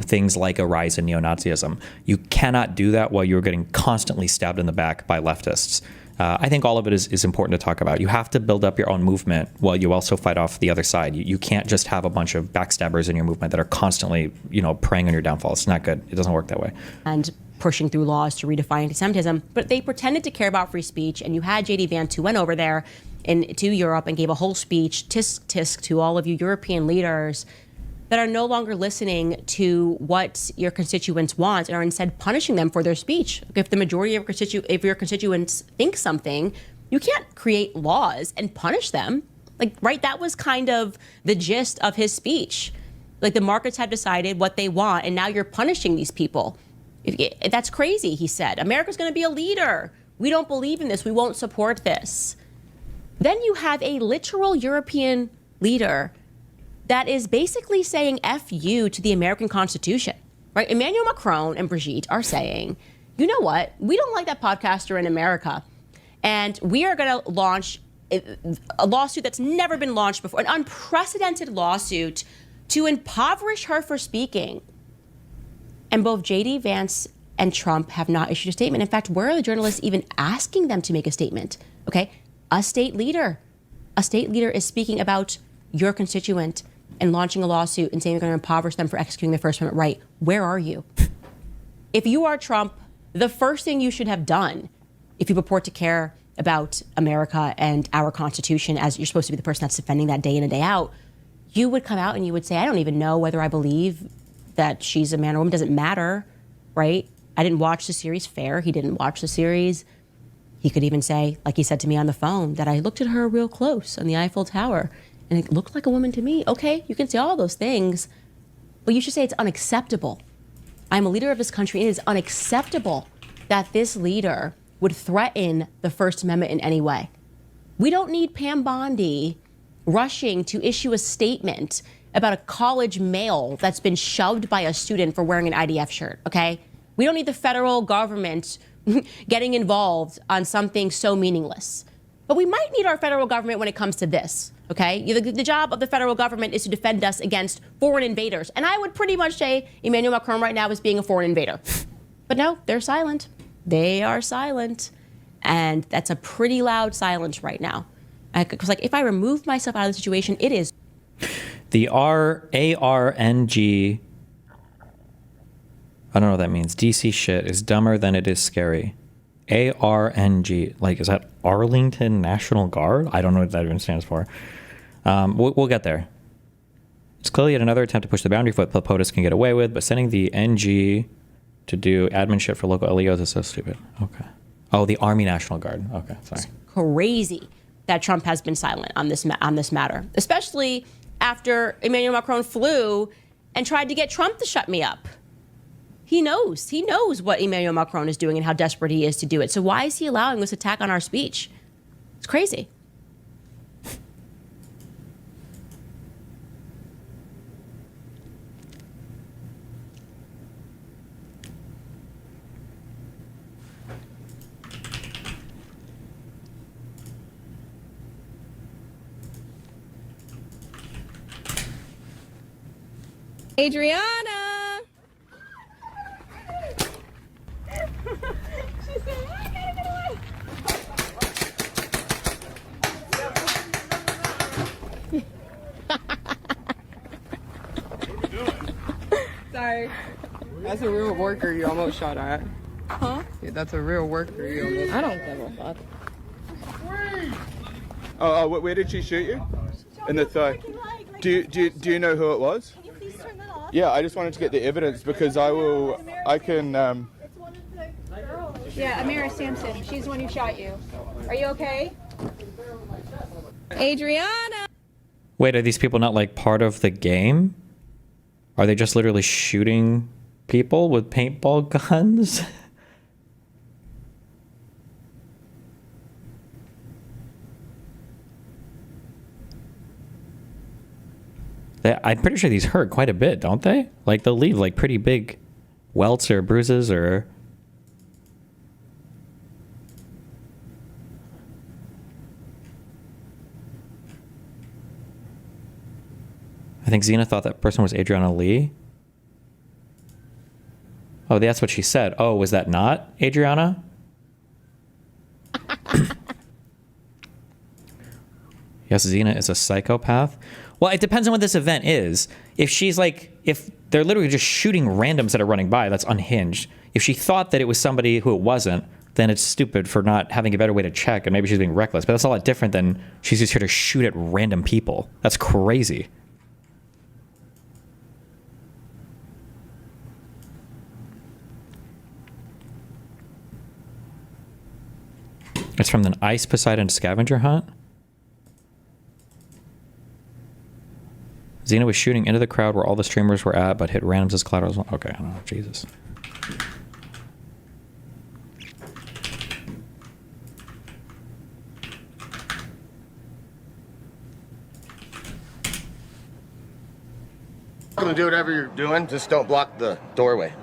things like a rise in neo-Nazism. You cannot do that while you're getting constantly stabbed in the back by leftists. I think all of it is important to talk about. You have to build up your own movement while you also fight off the other side. You can't just have a bunch of backstabbers in your movement that are constantly, preying on your downfall. It's not good. It doesn't work that way. And pushing through laws to redefine anti-Semitism, but they pretended to care about free speech, and you had J.D. Vance, who went over there to Europe and gave a whole speech, tisk to all of you European leaders that are no longer listening to what your constituents want and are instead punishing them for their speech. If the majority of your constituents think something, you can't create laws and punish them. Right? That was kind of the gist of his speech. Like, the markets have decided what they want, and now you're punishing these people. That's crazy, he said. America's going to be a leader. We don't believe in this. We won't support this. Then you have a literal European leader that is basically saying F you to the American Constitution, right? Emmanuel Macron and Brigitte are saying, you know what? We don't like that podcaster in America. And we are going to launch a lawsuit that's never been launched before, an unprecedented lawsuit to impoverish her for speaking. And both J.D. Vance and Trump have not issued a statement. In fact, where are the journalists even asking them to make a statement? Okay, a state leader is speaking about your constituent and launching a lawsuit and saying you're going to impoverish them for executing their First Amendment right. Where are you? If you are Trump, the first thing you should have done, if you purport to care about America and our Constitution, as you're supposed to be the person that's defending that day in and day out, you would come out and you would say, I don't even know whether I believe that she's a man or woman. Doesn't matter, right? I didn't watch the series. Fair, he didn't watch the series. He could even say, like he said to me on the phone, that I looked at her real close on the Eiffel Tower and it looked like a woman to me. Okay, you can say all those things, but you should say it's unacceptable. I'm a leader of this country. It is unacceptable that this leader would threaten the First Amendment in any way. We don't need Pam Bondi rushing to issue a statement about a college male that's been shoved by a student for wearing an IDF shirt, okay? We don't need the federal government getting involved on something so meaningless. But we might need our federal government when it comes to this, okay? The job of the federal government is to defend us against foreign invaders. And I would pretty much say Emmanuel Macron right now is being a foreign invader. But no, they're silent. They are silent. And that's a pretty loud silence right now. Because, like, if I remove myself out of the situation, it is. The ARNG, I don't know what that means. DC shit is dumber than it is scary. ARNG, like, is that Arlington National Guard? I don't know what that even stands for. We'll get there. It's clearly yet another attempt to push the boundary for what POTUS can get away with, but sending the NG to do admin shit for local LEOs is so stupid. Okay. Oh, the Army National Guard. Okay, sorry. It's crazy that Trump has been silent on this matter, especially after Emmanuel Macron flew and tried to get Trump to shut me up. He knows what Emmanuel Macron is doing and how desperate he is to do it. So why is he allowing this attack on our speech? It's crazy. Adriana! Sorry. That's a real worker you almost shot at. Huh? Yeah, that's a real worker you almost I don't give a fuck. Oh, where did she shoot you? In the thigh. Do you know who it was? Can you please turn that off? Yeah, I just wanted to get the evidence because I can. Yeah, Amira Sampson. She's the one who shot you. Are you okay? Adriana! Wait, are these people not like part of the game? Are they just literally shooting people with paintball guns? I'm pretty sure these hurt quite a bit, don't they? Like they'll leave like pretty big welts or bruises or... I think Xena thought that person was Adriana Lee. Oh, that's what she said. Oh, was that not Adriana? Yes, Xena is a psychopath. Well, it depends on what this event is. If she's like, if they're literally just shooting randoms that are running by, that's unhinged. If she thought that it was somebody who it wasn't, then it's stupid for not having a better way to check, and maybe she's being reckless. But that's a lot different than she's just here to shoot at random people. That's crazy. It's from the Ice Poseidon scavenger hunt. Xena was shooting into the crowd where all the streamers were at, but hit randoms as collateral. Okay, I don't know. Jesus. I'm gonna do whatever you're doing. Just don't block the doorway.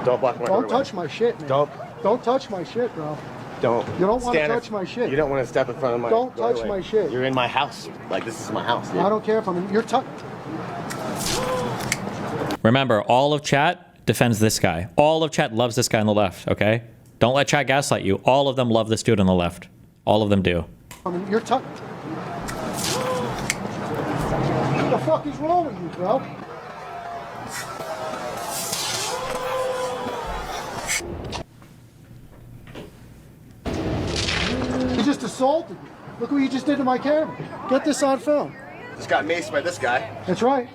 Don't block my doorway. Don't touch my shit, man. Don't touch my shit, bro. Don't. You don't want to touch my shit. You don't want to step in front of my Don't touch doorway. my shit. You're in my house. Like, this is my house. Dude. I don't care if I'm in. You're Remember, all of chat defends this guy. All of chat loves this guy on the left, okay? Don't let chat gaslight you. All of them love this dude on the left. All of them do. You're What the fuck is wrong with you, bro? You just assaulted me. Look what you just did to my camera. Get this on film. Just got maced by this guy. That's right.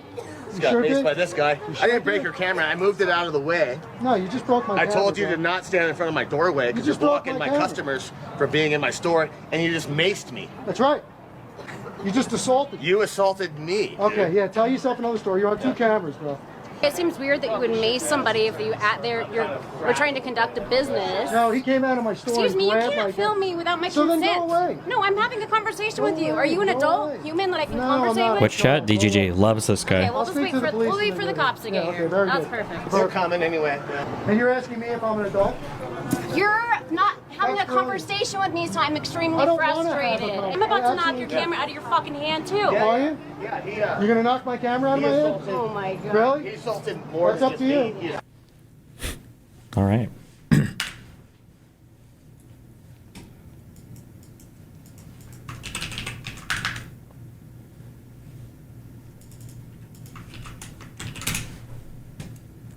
Just got maced by this guy. I didn't break your camera. I moved it out of the way. No, you just broke my camera. I told you bro. to not stand in front of my doorway because you're blocking my customers from being in my store, and you just maced me. That's right. You just assaulted. You assaulted me. Okay, dude. yeah. Tell yourself another story. You're on two cameras, bro. It seems weird that you would mace somebody if we're trying to conduct a business. No, he came out of my store. Excuse me, you and grabbed can't my film me without my So then consent. go away. No, I'm having a conversation with you. Are you an Go adult away. human that I can No, I'm conversate not. with? Which chat? DGG loves this guy. Okay, we'll just wait for the cops to get here. very That's good. perfect. We're coming anyway. And you're asking me if I'm an adult? You're not having That's a conversation with me, so I'm extremely I don't wanna have a frustrated. conversation. I'm about to I knock actually- your camera out of your fucking hand too. Are you? Yeah, You're gonna knock my camera out of my head? Oh my god. Really? He assaulted more That's than up to just you. me. All right.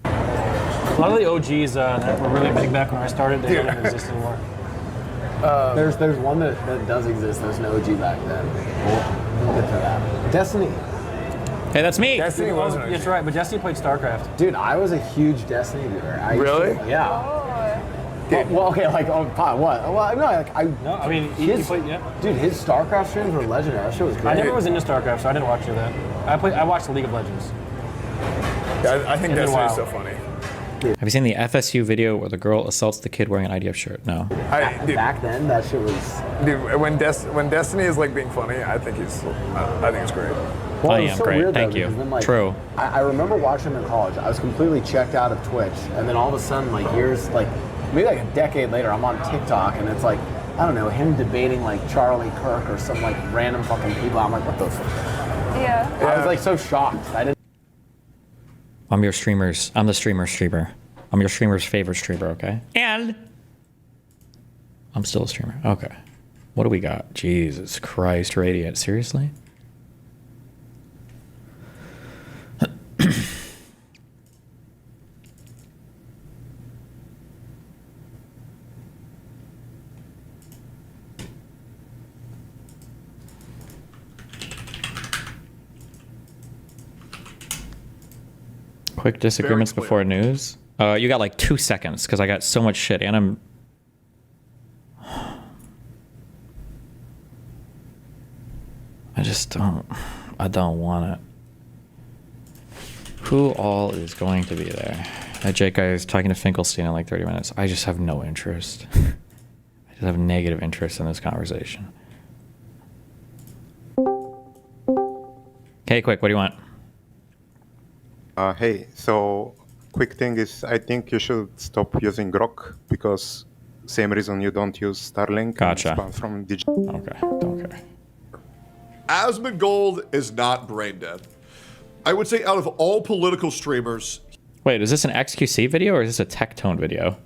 A lot of the OGs that were really big back when I started, they don't even exist anymore. There's one that does exist. There's an OG back then. We'll get to that. Destiny. Hey, that's me. Destiny wasn't. That's right, but Destiny played StarCraft. Dude, I was a huge Destiny viewer. Really? Yeah. Well, okay, like, oh, what? Well, no, like, No, I mean, you played, yeah. Dude, his StarCraft streams were legendary. That shit was great. I never was into StarCraft, so I didn't watch any of that. I watched League of Legends. Yeah, I think And then Destiny is WoW. so funny. Have you seen the FSU video where the girl assaults the kid wearing an IDF shirt? No. Back then, that shit was. Dude, when Destiny is like being funny, I think it's great. Well, I it was am so great. weird, though, Thank you. because then, like, True. I remember watching him in college. I was completely checked out of Twitch, and then all of a sudden, like years, like maybe like a decade later, I'm on TikTok, and it's like, I don't know, him debating like Charlie Kirk or some like random fucking people. I'm like, what the fuck? Yeah. I was like so shocked. I didn't. I'm the streamer's streamer. I'm your streamer's favorite streamer, okay? And I'm still a streamer. Okay. What do we got? Jesus Christ, Radiant. Seriously? Quick disagreements before news. You got like 2 seconds because I got so much shit and I'm... I don't want it. Who all is going to be there? That Jake guy is talking to Finkelstein in like 30 minutes. I just have no interest. I just have negative interest in this conversation. Okay, quick, what do you want? Hey, so quick thing is I think you should stop using Grok because same reason you don't use Starlink. Gotcha. From Okay, don't care. Asmongold is not brain dead. I would say out of all political streamers... Wait, is this an XQC video or is this a Tectone video?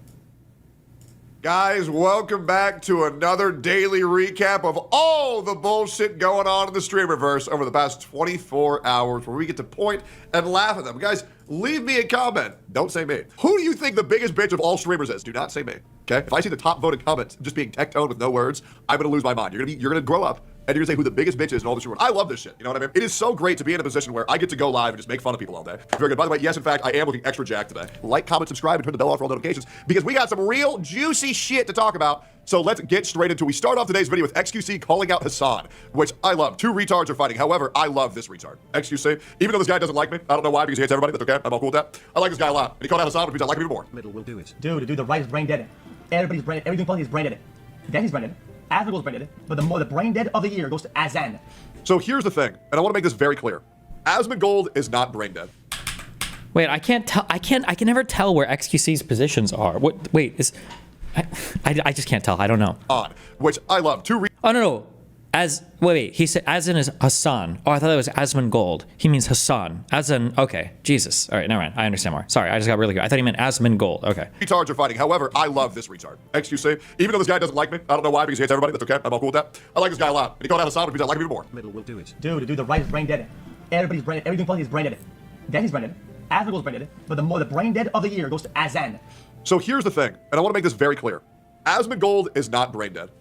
Guys, welcome back to another daily recap of all the bullshit going on in the streamerverse over the past 24 hours where we get to point and laugh at them. Guys, leave me a comment. Don't say me. Who do you think the biggest bitch of all streamers is? Do not say me, okay? If I see the top voted comments just being Tectone with no words, I'm gonna lose my mind. You're gonna grow up and you're gonna say who the biggest bitch is in all this world. I love this shit, you know what I mean? It is so great to be in a position where I get to go live and just make fun of people all day. Very good. By the way, yes, in fact, I am looking extra jacked today. Like, comment, subscribe, and turn the bell on for all notifications because we got some real juicy shit to talk about. So let's get straight into it. We start off today's video with XQC calling out Hasan, which I love. 2 retards are fighting. However, I love this retard. XQC, even though this guy doesn't like me, I don't know why because he hates everybody. That's okay. I'm all cool with that. I like this guy a lot. And he called out Hasan, which means I like him even more. Middle will do it. Dude, the right is brain dead. Everybody's brain, everything funny is brain dead. Then he's brain dead. Asmongold's brain dead. But the brain dead of the year goes to Azan. So here's the thing, and I want to make this very clear. Asmongold is not brain dead. Wait, I can't tell. I can never tell where XQC's positions are. What? Wait, is I just can't tell. I don't know. On, which I love. Oh no. Wait. He said as in is Hasan. Oh, I thought it was Asmongold. He means Hasan. As in, okay. Jesus. All right, never mind. I understand more. Sorry, I just got really good. I thought he meant Asmongold. Okay. Retards are fighting. However, I love this retard. XQC, even though this guy doesn't like me, I don't know why because he hates everybody. That's okay. I'm all cool with that. I like this guy a lot. And he called out Hasan, which means I like him even more. Middle will do it. Dude, the right is brain dead. Everybody's brain, everything funny is brain dead. Then he's brain dead. Asmongold's brain dead. But the brain dead of the year goes to Azan. So here's the thing, and I want to make this very clear. Asmongold is not brain dead.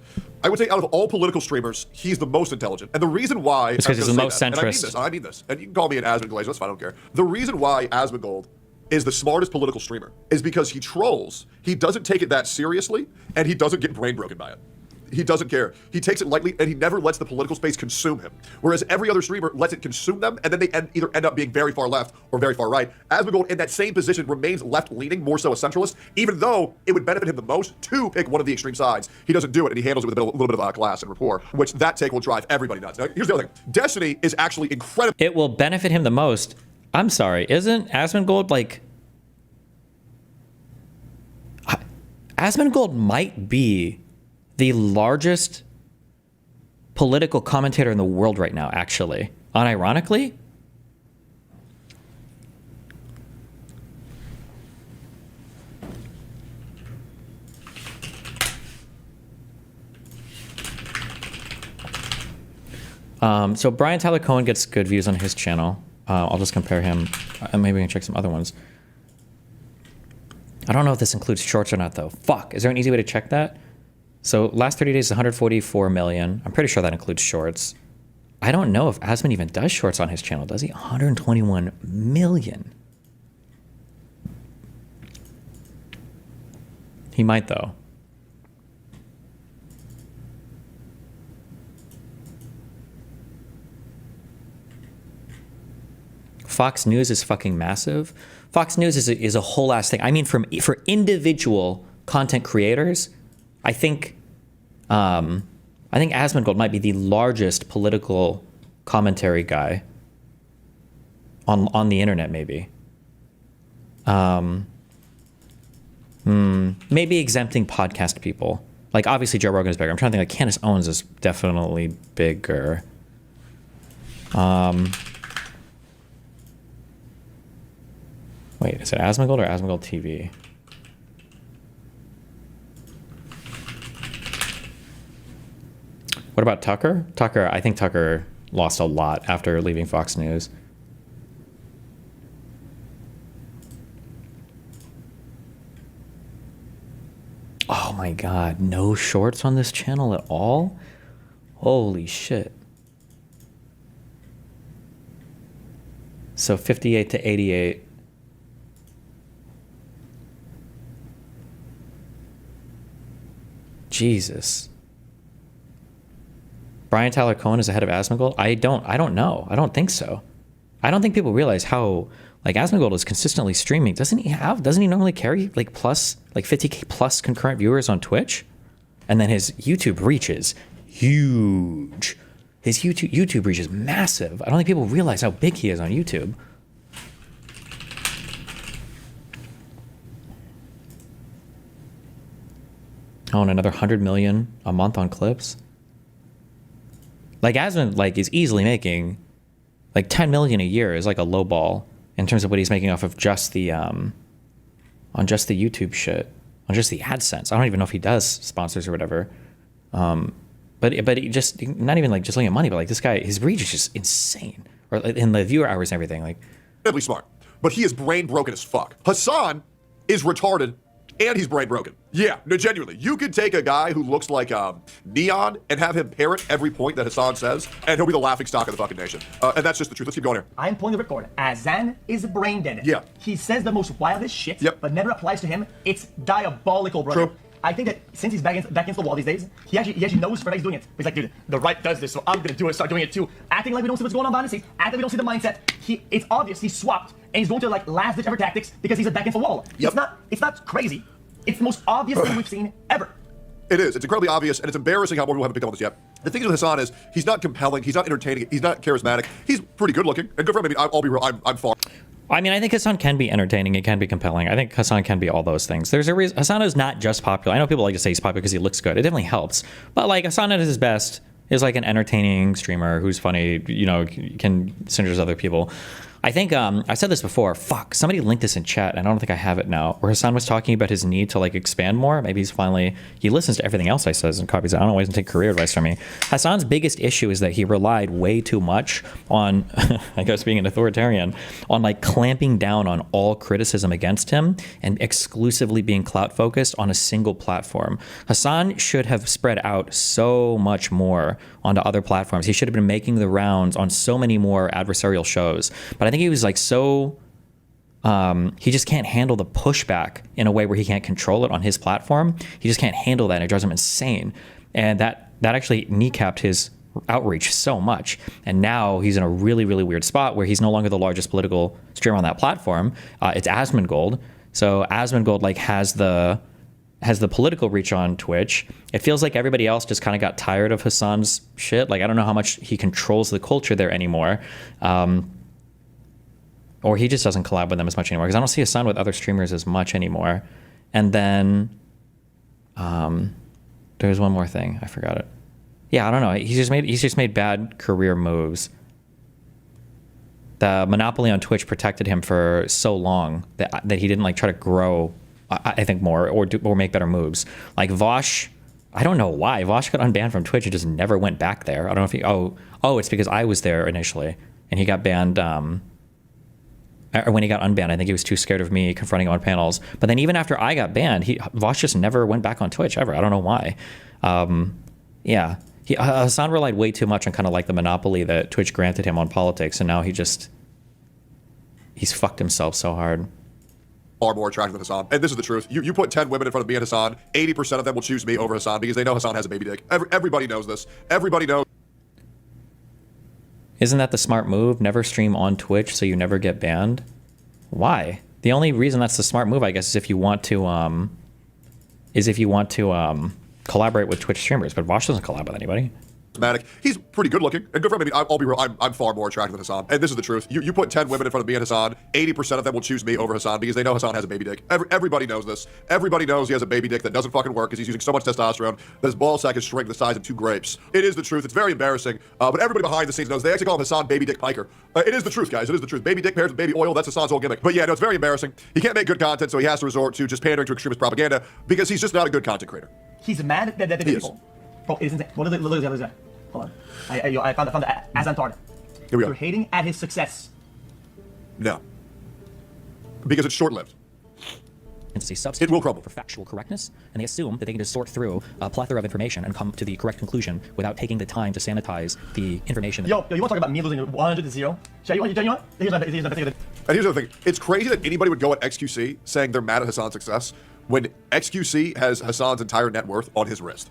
I would say out of all political streamers, he's the most intelligent. And the reason why... It's because he's the most centrist. And I mean this. And you can call me an Asmongold, that's fine, I don't care. The reason why Asmongold is the smartest political streamer is because he trolls, he doesn't take it that seriously, and he doesn't get brain broken by it. He doesn't care. He takes it lightly, and he never lets the political space consume him. Whereas every other streamer lets it consume them, and then they either end up being very far left or very far right. Asmongold, in that same position, remains left-leaning, more so a centralist, even though it would benefit him the most to pick one of the extreme sides. He doesn't do it, and he handles it with a little bit of class and rapport, which that take will drive everybody nuts. Now, here's the other thing. Destiny is actually incredible. It will benefit him the most. I'm sorry. Isn't Asmongold like... Asmongold might be the largest political commentator in the world right now, actually. Unironically. So Brian Tyler Cohen gets good views on his channel. I'll just compare him. Maybe we can check some other ones. I don't know if this includes shorts or not, though. Fuck. Is there an easy way to check that? So last 30 days is 144 million. I'm pretty sure that includes shorts. I don't know if Asmon even does shorts on his channel, does he? 121 million. He might, though. Fox News is fucking massive. Fox News is a whole ass thing. I mean, for individual content creators, I think Asmongold might be the largest political commentary guy on the internet, maybe. Maybe exempting podcast people. Like, obviously Joe Rogan is bigger. I'm trying to think, like, Candace Owens is definitely bigger. Wait, is it Asmongold or Asmongold TV? What about Tucker? Tucker, I think Tucker lost a lot after leaving Fox News. Oh my god, no shorts on this channel at all? Holy shit. So 58 to 88. Jesus. Brian Tyler Cohen is ahead of Asmongold? I don't know. I don't think so. I don't think people realize how, like, Asmongold is consistently streaming. Doesn't he normally carry like 50K plus concurrent viewers on Twitch? And then his YouTube reach is huge. His YouTube reach is massive. I don't think people realize how big he is on YouTube. Oh, and another 100 million a month on clips. Like Asmon, like, is easily making like 10 million a year is like a low ball in terms of what he's making off of just the on just the YouTube shit, on just the AdSense. I don't even know if he does sponsors or whatever. But he just, not even like just looking at money, but like this guy, his reach is just insane. Or in the viewer hours and everything, like. Incredibly smart, but he is brain broken as fuck. Hasan is retarded and he's brain broken. Yeah, no, genuinely. You could take a guy who looks like Neon and have him parrot every point that Hasan says, and he'll be the laughing stock of the fucking nation. And that's just the truth. Let's keep going here. I'm pulling the record. Hasan is brain dead. Yeah. He says the most wildest shit, but never applies to him. It's diabolical, bro. True. I think that since he's back against the wall these days, he actually knows for that he's doing it. He's like, dude, the right does this, so I'm gonna do it, start doing it too. Acting like we don't see what's going on behind the scenes, acting like we don't see the mindset. It's obvious he's swapped, and he's going to like last ditch ever tactics because he's back against the wall. Yep. It's not crazy. It's the most obvious thing we've seen ever. It is. It's incredibly obvious, and it's embarrassing how more people haven't picked up on this yet. The thing with Hasan is he's not compelling, he's not entertaining, he's not charismatic. He's pretty good looking and good for him. I mean, I'll be real. I'm far. I mean, I think Hasan can be entertaining. It can be compelling. I think Hasan can be all those things. There's a reason. Hasan is not just popular. I know people like to say he's popular because he looks good. It definitely helps. But like Hasan at his best is like an entertaining streamer who's funny, you know, can synergize other people. I think I said this before. Fuck, somebody linked this in chat, and I don't think I have it now. Where Hasan was talking about his need to like expand more. Maybe he listens to everything else I says and copies it. I don't know why he doesn't take career advice from me. Hasan's biggest issue is that he relied way too much on, I guess being an authoritarian, on like clamping down on all criticism against him and exclusively being clout focused on a single platform. Hasan should have spread out so much more onto other platforms. He should have been making the rounds on so many more adversarial shows. But I think he was like so, he just can't handle the pushback in a way where he can't control it on his platform. He just can't handle that, and it drives him insane. And that actually kneecapped his outreach so much. And now he's in a really, really weird spot where he's no longer the largest political streamer on that platform. It's Asmongold. So Asmongold like has the political reach on Twitch. It feels like everybody else just kind of got tired of Hasan's shit. Like, I don't know how much he controls the culture there anymore. Or he just doesn't collab with them as much anymore, because I don't see Hasan with other streamers as much anymore. And then there's one more thing. I forgot it. Yeah, I don't know. He's just made bad career moves. The monopoly on Twitch protected him for so long that he didn't like try to grow, I think, more or make better moves. Like Vosh, I don't know why Vosh got unbanned from Twitch and just never went back there. I don't know if he. Oh, it's because I was there initially and he got banned. Or when he got unbanned, I think he was too scared of me confronting him on panels. But then even after I got banned, Vosh just never went back on Twitch ever. I don't know why. Yeah, Hasan relied way too much on kind of like the monopoly that Twitch granted him on politics, and now he's fucked himself so hard. Far more attractive than Hasan. And this is the truth. You put 10 women in front of me and Hasan, 80% of them will choose me over Hasan because they know Hasan has a baby dick. Everybody knows this. Everybody knows. Isn't that the smart move? Never stream on Twitch so you never get banned? Why? The only reason that's the smart move, I guess, is if you want to collaborate with Twitch streamers, but Vosh doesn't collab with anybody. He's pretty good looking and good for him. I mean, I'll be real. I'm far more attractive than Hasan. And this is the truth. You put 10 women in front of me and Hasan, 80% of them will choose me over Hasan because they know Hasan has a baby dick. Everybody knows this. Everybody knows he has a baby dick that doesn't fucking work because he's using so much testosterone that his ball sack is shrinking the size of 2 grapes. It is the truth. It's very embarrassing. But everybody behind the scenes knows. They actually call him Hasan Baby Dick Piker. It is the truth, guys. It is the truth. Baby dick pairs with baby oil. That's Hasan's whole gimmick. But yeah, no, it's very embarrassing. He can't make good content, so he has to resort to just pandering to extremist propaganda because he's just not a good content creator. He's mad that people. Bro, it is insane. What is it? Look at this. Hold on. I found the Azantard. Here we go. You're hating at his success. No. Because it's short-lived. It's a substitute it will crumble for factual correctness, and they assume that they can just sort through a plethora of information and come to the correct conclusion without taking the time to sanitize the information. Yo, you want to talk about me losing 100 to 0? You know what? Here's my and here's the other thing. It's crazy that anybody would go at XQC saying they're mad at Hasan's success when XQC has Hasan's entire net worth on his wrist,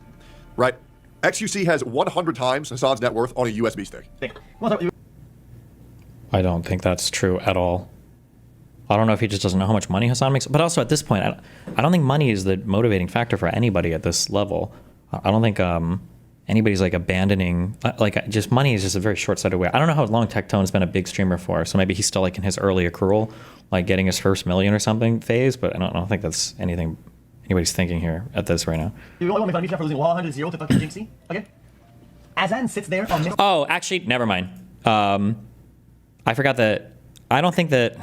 right? XQC has 100 times Hasan's net worth on a USB stick. I don't think that's true at all. I don't know if he just doesn't know how much money Hasan makes. But also at this point, I don't think money is the motivating factor for anybody at this level. I don't think anybody's like abandoning, like just money is just a very short-sighted way. I don't know how long Tectone's been a big streamer for. So maybe he's still like in his early accrual, like getting his first million or something phase. But I don't think that's anything anybody's thinking here at this right now. You want me to make fun of me for losing 100 to 0 to fucking Jinxie? Okay? Azan sits there on this. Oh, actually, never mind. I forgot that. I don't think that.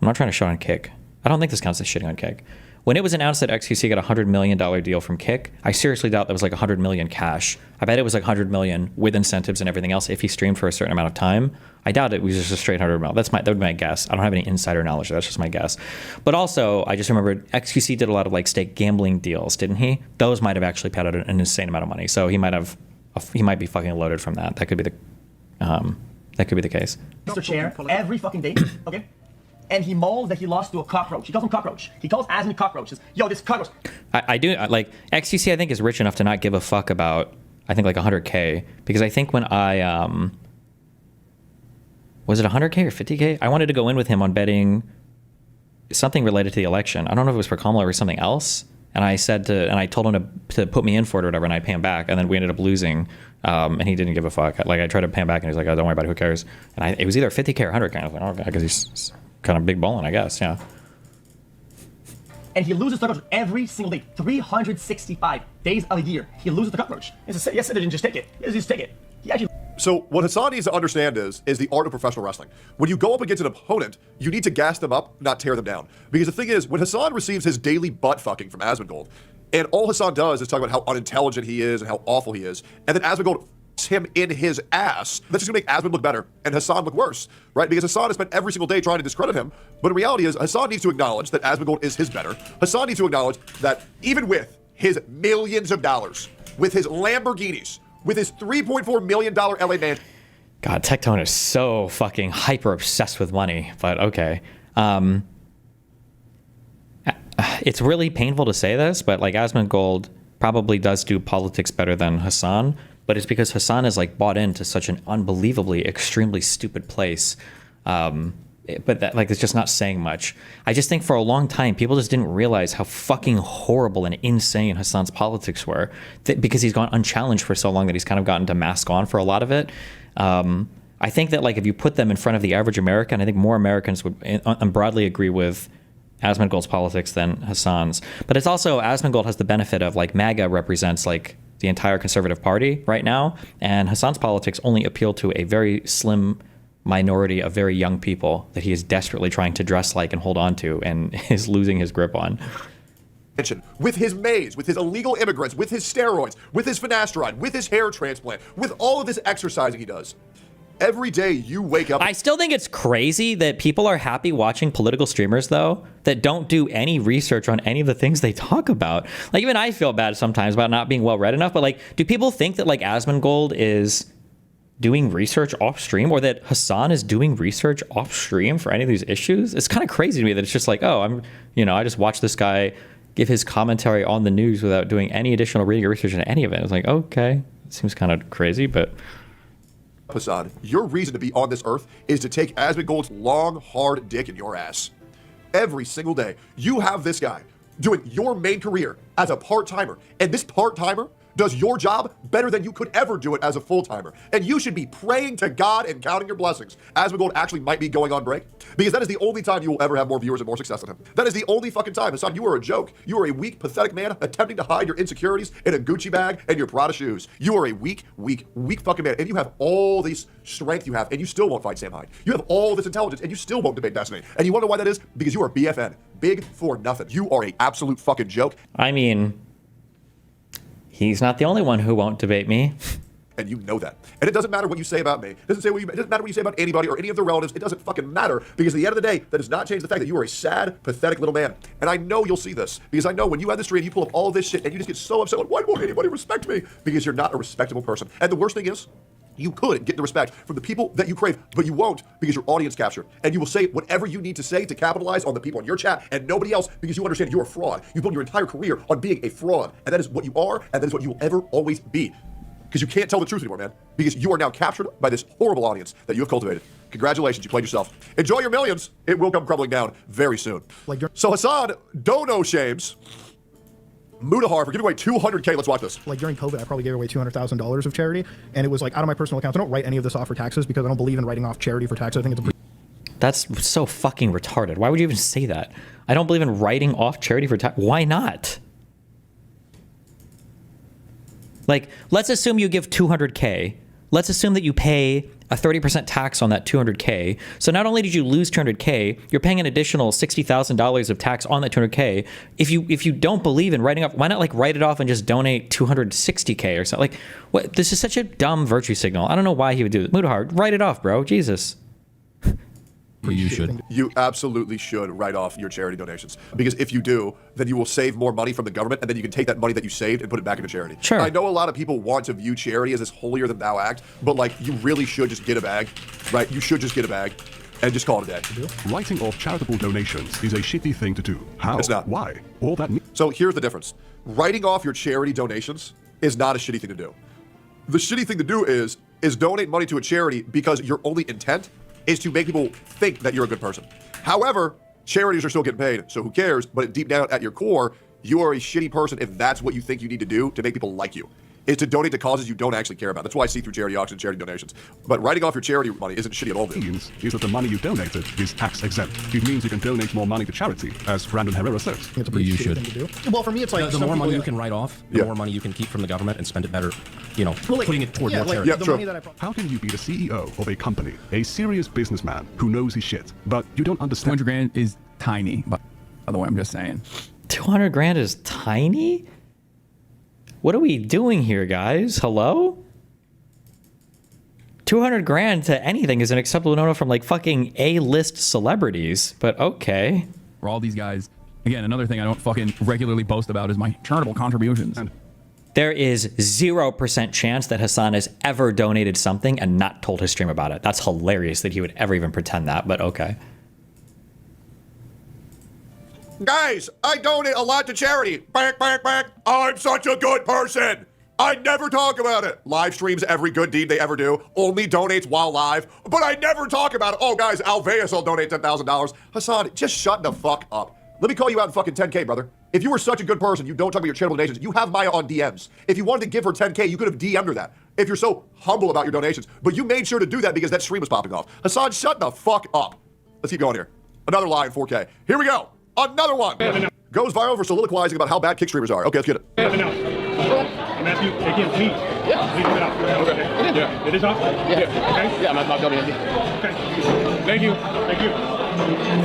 I'm not trying to shit on Kick. I don't think this counts as shitting on Kick. When it was announced that XQC got a $100 million deal from Kick, I seriously doubt that was like $100 million cash. I bet it was like $100 million with incentives and everything else if he streamed for a certain amount of time. I doubt it was just a straight $100 million. That would be my guess. I don't have any insider knowledge. That's just my guess. But also, I just remembered XQC did a lot of like stake gambling deals, didn't he? Those might have actually paid out an insane amount of money. So he might be fucking loaded from that. That could be the case. Mr. Chair every fucking day, okay? And he mauls that he lost to a cockroach. He calls him cockroach. He calls Asmund cockroaches. Yo, this cockroach. I do like XQC. I think is rich enough to not give a fuck about. I think like 100K because I think when I was it 100K or 50K? I wanted to go in with him on betting something related to the election. I don't know if it was for Kamala or something else. And I told him to put me in for it or whatever, and I pay him back. And then we ended up losing, and he didn't give a fuck. Like I tried to pay him back, and he's like, "Oh, don't worry about it. Who cares?" And it was either 50K or 100K. I was like, "Oh, because he's kind of big balling, I guess." Yeah. And he loses the cockroach every single day, 365 days a year. He loses the cockroach. Yes, they didn't just take it. Yes, just take it. He actually. So what Hasan needs to understand is the art of professional wrestling. When you go up against an opponent, you need to gas them up, not tear them down. Because the thing is, when Hasan receives his daily butt fucking from Asmongold, and all Hasan does is talk about how unintelligent he is and how awful he is, and then Asmongold f***s him in his ass, that's just gonna make Asmund look better and Hasan look worse, right? Because Hasan has spent every single day trying to discredit him, but in reality is Hasan needs to acknowledge that Asmongold is his better. Hasan needs to acknowledge that even with his millions of dollars, with his Lamborghinis, with his $3.4 million LA mansion. God, Tectone is so fucking hyper obsessed with money, but okay. It's really painful to say this, but like Asmongold probably does do politics better than Hasan, but it's because Hasan is like bought into such an unbelievably, extremely stupid place. But that like it's just not saying much. I just think for a long time people just didn't realize how fucking horrible and insane Hasan's politics were, because he's gone unchallenged for so long that he's kind of gotten to mask on for a lot of it. I think that like if you put them in front of the average American, I think more Americans would broadly agree with Asmongold's politics than Hasan's. But it's also Asmongold has the benefit of like MAGA represents like the entire conservative party right now, and Hasan's politics only appeal to a very slim minority of very young people that he is desperately trying to dress like and hold on to and is losing his grip on. With his maze, with his illegal immigrants, with his steroids, with his finasteride, with his hair transplant, with all of this exercising he does. Every day you wake up. I still think it's crazy that people are happy watching political streamers, though, that don't do any research on any of the things they talk about. Like, even I feel bad sometimes about not being well read enough, but like, do people think that like Asmongold is doing research off stream, or that Hasan is doing research off stream for any of these issues? It's kind of crazy to me that it's just like, oh, I just watched this guy give his commentary on the news without doing any additional reading or research on any of it. It's like, okay, it seems kind of crazy, but. Hasan, your reason to be on this earth is to take Asmongold's long, hard dick in your ass. Every single day, you have this guy doing your main career as a part-timer, and this part-timer does your job better than you could ever do it as a full-timer. And you should be praying to God and counting your blessings as McGold actually might be going on break, because that is the only time you will ever have more viewers and more success than him. That is the only fucking time. Hasan, you are a joke. You are a weak, pathetic man attempting to hide your insecurities in a Gucci bag and your Prada shoes. You are a weak fucking man. And you have all this strength you have, and you still won't fight Sam Hyde. You have all this intelligence, and you still won't debate Destiny. And you want to know why that is? Because you are BFN. Big for nothing. You are an absolute fucking joke. I mean, he's not the only one who won't debate me. And you know that. And it doesn't matter what you say about me. It doesn't matter what you say about anybody or any of their relatives. It doesn't fucking matter, because at the end of the day, that does not change the fact that you are a sad, pathetic little man. And I know you'll see this, because I know when you have the stream, you pull up all of this shit and you just get so upset, like, why won't anybody respect me? Because you're not a respectable person. And the worst thing is, you could get the respect from the people that you crave, but you won't, because you're audience captured. And you will say whatever you need to say to capitalize on the people in your chat and nobody else, because you understand you're a fraud. You built your entire career on being a fraud. And that is what you are, and that is what you will ever always be. Because you can't tell the truth anymore, man. Because you are now captured by this horrible audience that you have cultivated. Congratulations, you played yourself. Enjoy your millions. It will come crumbling down very soon. So Hasan, dono shames Mudahar for giving away $200K. Let's watch this. Like during COVID, I probably gave away $200,000 of charity, and it was like out of my personal accounts. I don't write any of this off for taxes because I don't believe in writing off charity for taxes. I think it's a That's so fucking retarded. Why would you even say that? I don't believe in writing off charity for tax. Why not? Like, let's assume you give $200K. Let's assume that you pay a 30% tax on that $200K. So not only did you lose $200K, you're paying an additional $60,000 of tax on that $200K. If you don't believe in writing off, why not like write it off and just donate $260K or something? Like, what? This is such a dumb virtue signal. I don't know why he would do this. Mudahar, write it off, bro. Jesus. You should. You absolutely should write off your charity donations, because if you do, then you will save more money from the government, and then you can take that money that you saved and put it back into charity. Sure. I know a lot of people want to view charity as this holier than thou act, but like you really should just get a bag, right? You should just get a bag and just call it a day. Writing off charitable donations is a shitty thing to do. How? It's not. Why? All that. So here's the difference. Writing off your charity donations is not a shitty thing to do. The shitty thing to do is donate money to a charity because your only intent is to make people think that you're a good person. However, charities are still getting paid, so who cares? But deep down at your core, you are a shitty person if that's what you think you need to do to make people like you, is to donate to causes you don't actually care about. That's why I see through charity auctions, charity donations. But writing off your charity money isn't shitty at all, dude. Is that the money you donated is tax exempt. It means you can donate more money to charity, as Brandon Herrera says. It's a pretty shitty thing to do. Well, for me, it's like the more money you can write off, the more money you can keep from the government and spend it better, you know, putting it toward more charity. How can you be the CEO of a company, a serious businessman who knows his shit, but you don't understand? 200 grand is tiny, by the way, I'm just saying. 200 grand is tiny? What are we doing here, guys? Hello? 200 grand to anything is an acceptable no-no from like fucking A-list celebrities, but okay. For all these guys, again, another thing I don't fucking regularly boast about is my charitable contributions. There is 0% chance that Hasan has ever donated something and not told his stream about it. That's hilarious that he would ever even pretend that, but okay. Guys, I donate a lot to charity. Back, back, back. I'm such a good person. I never talk about it. Live streams every good deed they ever do. Only donates while live. But I never talk about it. Oh, guys, Alveus will donate $10,000. Hasan, just shut the fuck up. Let me call you out in fucking 10K, brother. If you were such a good person, you don't talk about your charitable donations. You have Maya on DMs. If you wanted to give her 10K, you could have DM'd her that. If you're so humble about your donations. But you made sure to do that because that stream was popping off. Hasan, shut the fuck up. Let's keep going here. Another lie in 4K. Here we go. Another one. Goes viral for soliloquizing about how bad kick streamers are. Okay, let's get it. I'm asking you, again, please. Yeah. Please get off. Okay. Yeah. It is off? Yeah. Okay? Yeah, I'm not going in. Okay. Thank you. Thank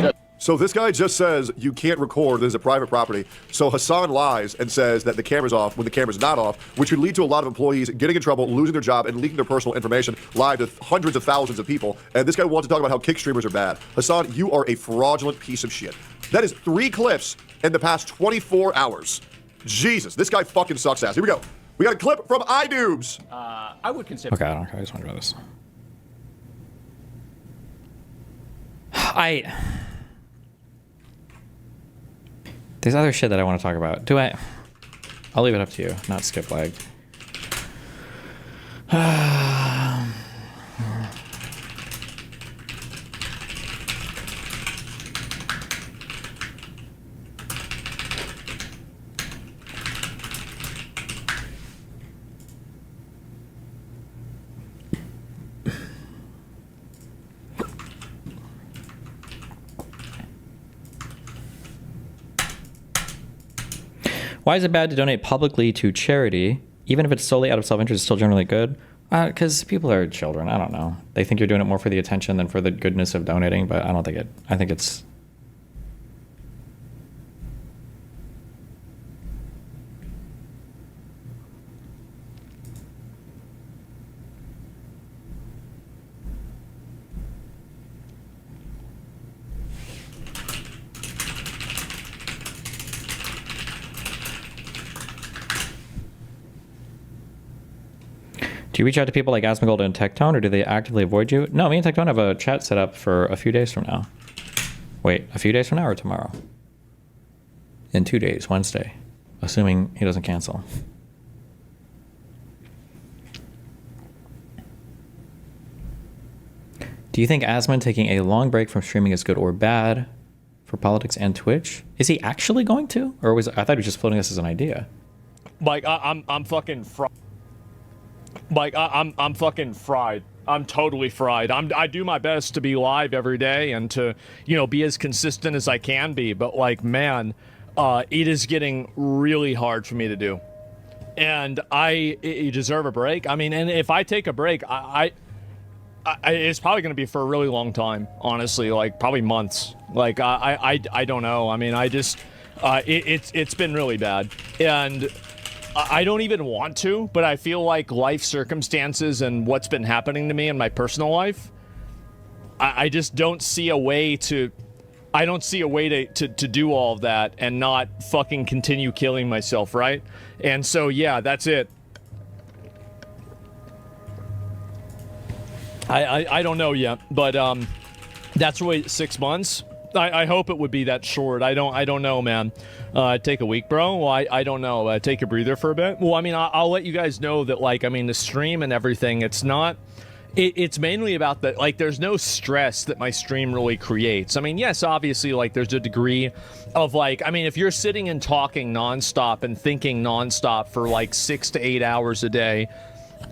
you. So this guy just says you can't record, this is a private property. So Hasan lies and says that the camera's off when the camera's not off, which would lead to a lot of employees getting in trouble, losing their job, and leaking their personal information live to hundreds of thousands of people. And this guy wants to talk about how kick streamers are bad. Hasan, you are a fraudulent piece of shit. That is 3 clips in the past 24 hours. Jesus, this guy fucking sucks ass. Here we go. We got a clip from iDoobs. I would consider... Okay, I just want to do this. There's other shit that I want to talk about. I'll leave it up to you, not skip lag. Why is it bad to donate publicly to charity? Even if it's solely out of self-interest, it's still generally good? Because people are children. I don't know. They think you're doing it more for the attention than for the goodness of donating, but I don't think it. I think it's... Do you reach out to people like Asmongold and Tectone, or do they actively avoid you? No, me and Tectone have a chat set up for a few days from now. Wait, a few days from now or tomorrow? In 2 days, Wednesday. Assuming he doesn't cancel. Do you think Asmon taking a long break from streaming is good or bad for politics and Twitch? Is he actually going to? Or was I thought he was just floating this as an idea? Like, I'm fucking fried. Like, I'm fucking fried. I'm totally fried. I do my best to be live every day and to, you know, be as consistent as I can be. But, like, man, it is getting really hard for me to do. And you deserve a break. I mean, and if I take a break, it's probably going to be for a really long time, honestly, like probably months. Like, I don't know. I mean, it's been really bad. And I don't even want to, but I feel like life circumstances and what's been happening to me in my personal life, I just don't see a way to, to do all of that and not fucking continue killing myself, right? And so, yeah, that's it. I don't know yet, but that's really 6 months. I hope it would be that short. I don't know, man. Take a week, bro. Well, I don't know. Take a breather for a bit. Well, I mean, I'll let you guys know that, like, I mean, the stream and everything, it's not... It's mainly about the, like, there's no stress that my stream really creates. I mean, yes, obviously, like, there's a degree of, like, I mean, if you're sitting and talking nonstop and thinking nonstop for, like, 6 to 8 hours a day,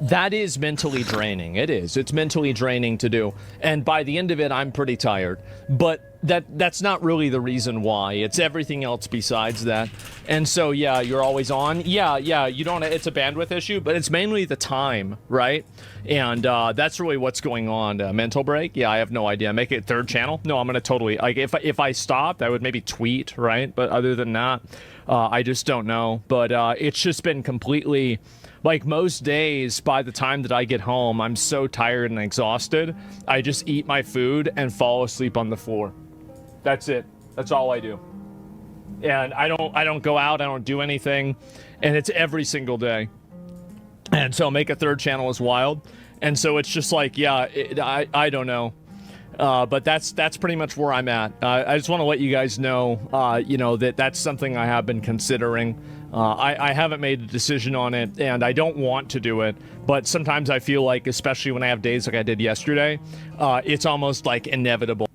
that is mentally draining. It is. It's mentally draining to do. And by the end of it, I'm pretty tired. But that's not really the reason why. It's everything else besides that. And so, yeah, you're always on. Yeah, you don't... It's a bandwidth issue, but it's mainly the time, right? And that's really what's going on. Mental break? Yeah, I have no idea. Make it third channel? No, I'm going to totally... Like, if I stopped, I would maybe tweet, right? But other than that, I just don't know. But it's just been completely... Like, most days, by the time that I get home, I'm so tired and exhausted, I just eat my food and fall asleep on the floor. That's it. That's all I do. And I don't go out, I don't do anything, and it's every single day. And so make a third channel is wild. And so it's just like, yeah, I don't know. But that's pretty much where I'm at. I just want to let you guys know, you know, that's something I have been considering. I haven't made a decision on it, and I don't want to do it, but sometimes I feel like, especially when I have days like I did yesterday, it's almost like inevitable.